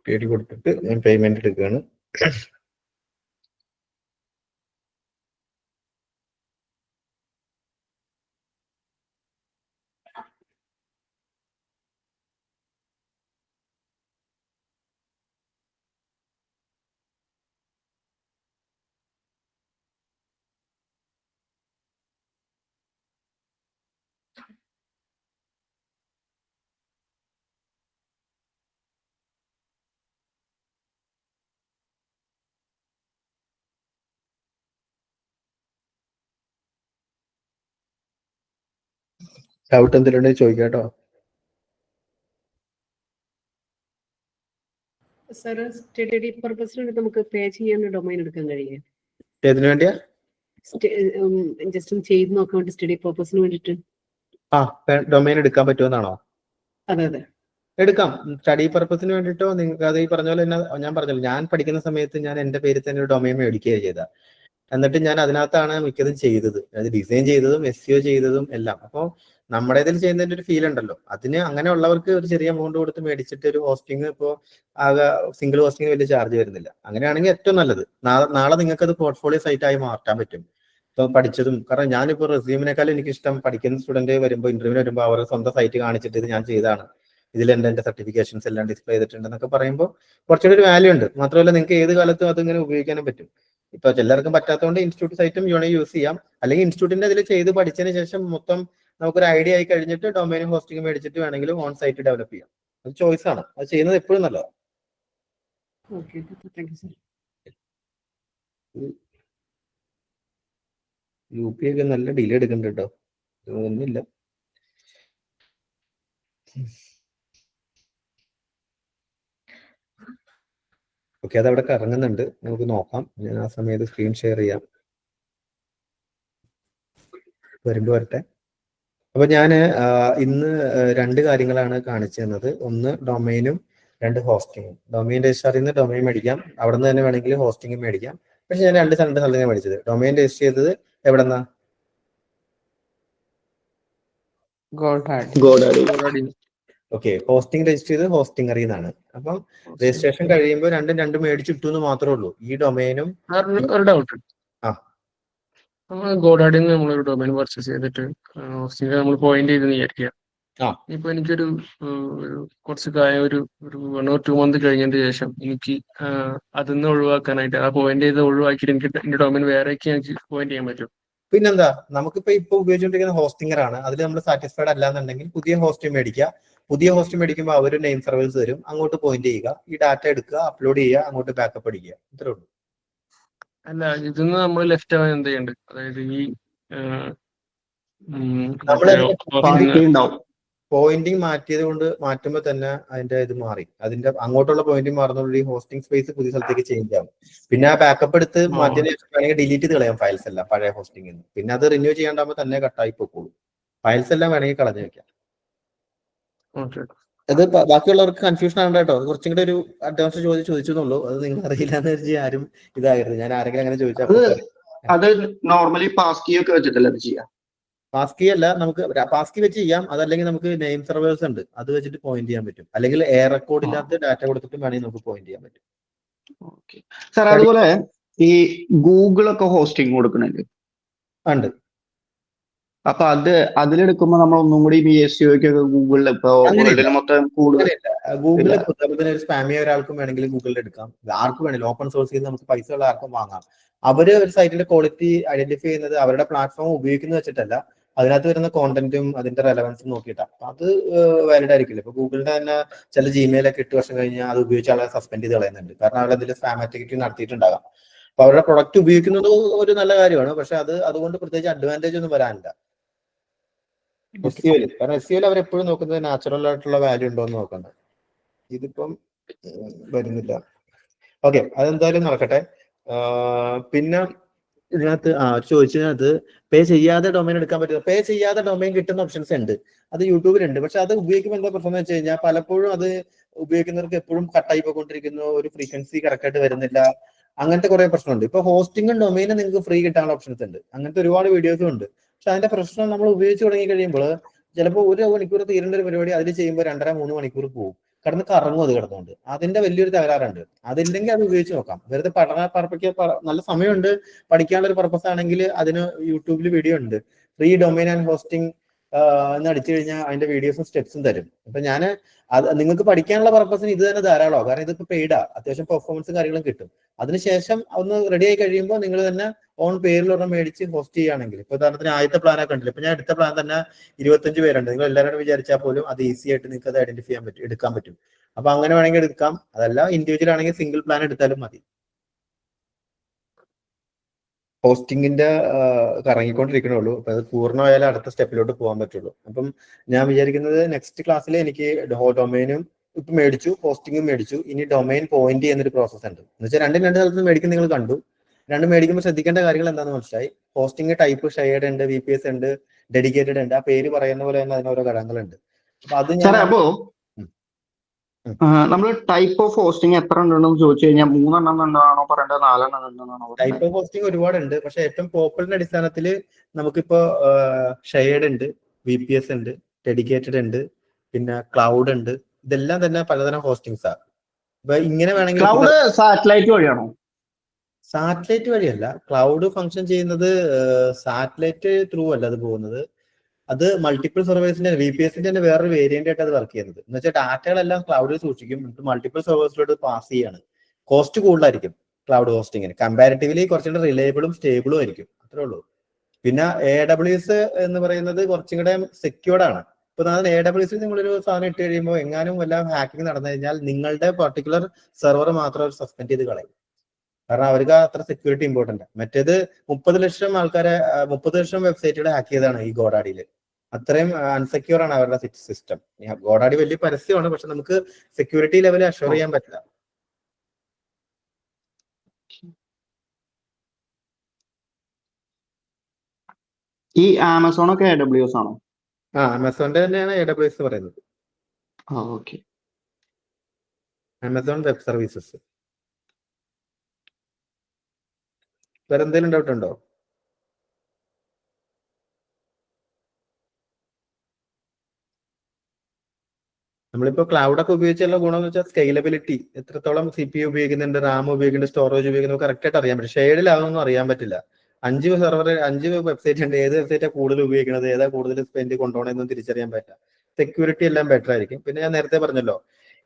Speaker 1: പേടി കൊടുത്തിട്ട് ഞാൻ പേയ്മെന്റ് എടുക്കുകയാണ്. ഡൗട്ട് എന്തെങ്കിലും ചോദിക്കാട്ടോ.
Speaker 6: സാർ സ്റ്റഡി പർപ്പസിന് നമുക്ക് പേ ചെയ്യാൻ ഡൊമൈൻ എടുക്കാൻ കഴിയും?
Speaker 1: ഏതിനു വേണ്ടിയാ?
Speaker 6: ജസ്റ്റ് ഒന്ന് ചെയ്ത് നോക്കാൻ വേണ്ടി സ്റ്റഡി പർപ്പസിന് വേണ്ടിട്ട്.
Speaker 1: ഡൊമൈൻ എടുക്കാൻ പറ്റുമെന്നാണോ?
Speaker 6: അതെ അതെ
Speaker 1: എടുക്കാം. സ്റ്റഡി പർപ്പസിന് വേണ്ടിട്ടോ. നിങ്ങൾക്ക് അത് ഈ പറഞ്ഞ പോലെ തന്നെ ഞാൻ പറഞ്ഞല്ലോ, ഞാൻ പഠിക്കുന്ന സമയത്ത് ഞാൻ എന്റെ പേരിൽ തന്നെ ഒരു ഡൊമൈൻ മേടിക്കുകയാണ് ചെയ്ത. എന്നിട്ട് ഞാൻ അതിനകത്താണ് മിക്കതും ചെയ്തത്. അത് ഡിസൈൻ ചെയ്തതും SEO ചെയ്തതും എല്ലാം. അപ്പോൾ നമ്മുടെ ഇതിൽ ചെയ്യുന്നതിന്റെ ഒരു ഫീൽ ഉണ്ടല്ലോ, അതിന് അങ്ങനെയുള്ളവർക്ക് ഒരു ചെറിയ എമൗണ്ട് കൊടുത്ത് മേടിച്ചിട്ട് ഒരു ഹോസ്റ്റിംഗ് ഇപ്പോൾ ആകെ സിംഗിൾ ഹോസ്റ്റിംഗ് വലിയ ചാർജ് വരുന്നില്ല. അങ്ങനെയാണെങ്കിൽ ഏറ്റവും നല്ലത്. നാളെ നിങ്ങൾക്ക് അത് പോർട്ട്ഫോളിയോ സൈറ്റ് ആയി മാറ്റാൻ പറ്റും. ഇപ്പൊ പഠിച്ചതും, കാരണം ഞാനിപ്പോൾ റെസ്യൂമിനേക്കാളും എനിക്ക് ഇഷ്ടം പഠിക്കുന്ന സ്റ്റുഡന്റ് വരുമ്പോൾ ഇന്റർവ്യൂവിന് വരുമ്പോൾ അവർ സ്വന്തം സൈറ്റ് കാണിച്ചിട്ട് ഇത് ഞാൻ ചെയ്താണ്, ഇതിൽ എന്റെ സർട്ടിഫിക്കേഷൻസ് എല്ലാം ഡിസ്പ്ലേ ചെയ്തിട്ടുണ്ട് എന്നൊക്കെ പറയുമ്പോൾ കുറച്ചുകൂടി ഒരു വാല്യൂ ഉണ്ട്. മാത്രമല്ല നിങ്ങൾക്ക് ഏത് കാലത്തും അതിങ്ങനെ ഉപയോഗിക്കാനും പറ്റും. ഇപ്പൊ എല്ലാവർക്കും പറ്റാത്തതുകൊണ്ട് ഇൻസ്റ്റിറ്റ്യൂട്ട് സൈറ്റും യൂസ് ചെയ്യാം. അല്ലെങ്കിൽ ഇൻസ്റ്റിറ്റ്യൂട്ടിന്റെ അതിൽ ചെയ്ത് പഠിച്ചതിന് ശേഷം മൊത്തം നമുക്കൊരു ഐഡിയ ആയി കഴിഞ്ഞിട്ട് ഡൊമൈനും ഹോസ്റ്റിംഗ് മേടിച്ചിട്ട് വേണമെങ്കിലും ഓൺ സൈറ്റ് ഡെവലപ്പ് ചെയ്യാം. അത് ചോയ്സ് ആണ്. അത് ചെയ്യുന്നത് എപ്പോഴും നല്ലതാണ്. UPI ഒക്കെ നല്ല ഡിലേ എടുക്കുന്നുണ്ട് കേട്ടോ. ഒന്നുമില്ല. ഓക്കെ, അതവിടെ കറങ്ങുന്നുണ്ട്, നമുക്ക് നോക്കാം. ഞാൻ ആ സമയത്ത് സ്ക്രീൻ ഷെയർ ചെയ്യാം. വരുമ്പോൾ വരട്ടെ. അപ്പൊ ഞാൻ ഇന്ന് 2 കാര്യങ്ങളാണ് കാണിച്ചു തന്നത്. ഒന്ന് ഡൊമൈനും, 2 ഹോസ്റ്റിങ്ങും. ഡൊമൈൻ രജിസ്റ്ററിൽ നിന്ന് ഡൊമൈൻ മേടിക്കാം, അവിടെ നിന്ന് തന്നെ വേണമെങ്കിൽ ഹോസ്റ്റിംഗ് മേടിക്കാം. പക്ഷെ ഞാൻ 2 സ്ഥലത്താണ് മേടിച്ചത്. ഡൊമൈൻ രജിസ്റ്റർ ചെയ്തത് എവിടെന്നാ? ഓക്കെ, ഹോസ്റ്റിംഗ് രജിസ്റ്റർ ചെയ്ത് ഹോസ്റ്റിംഗറിൽ നിന്നാണ്. അപ്പം രജിസ്ട്രേഷൻ കഴിയുമ്പോൾ രണ്ടും മേടിച്ചിട്ടു എന്ന് മാത്രമേ ഉള്ളൂ. ഈ ഡൊമൈനും.
Speaker 4: ഒരു ഡൗട്ട്, നമ്മൾ ഗോഡാഡിൽ നിന്ന് നമ്മളൊരു ഡൊമൈൻ പർച്ചേസ് ചെയ്തിട്ട് ഹോസ്റ്റിംഗ് നമ്മൾ പോയിന്റ് ചെയ്തെന്ന് വിചാരിക്കുക. ഇപ്പൊ എനിക്കൊരു കുറച്ച് കാര്യം ഒരു 1 or 2 months കഴിഞ്ഞതിന് ശേഷം എനിക്ക് അതിന്ന് ഒഴിവാക്കാനായിട്ട് ആ പോയിന്റ് ചെയ്ത് ഒഴിവാക്കിയിട്ട് എനിക്ക് എന്റെ ഡൊമൈൻ വേറേക്ക് എനിക്ക് പോയിന്റ് ചെയ്യാൻ പറ്റും?
Speaker 1: പിന്നെന്താ, നമുക്കിപ്പോ ഉപയോഗിച്ചുകൊണ്ടിരിക്കുന്ന ഹോസ്റ്റിംഗറാണ്. അതിൽ നമ്മൾ സാറ്റിസ്ഫൈഡ് അല്ലാന്നുണ്ടെങ്കിൽ പുതിയ ഹോസ്റ്റ് മേടിക്കുക. പുതിയ ഹോസ്റ്റ് മേടിക്കുമ്പോൾ അവർ നെയിം സർവീസ് തരും, അങ്ങോട്ട് പോയിന്റ് ചെയ്യുക, ഈ ഡാറ്റ എടുക്കുക, അപ്ലോഡ് ചെയ്യുക, അങ്ങോട്ട് ബാക്കപ്പ് അടിക്കുക. ഇത്രേ ഉള്ളൂ.
Speaker 4: അല്ല, ഇതിന്ന് നമ്മൾ ലെഫ്റ്റ് ആവാൻ എന്ത് ചെയ്യണ്ട്? അതായത് ഈ
Speaker 1: പോയിന്റിങ് മാറ്റിയത് കൊണ്ട് മാറ്റുമ്പോൾ തന്നെ അതിന്റെ ഇത് മാറി. അതിന്റെ അങ്ങോട്ടുള്ള പോയിന്റിങ് മാറുന്നതോടെ ഈ ഹോസ്റ്റിംഗ് സ്പേസ് പുതിയ സ്ഥലത്തേക്ക് ചേഞ്ച് ആവും. പിന്നെ ആ ബാക്കപ്പ് എടുത്ത് മാറ്റിയതിന് ശേഷം വേണമെങ്കിൽ ഡിലീറ്റ് ചെയ്ത് കളയാം ഫയൽസ് എല്ലാം പഴയ ഹോസ്റ്റിംഗിൽ നിന്ന്. പിന്നെ അത് റിന്യൂ ചെയ്യാണ്ടാകുമ്പോൾ തന്നെ കട്ടായി പോയിക്കോളും. ഫയൽസ് എല്ലാം വേണമെങ്കിൽ കളഞ്ഞു വെക്കാം. അത് ബാക്കിയുള്ളവർക്ക് കൺഫ്യൂഷൻ ആണ് കേട്ടോ. കുറച്ചും കൂടെ ഒരു അഡ്വാൻസ് ചോദിച്ചെന്നുള്ളൂ. അത് നിങ്ങൾ അറിയില്ല എന്ന് വെച്ചാൽ ആരും ഇതാകരുത്. ഞാൻ ആരെങ്കിലും അങ്ങനെ ചോദിച്ചാൽ
Speaker 2: അത് നോർമലി പാസ് കീ ഒക്കെ വെച്ചിട്ടല്ലേ ചെയ്യാം?
Speaker 1: പാസ് കീ അല്ല, നമുക്ക് പാസ് കീ വെച്ച് ചെയ്യാം. അതല്ലെങ്കിൽ നമുക്ക് നെയിം സർവേഴ്സ് ഉണ്ട്, അത് വെച്ചിട്ട് പോയിന്റ് ചെയ്യാൻ പറ്റും. അല്ലെങ്കിൽ എയർ റെക്കോർഡ് ഇല്ലാത്ത ഡാറ്റ കൊടുത്തിട്ട് വേണമെങ്കിൽ നമുക്ക് പോയിന്റ് ചെയ്യാൻ പറ്റും.
Speaker 2: സാർ, അതുപോലെ ഈ ഗൂഗിളൊക്കെ ഹോസ്റ്റിംഗ് കൊടുക്കണല്ലേ?
Speaker 1: ഉണ്ട്.
Speaker 2: അപ്പൊ അതിലെടുക്കുമ്പോ നമ്മൾ ഒന്നും കൂടി SEOക്കൊക്കെ ഗൂഗിളിൽ ഇപ്പൊ മൊത്തം
Speaker 1: ഗൂഗിളിൽ ഒരു സ്പാമിയ ഒരാൾക്കും വേണമെങ്കിൽ ഗൂഗിളിൽ എടുക്കാം. ആർക്കും വേണമെങ്കിലും ഓപ്പൺ സോഴ്സ് ചെയ്ത് നമുക്ക് പൈസ ഉള്ള ആർക്കും വാങ്ങാം. അവര് ഒരു സൈറ്റിന്റെ ക്വാളിറ്റി ഐഡന്റിഫൈ ചെയ്യുന്നത് അവരുടെ പ്ലാറ്റ്ഫോം ഉപയോഗിക്കുന്നത് വെച്ചിട്ടല്ല, അതിനകത്ത് വരുന്ന കോണ്ടന്റും അതിന്റെ റെലവൻസും നോക്കിയിട്ടാണ്. അത് വാലിഡ് ആയിരിക്കില്ല. ഇപ്പൊ ഗൂഗിളിന്റെ തന്നെ ചില Gmail ഒക്കെ 8 വർഷം കഴിഞ്ഞാൽ അത് ഉപയോഗിച്ച് ആളെ സസ്പെൻഡ് ചെയ്ത് കളയുന്നുണ്ട്. കാരണം അവരെന്തെങ്കിലും സ്പാം ആക്ടിവിറ്റി നടത്തിയിട്ടുണ്ടാകാം. അപ്പൊ അവരുടെ പ്രൊഡക്റ്റ് ഉപയോഗിക്കുന്നത് ഒരു നല്ല കാര്യമാണ്. പക്ഷെ അതുകൊണ്ട് പ്രത്യേകിച്ച് അഡ്വാൻറ്റേജ് ഒന്നും വരാനില്ല SEOയിൽ. കാരണം SEOയിൽ അവരെപ്പോഴും നോക്കുന്നത് നാച്ചുറൽ ആയിട്ടുള്ള വാല്യൂ ഉണ്ടോ എന്ന് നോക്കുന്നത്. ഇതിപ്പം വരുന്നില്ല. ഓക്കെ, അതെന്തായാലും നടക്കട്ടെ. പിന്നെ ഇതിനകത്ത് ചോദിച്ചതിനകത്ത് പേ ചെയ്യാതെ ഡൊമൈൻ എടുക്കാൻ പറ്റില്ല. പേ ചെയ്യാതെ ഡൊമൈൻ കിട്ടുന്ന ഓപ്ഷൻസ് ഉണ്ട്, അത് യൂട്യൂബിലുണ്ട്. പക്ഷെ അത് ഉപയോഗിക്കുമ്പോൾ എന്താ പ്രശ്നം എന്ന് വെച്ച് കഴിഞ്ഞാൽ പലപ്പോഴും അത് ഉപയോഗിക്കുന്നവർക്ക് എപ്പോഴും കട്ടായി പോയിക്കൊണ്ടിരിക്കുന്നു, ഒരു ഫ്രീക്വൻസി കറക്റ്റ് ആയിട്ട് വരുന്നില്ല, അങ്ങനത്തെ കുറെ പ്രശ്നമുണ്ട്. ഇപ്പൊ ഹോസ്റ്റിംഗും ഡൊമൈനും നിങ്ങൾക്ക് ഫ്രീ കിട്ടാനുള്ള ഓപ്ഷൻസ് ഉണ്ട്, അങ്ങനത്തെ ഒരുപാട് വീഡിയോസും ഉണ്ട്. പക്ഷെ അതിന്റെ പ്രശ്നം നമ്മൾ ഉപയോഗിച്ച് തുടങ്ങി കഴിയുമ്പോൾ ചിലപ്പോൾ 1 മണിക്കൂർ തീരേണ്ട ഒരു പരിപാടി അതിൽ ചെയ്യുമ്പോൾ 2.5-3 മണിക്കൂർ പോകും, കിടന്ന് കറങ്ങും അത് കിടന്നുകൊണ്ട്. അതിന്റെ വലിയൊരു തകരാറുണ്ട്. അതില്ലെങ്കിൽ അത് ഉപയോഗിച്ച് നോക്കാം. വെറുതെ പഠന പർപ്പയ്ക്ക് നല്ല സമയമുണ്ട്, പഠിക്കാനുള്ള ഒരു പർപ്പസ് ആണെങ്കിൽ അതിന് യൂട്യൂബിൽ വീഡിയോ ഉണ്ട്. ഫ്രീ ഡൊമൈൻ ആൻഡ് ഹോസ്റ്റിംഗ് എന്ന് അടിച്ചു കഴിഞ്ഞാൽ അതിന്റെ വീഡിയോസും സ്റ്റെപ്സും തരും. അപ്പൊ ഞാൻ അത് നിങ്ങൾക്ക് പഠിക്കാനുള്ള പർപ്പസിന് ഇത് തന്നെ ധാരാളമാണ്. കാരണം ഇതിപ്പോ പെയ്ഡാ, അത്യാവശ്യം പെർഫോമൻസും കാര്യങ്ങളും കിട്ടും. അതിനുശേഷം ഒന്ന് റെഡി ആയി കഴിയുമ്പോൾ നിങ്ങൾ തന്നെ ഓൺ പേരിലൊരെണ്ണം മേടിച്ച് ഹോസ്റ്റ് ചെയ്യുകയാണെങ്കിൽ, ഇപ്പൊ ഉദാഹരണത്തിന് ആദ്യത്തെ പ്ലാനൊക്കെ ഉണ്ടല്ലോ, ഇപ്പൊ ഞാൻ എടുത്ത പ്ലാൻ തന്നെ 25 പേരുണ്ട്. നിങ്ങൾ എല്ലാവരും വിചാരിച്ചാൽ പോലും അത് ഈസി ആയിട്ട് നിങ്ങൾക്ക് അത് ഐഡന്റിഫൈ ചെയ്യാൻ പറ്റും, എടുക്കാൻ പറ്റും. അപ്പൊ അങ്ങനെ വേണമെങ്കിൽ എടുക്കാം. അതല്ല ഇൻഡിവിജ്വൽ ആണെങ്കിൽ സിംഗിൾ പ്ലാൻ എടുത്താലും മതി. ഹോസ്റ്റിംഗിന്റെ കറങ്ങിക്കൊണ്ടിരിക്കണുള്ളൂ. അപ്പൊ അത് പൂർണ്ണമായാലും അടുത്ത സ്റ്റെപ്പിലോട്ട് പോകാൻ പറ്റുള്ളൂ. അപ്പം ഞാൻ വിചാരിക്കുന്നത് നെക്സ്റ്റ് ക്ലാസ്സിൽ എനിക്ക് ഡൊമൈനും ഇപ്പൊ മേടിച്ചു, ഹോസ്റ്റിംഗും മേടിച്ചു, ഇനി ഡൊമൈൻ പോയിന്റ് ചെയ്യുന്നൊരു പ്രോസസ് ഉണ്ട്. എന്ന് വെച്ചാൽ രണ്ട് സ്ഥലത്ത് മേടിക്കും, നിങ്ങൾ കണ്ടു. രണ്ടും മേടിക്കുമ്പോൾ ശ്രദ്ധിക്കേണ്ട കാര്യങ്ങൾ എന്താണെന്ന് മനസ്സിലായി. ഹോസ്റ്റിംഗ് ടൈപ്പ് ഷെയർഡ് ഉണ്ട്, VPS ഉണ്ട്, ഡെഡിക്കേറ്റഡ് ഉണ്ട്. ആ പേര് പറയുന്ന പോലെ തന്നെ അതിന് ഓരോ ഘടകങ്ങളുണ്ട്. അപ്പൊ അത് ഞാൻ
Speaker 2: നമ്മൾ ടൈപ്പ് ഓഫ് ഹോസ്റ്റിംഗ് എത്ര ഉണ്ടെന്ന് ചോദിച്ചു കഴിഞ്ഞാൽ 3 എന്നാണോ പറയേണ്ടത്, 4 എന്നാണോ?
Speaker 1: ടൈപ്പ് ഓഫ് ഹോസ്റ്റിംഗ് ഒരുപാടുണ്ട്. പക്ഷെ ഏറ്റവും പോപ്പുലറിന്റെ അടിസ്ഥാനത്തിൽ നമുക്കിപ്പോ ഷെയർഡ് ഉണ്ട്, VPS ഉണ്ട്, ഡെഡിക്കേറ്റഡ് ഉണ്ട്, പിന്നെ ക്ലൗഡ് ഉണ്ട്. ഇതെല്ലാം തന്നെ പലതരം ഹോസ്റ്റിംഗ്സ് ആണ്. അപ്പൊ ഇങ്ങനെ വേണമെങ്കിൽ
Speaker 2: ക്ലൗഡ് സാറ്റലൈറ്റ് വഴിയാണോ?
Speaker 1: സാറ്റലൈറ്റ് വഴിയല്ല, ക്ലൗഡ് ഫംഗ്ഷൻ ചെയ്യുന്നത് സാറ്റലൈറ്റ് ത്രൂ അല്ല അത് പോകുന്നത്. അത് മൾട്ടിപ്പിൾ സർവേഴ്സിന്റെ VPSന്റെ തന്നെ വേറൊരു വേരിയന്റ് ആയിട്ട് അത് വർക്ക് ചെയ്യുന്നത്. എന്ന് വെച്ചാൽ ഡാറ്റകളെല്ലാം ക്ലൗഡിൽ സൂക്ഷിക്കും, മൾട്ടിപ്പിൾ സർവേഴ്സിലോട്ട് പാസ് ചെയ്യാണ്. കോസ്റ്റ് കൂടുതലായിരിക്കും ക്ലൗഡ് ഹോസ്റ്റിങ്ങിന്, കമ്പാരിറ്റീവ്ലി കുറച്ചുകൂടെ റിലയബിളും സ്റ്റേബിളും ആയിരിക്കും. അത്രേ ഉള്ളൂ. പിന്നെ AWS എന്ന് പറയുന്നത് കുറച്ചും കൂടെ സെക്യൂർഡ് ആണ്. ഇപ്പൊ AWS നിങ്ങളൊരു സാധനം ഇട്ട് കഴിയുമ്പോൾ എങ്ങാനും വല്ല ഹാക്കിംഗ് നടന്നു കഴിഞ്ഞാൽ നിങ്ങളുടെ പർട്ടിക്കുലർ സെർവർ മാത്രം അവർ സസ്പെൻഡ് ചെയ്ത് കളയും. കാരണം അവർക്ക് അത്ര സെക്യൂരിറ്റി ഇമ്പോർട്ടന്റ്. മറ്റേത് 30 ലക്ഷം ആൾക്കാരെ 30 ലക്ഷം വെബ്സൈറ്റുകൾ ഹാക്ക് ചെയ്താണ് ഈ ഗോഡാഡിയിൽ. അത്രയും അൺസെക്യൂർ ആണ് അവരുടെ സിസ്റ്റം. ഗോഡാഡി വലിയ പരസ്യമാണ്, പക്ഷെ നമുക്ക് സെക്യൂരിറ്റി ലെവൽ അഷ്വർ ചെയ്യാൻ പറ്റില്ല.
Speaker 2: ഈ ആമസോൺ ഒക്കെ AWS ആണോ?
Speaker 1: ആമസോണിന്റെ തന്നെയാണ് AWS പറയുന്നത്.
Speaker 2: ഓക്കെ.
Speaker 1: Amazon web services. വേറെ എന്തെങ്കിലും ഡൗട്ട് ഉണ്ടോ? നമ്മളിപ്പോ ക്ലൗഡൊക്കെ ഉപയോഗിച്ചുള്ള ഗുണം എന്ന് വെച്ചാൽ സ്കെയിലബിലിറ്റി, എത്രത്തോളം CPU ഉപയോഗിക്കുന്നുണ്ട്, RAM ഉപയോഗിക്കുന്നുണ്ട്, സ്റ്റോറേജ് ഉപയോഗിക്കുന്നത് കറക്റ്റ് ആയിട്ട് അറിയാൻ പറ്റും. ഷെയർഡിലാവുന്നൊന്നും അറിയാൻ പറ്റില്ല. 5 സെർവർ 5 വെബ്സൈറ്റ് ഉണ്ട്, ഏത് വെബ്സൈറ്റാണ് കൂടുതൽ ഉപയോഗിക്കുന്നത്, ഏതാ കൂടുതൽ സ്പെൻഡ് കൊണ്ടുപോകണമെന്നും തിരിച്ചറിയാൻ പറ്റില്ല. സെക്യൂരിറ്റി എല്ലാം ബെറ്റർ ആയിരിക്കും. പിന്നെ ഞാൻ നേരത്തെ പറഞ്ഞല്ലോ,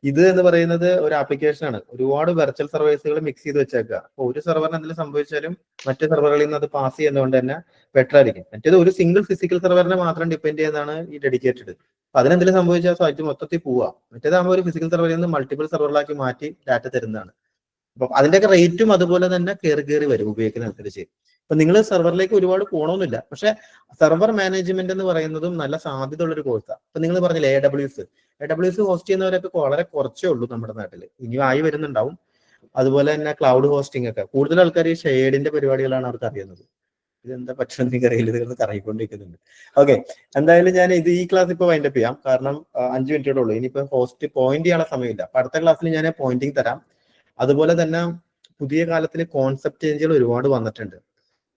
Speaker 1: ഇത് എന്ന് പറയുന്നത് ഒരു ആപ്ലിക്കേഷൻ ആണ്. ഒരുപാട് വെർച്വൽ സർവീസുകൾ മിക്സ് ചെയ്ത് വെച്ചേക്കുക. അപ്പൊ ഒരു സെർവറിന് എന്തെങ്കിലും സംഭവിച്ചാലും മറ്റു സെർവറുകളിൽ നിന്ന് അത് പാസ് ചെയ്യുന്നതുകൊണ്ട് തന്നെ ബെറ്റർ ആയിരിക്കും. മറ്റേത് ഒരു സിംഗിൾ ഫിസിക്കൽ സെർവറിനെ മാത്രം ഡിപ്പെൻഡ് ചെയ്യുന്നതാണ് ഈ ഡെഡിക്കേറ്റഡ്. അപ്പൊ അതിനെന്തെങ്കിലും സംഭവിച്ചാൽ സൈറ്റ് മൊത്തത്തിൽ പോവാം. മറ്റേതാകുമ്പോൾ ഒരു ഫിസിക്കൽ സെർവറിൽ നിന്ന് മൾട്ടിപ്പിൾ സെർവറിലാക്കി മാറ്റി ഡാറ്റ തരുന്നതാണ്. അപ്പൊ അതിന്റെയൊക്കെ റേറ്റും അതുപോലെ തന്നെ കയറി വരും ഉപയോഗിക്കുന്നതനുസരിച്ച്. ഇപ്പൊ നിങ്ങൾ സെർവറിലേക്ക് ഒരുപാട് പോകണമെന്നില്ല, പക്ഷെ സെർവർ മാനേജ്മെന്റ് എന്ന് പറയുന്നതും നല്ല സാധ്യത ഉള്ള ഒരു കോഴ്സാണ്. ഇപ്പൊ നിങ്ങൾ പറഞ്ഞില്ലേ AWS ഹോസ്റ്റ് ചെയ്യുന്നവരൊക്കെ വളരെ കുറച്ചേ ഉള്ളൂ നമ്മുടെ നാട്ടിൽ, ഇനി ആയി വരുന്നുണ്ടാവും. അതുപോലെ തന്നെ ക്ലൗഡ് ഹോസ്റ്റിംഗ് ഒക്കെ കൂടുതൽ ആൾക്കാർ ഈ ഷെയർഡിന്റെ പരിപാടികളാണ് അവർക്ക് അറിയുന്നത്. ഇതെന്താ പറ്റുമെന്ന് എനിക്ക് അറിയില്ല, ഇത് കറങ്ങിക്കൊണ്ടിരിക്കുന്നുണ്ട്. ഓക്കെ, എന്തായാലും ഞാൻ ഈ ക്ലാസ് ഇപ്പൊ വൈൻഡപ്പ് ചെയ്യാം, കാരണം 5 മിനിറ്റേ ഉള്ളൂ. ഇനിയിപ്പോ ഹോസ്റ്റ് പോയിന്റ് ചെയ്യാനുള്ള സമയമില്ല. അപ്പൊ അടുത്ത ക്ലാസ്സിൽ ഞാൻ പോയിന്റിങ് തരാം. അതുപോലെ തന്നെ പുതിയ കാലത്തിൽ കോൺസെപ്റ്റ് ചേഞ്ചുകൾ ഒരുപാട് വന്നിട്ടുണ്ട്.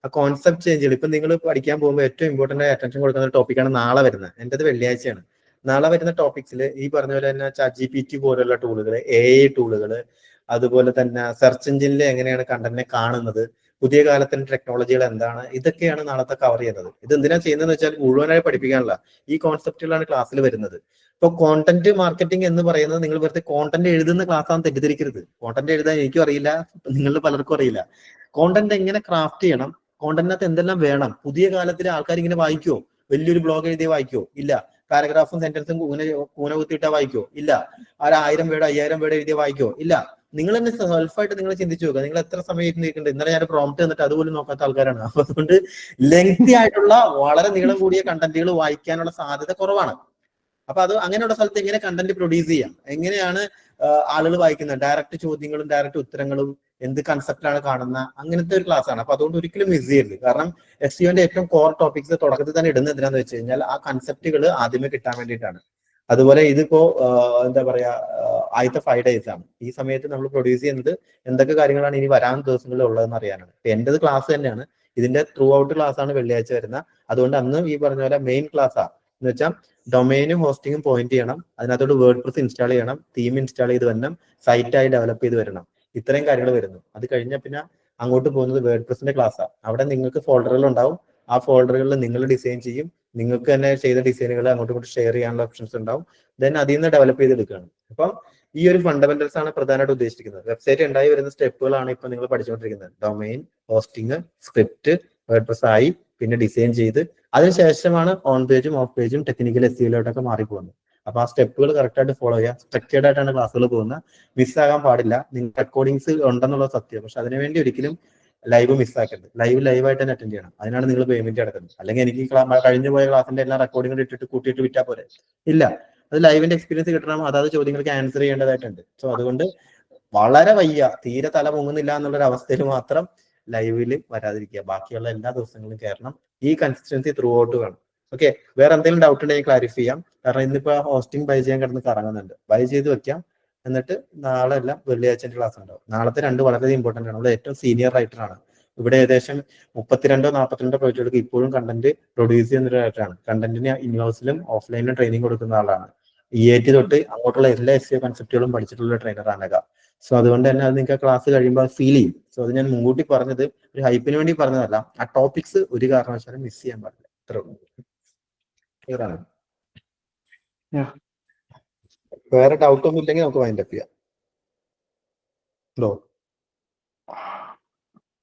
Speaker 1: ആ കോൺസെപ്റ്റ് ചേഞ്ചുകൾ ഇപ്പൊ നിങ്ങൾ പഠിക്കാൻ പോകുമ്പോൾ ഏറ്റവും ഇമ്പോർട്ടന്റ് ആയി അറ്റൻഷൻ കൊടുക്കുന്ന ടോപ്പിക്കാണ് നാളെ വരുന്നത്. എന്റേത് വെള്ളിയാഴ്ചയാണ്. നാളെ വരുന്ന ടോപ്പിക്സിൽ ഈ പറഞ്ഞ പോലെ തന്നെ ChatGPT പോലുള്ള ടൂളുകൾ, AI ടൂളുകൾ, അതുപോലെ തന്നെ സെർച്ച് എഞ്ചിനിൽ എങ്ങനെയാണ് കണ്ടന്റിനെ കാണുന്നത്, പുതിയ കാലത്തിന്റെ ടെക്നോളജികൾ എന്താണ്, ഇതൊക്കെയാണ് നാളത്തെ കവർ ചെയ്യുന്നത്. ഇത് എന്തിനാ ചെയ്യുന്നതെന്ന് വെച്ചാൽ മുഴുവനായി പഠിപ്പിക്കാനുള്ള ഈ കോൺസെപ്റ്റുകളാണ് ക്ലാസ്സിൽ വരുന്നത്. ഇപ്പൊ കോണ്ടന്റ് മാർക്കറ്റിംഗ് എന്ന് പറയുന്നത് നിങ്ങൾ വെറുതെ കോണ്ടന്റ് എഴുതുന്ന ക്ലാസ്സാണ് തെറ്റിദ്ധരിക്കരുത്. കോണ്ടന്റ് എഴുതാൻ എനിക്കും അറിയില്ല, നിങ്ങളിൽ പലർക്കും അറിയില്ല. കോണ്ടന്റ് എങ്ങനെ ക്രാഫ്റ്റ് ചെയ്യണം, കോണ്ടന്റിനകത്ത് എന്തെല്ലാം വേണം, പുതിയ കാലത്തിലെ ആൾക്കാർ ഇങ്ങനെ വായിക്കുമോ? വലിയൊരു ബ്ലോഗ് എഴുതിയ വായിക്കുമോ? ഇല്ല. പാരഗ്രാഫും സെന്റൻസും കൂന കുത്തിയിട്ടാ വായിക്കുമോ? ഇല്ല. 1000 വേർഡ് 5000 വേർഡ് എഴുതിയ വായിക്കുമോ? ഇല്ല. നിങ്ങൾ തന്നെ സെൽഫായിട്ട് നിങ്ങൾ ചിന്തിച്ചു നോക്കുക, നിങ്ങൾ എത്ര സമയം ഇരുന്നിട്ടുണ്ട്. ഇന്നലെ ഞാൻ പ്രോംപ്റ്റ് തന്നിട്ട് അതുപോലും നോക്കാത്ത ആൾക്കാരാണ്. അപ്പൊ അതുകൊണ്ട് ലെങ്തി ആയിട്ടുള്ള വളരെ നീളം കൂടിയ കണ്ടന്റുകൾ വായിക്കാനുള്ള സാധ്യത കുറവാണ്. അപ്പൊ അത് അങ്ങനെയുള്ള സ്ഥലത്ത് എങ്ങനെ കണ്ടന്റ് പ്രൊഡ്യൂസ് ചെയ്യാം, എങ്ങനെയാണ് ആളുകൾ വായിക്കുന്നത്, ഡയറക്റ്റ് ചോദ്യങ്ങളും ഡയറക്റ്റ് ഉത്തരങ്ങളും എന്ത് കൺസെപ്റ്റാണ് കാണുന്ന അങ്ങനത്തെ ഒരു ക്ലാസ് ആണ്. അപ്പൊ അതുകൊണ്ട് ഒരിക്കലും മിസ് ചെയ്യരുത്. കാരണം SEOന്റെ ഏറ്റവും കോർ ടോപ്പിക്സ് തുടക്കത്തിൽ തന്നെ ഇടുന്നത് എന്തിനാന്ന് വെച്ച് കഴിഞ്ഞാൽ ആ കൺസെപ്റ്റുകൾ ആദ്യമേ കിട്ടാൻ വേണ്ടിയിട്ടാണ്. അതുപോലെ ഇതിപ്പോ എന്താ പറയാ, ആദ്യത്തെ 5 days ആണ്. ഈ സമയത്ത് നമ്മൾ പ്രൊഡ്യൂസ് ചെയ്യുന്നത് എന്തൊക്കെ കാര്യങ്ങളാണ് ഇനി വരാൻ ദിവസങ്ങളിൽ ഉള്ളതെന്ന് അറിയാനാണ്. എന്റേത് ക്ലാസ് തന്നെയാണ്, ഇതിന്റെ ത്രൂ ഔട്ട് ക്ലാസ് ആണ് വെള്ളിയാഴ്ച വരുന്ന. അതുകൊണ്ട് അന്ന് ഈ പറഞ്ഞ പോലെ മെയിൻ ക്ലാസ് ആണ് എന്ന് വെച്ചാൽ ഡൊമൈനും ഹോസ്റ്റിങ്ങും പോയിന്റ് ചെയ്യണം, അതിനകത്തോട് വേർഡ്പ്രസ് ഇൻസ്റ്റാൾ ചെയ്യണം, തീം ഇൻസ്റ്റാൾ ചെയ്ത് വരണം, സൈറ്റായി ഡെവലപ്പ് ചെയ്ത് വരണം. ഇത്രയും കാര്യങ്ങൾ വരുന്നു. അത് കഴിഞ്ഞാൽ പിന്നെ അങ്ങോട്ട് പോകുന്നത് വേർഡ്പ്രസിന്റെ ക്ലാസ്സാണ്. അവിടെ നിങ്ങൾക്ക് ഫോൾഡറുകൾ ഉണ്ടാവും. ആ ഫോൾഡറുകളിൽ നിങ്ങൾ ഡിസൈൻ ചെയ്യും, നിങ്ങൾക്ക് തന്നെ ചെയ്ത ഡിസൈനുകൾ അങ്ങോട്ടും ഇങ്ങോട്ട് ഷെയർ ചെയ്യാനുള്ള ഓപ്ഷൻസ് ഉണ്ടാവും. ദെൻ അതിൽ നിന്ന് ഡെവലപ്പ് ചെയ്തെടുക്കുകയാണ്. അപ്പം ഈ ഒരു ഫണ്ടമെന്റൽസ് ആണ് പ്രധാനമായിട്ട് ഉദ്ദേശിക്കുന്നത്. വെബ്സൈറ്റ് ഉണ്ടായി വരുന്ന സ്റ്റെപ്പുകളാണ് ഇപ്പൊ നിങ്ങൾ പഠിച്ചുകൊണ്ടിരിക്കുന്നത്. ഡൊമൈൻ, ഹോസ്റ്റിംഗ്, സ്ക്രിപ്റ്റ്, വേർഡ്പ്രസ് ആയി, പിന്നെ ഡിസൈൻ ചെയ്ത് അതിനുശേഷമാണ് ഓൺ പേജും ഓഫ് പേജും ടെക്നിക്കൽ SEOയിലോട്ടൊക്കെ മാറിപ്പോകുന്നത്. അപ്പൊ ആ സ്റ്റെപ്പുകൾ കറക്റ്റ് ആയിട്ട് ഫോളോ ചെയ്യുക. സ്ട്രക്ചേർഡ് ആയിട്ടാണ് ക്ലാസ്സുകൾ പോകുന്നത്. മിസ്സാകാൻ പാടില്ല. നിങ്ങൾ റെക്കോർഡിങ്സ് ഉണ്ടെന്നുള്ള സത്യം, പക്ഷെ അതിനുവേണ്ടി ഒരിക്കലും ലൈവ് മിസ്സാക്കരുത്. ലൈവായിട്ട് തന്നെ അറ്റൻഡ് ചെയ്യണം. അതിനാണ് നിങ്ങൾ പേയ്മെന്റ് അടക്കുന്നത്. അല്ലെങ്കിൽ എനിക്ക് കഴിഞ്ഞു പോയ ക്ലാസിന്റെ എല്ലാം റെക്കോർഡിംഗ് ഇട്ടിട്ട് കൂട്ടിയിട്ട് വിറ്റാൽ പോരെ? ഇല്ല, അത് ലൈവിന്റെ എക്സ്പീരിയൻസ് കിട്ടണം. അതായത് ചോദ്യങ്ങൾക്ക് ആൻസർ ചെയ്യേണ്ടതായിട്ടുണ്ട്. സോ അതുകൊണ്ട് വളരെ വയ്യ, തീരെ തല പൊങ്ങുന്നില്ല എന്നുള്ളൊരു അവസ്ഥയിൽ മാത്രം ലൈവിൽ വരാതിരിക്കുക. ബാക്കിയുള്ള എല്ലാ ദിവസങ്ങളും കയറണം. ഈ കൺസിസ്റ്റൻസി ത്രൂ ഔട്ട് വേണം. ഓക്കെ, വേറെ എന്തെങ്കിലും ഡൗട്ട് ഉണ്ടെങ്കിൽ ക്ലാരിഫൈ ചെയ്യാം. കാരണം ഇന്നിപ്പോ ഹോസ്റ്റിംഗ് ബൈ ചെയ്യാൻ കിടന്ന് കറങ്ങുന്നുണ്ട്. ബൈ ചെയ്ത് വെക്കാം. എന്നിട്ട് നാളെ എല്ലാം വെള്ളിയാഴ്ച ക്ലാസ് ഉണ്ടാവും. നാളത്തെ 2 വളരെ ഇമ്പോർട്ടന്റ് ആണ്. നമ്മൾ ഏറ്റവും സീനിയർ റൈറ്റർ ആണ്. ഇവിടെ ഏകദേശം 32-42 പ്രോജക്റ്റുകൾക്ക് ഇപ്പോഴും കണ്ടന്റ് പ്രൊഡ്യൂസ് ചെയ്യുന്ന ഒരു റൈറ്ററാണ്. കണ്ടന്റിന് ഇൻഹൗസിലും ഓഫ്ലൈനിലും ട്രെയിനിങ് കൊടുക്കുന്ന ആളാണ്. EAT തൊട്ട് അങ്ങോട്ടുള്ള എല്ലാ SEO കൺസെപ്റ്റുകളും പഠിച്ചിട്ടുള്ള ട്രെയിനറാണ്. സോ അതുകൊണ്ട് തന്നെ അത് നിങ്ങൾക്ക് ക്ലാസ് കഴിയുമ്പോൾ ഫീൽ ചെയ്യും. സോ അത് ഞാൻ മുൻകൂട്ടി പറഞ്ഞത് ഒരു ഹൈപ്പിന് വേണ്ടി പറഞ്ഞതല്ല. ആ ടോപ്പിക്സ് ഒരു കാരണവശാലും മിസ് ചെയ്യാൻ പാടില്ല. ഇത്രേ ഉള്ളൂ. ക്ലിയർ ആണ്? വേറെ ഡൗട്ട് ഒന്നും ഇല്ലെങ്കിൽ നമുക്ക് വൈൻഡ് അപ്പ് ചെയ്യാം. ഹലോ?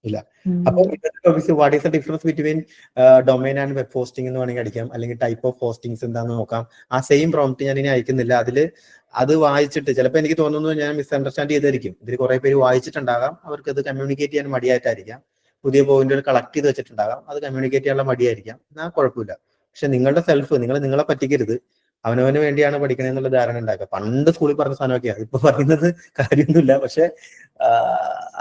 Speaker 1: ഇല്ല. അപ്പൊ what is the difference between domain and web hosting എന്ന് വേണമെങ്കിൽ അടിക്കാം. അല്ലെങ്കിൽ ടൈപ്പ് ഓഫ് ഹോസ്റ്റിംഗ്സ് എന്താണെന്ന് നോക്കാം. ആ സെയിം പ്രോംപ്റ്റ് ഞാൻ ഇനി അയക്കുന്നില്ല. അത് വായിച്ചിട്ട് ചിലപ്പോൾ എനിക്ക് തോന്നുന്നു ഞാൻ മിസ്അണ്ടർസ്റ്റാൻഡ് ചെയ്തായിരിക്കും. ഇതിൽ കുറെ പേര് വായിച്ചിട്ടുണ്ടാകാം, അവർക്ക് അത് കമ്മ്യൂണിക്കേറ്റ് ചെയ്യാൻ മടിയായിട്ടായിരിക്കാം. പുതിയ പോയിന്റുകൾ കളക്ട് ചെയ്ത് വെച്ചിട്ടുണ്ടാകാം, അത് കമ്മ്യൂണിക്കേറ്റ് ചെയ്യാനുള്ള മടിയായിരിക്കാം. എന്നാൽ കുഴപ്പമില്ല. പക്ഷെ നിങ്ങളുടെ സെൽഫ്, നിങ്ങളെ പറ്റിക്കരുത്. അവനവന് വേണ്ടിയാണ് പഠിക്കണേ എന്നുള്ള ധാരണ ഉണ്ടാക്കുക. പണ്ട് സ്കൂളിൽ പറഞ്ഞ സാധനമൊക്കെയാണ് ഇപ്പൊ പറയുന്നത്. കാര്യമൊന്നുമില്ല, പക്ഷെ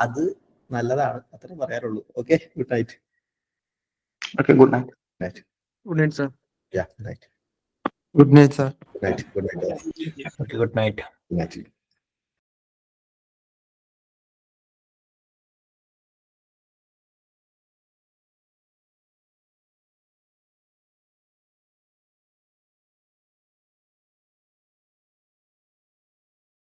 Speaker 1: അത് നല്ലതാണ്. അത്രയും പറയാറുള്ളൂ. Okay, good night.
Speaker 2: Okay, good night.
Speaker 4: Good night, sir.
Speaker 1: Yeah, good night.
Speaker 7: Good night, sir.
Speaker 1: Good night. Good night.
Speaker 3: Good night.
Speaker 1: Good night.